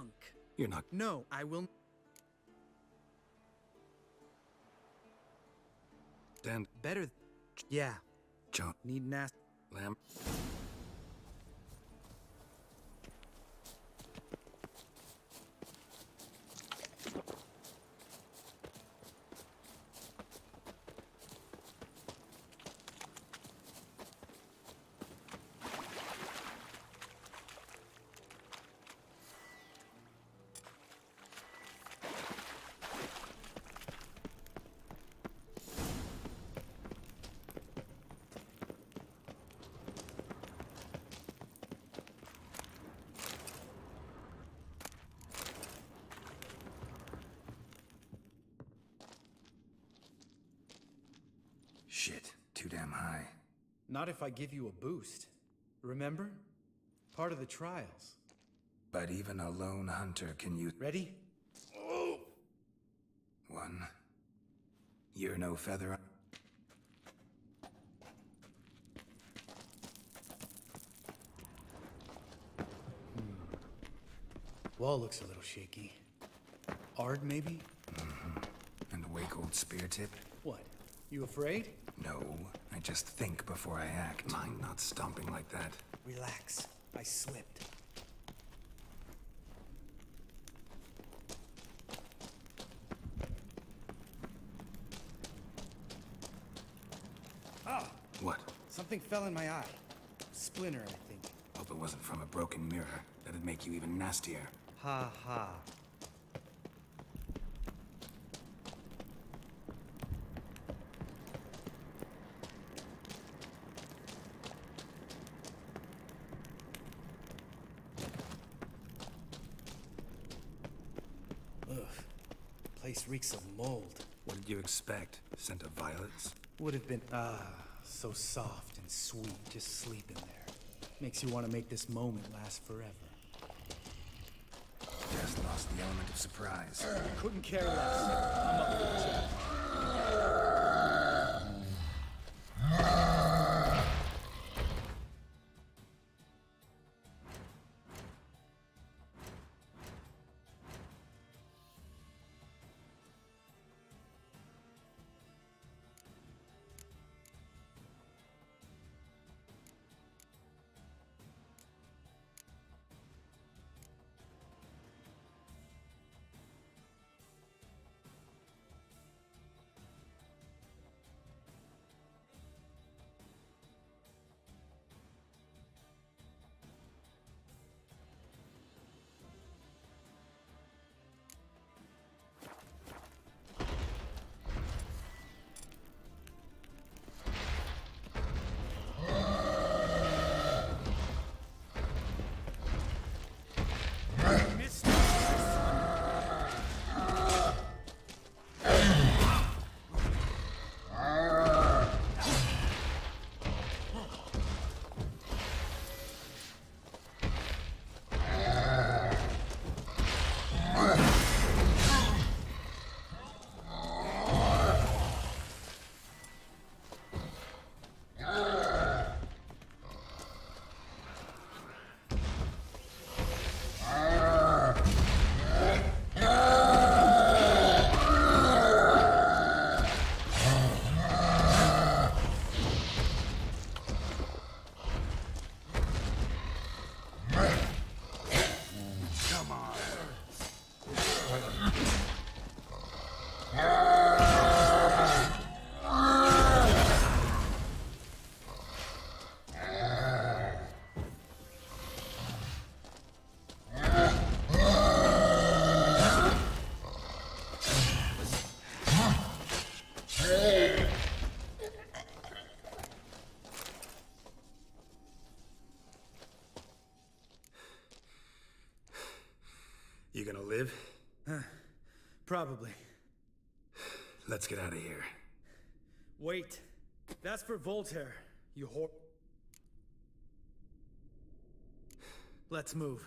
junk. You're not. No, I will. Dan. Better. Yeah. John. Need an ass. Lamb. Shit, too damn high. Not if I give you a boost. Remember? Part of the trials. But even a lone hunter can use. Ready? One. You're no feather. Wall looks a little shaky. Ard, maybe? And a wake old spear tip. What? You afraid? No, I just think before I act. Mind not stomping like that. Relax. I slipped. Ah! What? Something fell in my eye. Splinter, I think. Hope it wasn't from a broken mirror. That'd make you even nastier. Ha ha. Ugh. Place reeks of mold. What did you expect? Scent of violets? Would have been, so soft and sweet, just sleeping there. Makes you want to make this moment last forever. Just lost the element of surprise. Couldn't care less. I'm up for the job. You gonna live? Probably. Let's get out of here. Wait. That's for Voltaire, you whore. Let's move.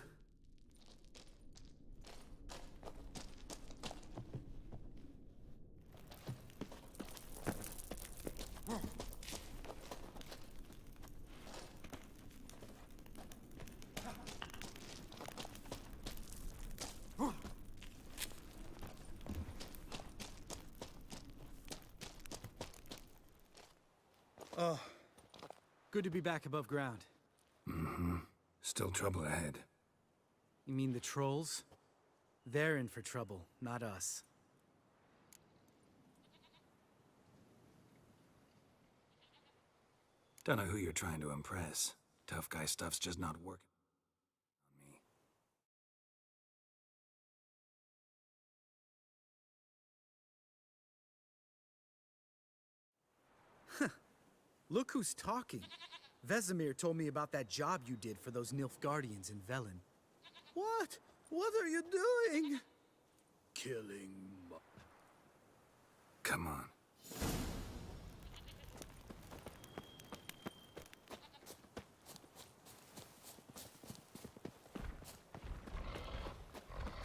Good to be back above ground. Mm-hmm. Still trouble ahead. You mean the trolls? They're in for trouble, not us. Don't know who you're trying to impress. Tough guy stuff's just not working on me. Look who's talking. Vesemir told me about that job you did for those Nilfgaardians in Velen. What? What are you doing? Killing. Come on.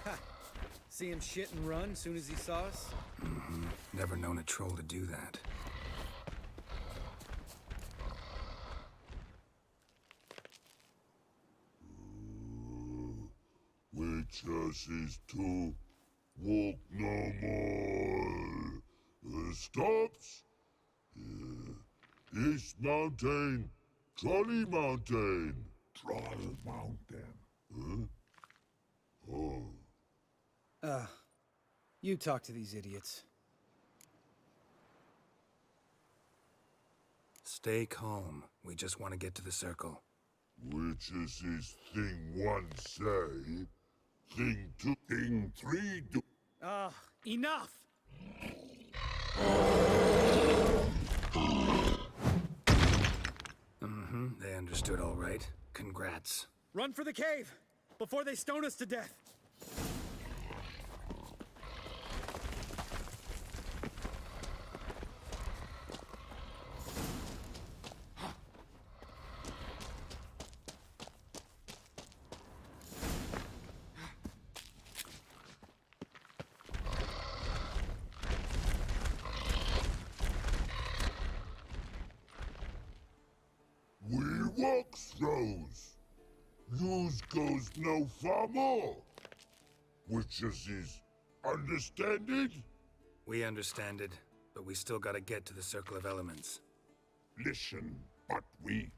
Ha! See him shit and run soon as he saw us? Mm-hmm. Never known a troll to do that. Witches is to walk no more. Stops. East Mountain, Trolley Mountain. Troll Mountain. Huh? Oh. You talk to these idiots. Stay calm. We just want to get to the circle. Witches is thing one say, thing two, thing three do. Enough! Mm-hmm, they understood all right. Congrats. Run for the cave! Before they stone us to death! Walk throws. Yous goes no far more. Witches is understanded? We understand it, but we still gotta get to the Circle of Elements. Listen, but we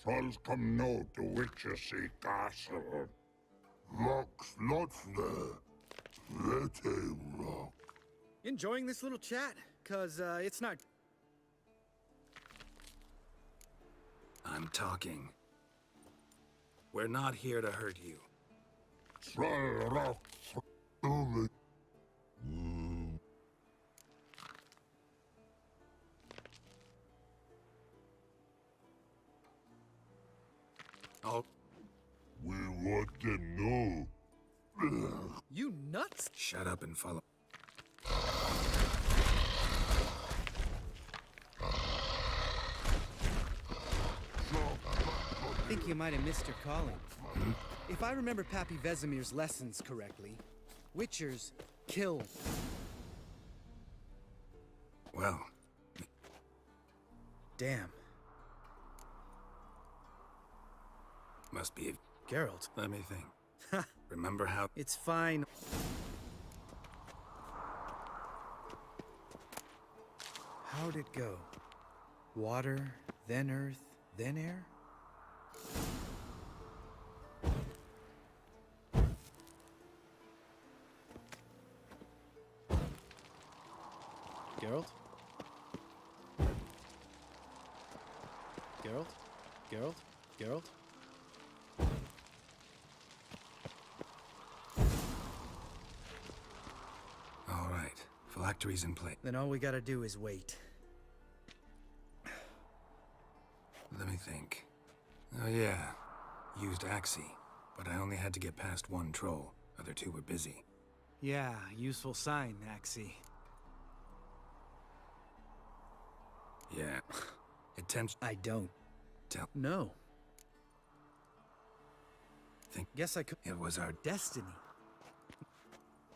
trolls come no to Witchessy Castle. Rocks not there. Let a rock. Enjoying this little chat? Cause, it's not... I'm talking. We're not here to hurt you. Troll rock. Only. Oh. We want them know. You nuts? Shut up and follow. I think you might have missed your calling. If I remember Pappy Vesemir's lessons correctly, Witchers kill. Well. Damn. Must be Geralt. Let me think. Remember how... It's fine. How'd it go? Water, then earth, then air? Geralt? Geralt? Geralt? Geralt? All right. Phylactery's in place. Then all we gotta do is wait. Let me think. Oh yeah. Used Axii, but I only had to get past one troll. Other two were busy. Yeah, useful sign, Axii. Yeah. It tempts... I don't. Tell... No. Think... Guess I could... It was our... destiny.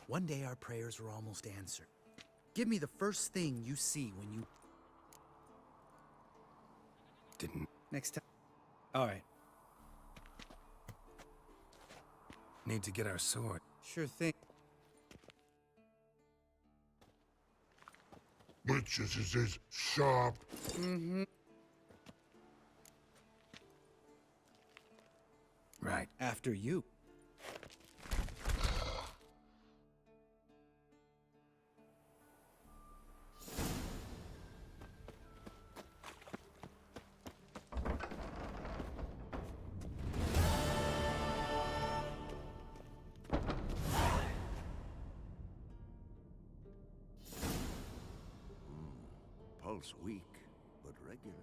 One day our prayers were almost answered. Give me the first thing you see when you... Didn't... Next time. All right. Need to get our sword. Sure thing. Witches is sharp. Mm-hmm. Right. After you. Pulse weak, but regular.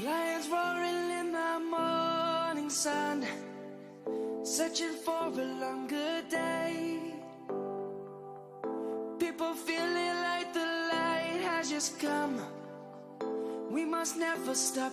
Lions roaring in the morning sun, searching for a longer day. People feeling like the light has just come. We must never stop.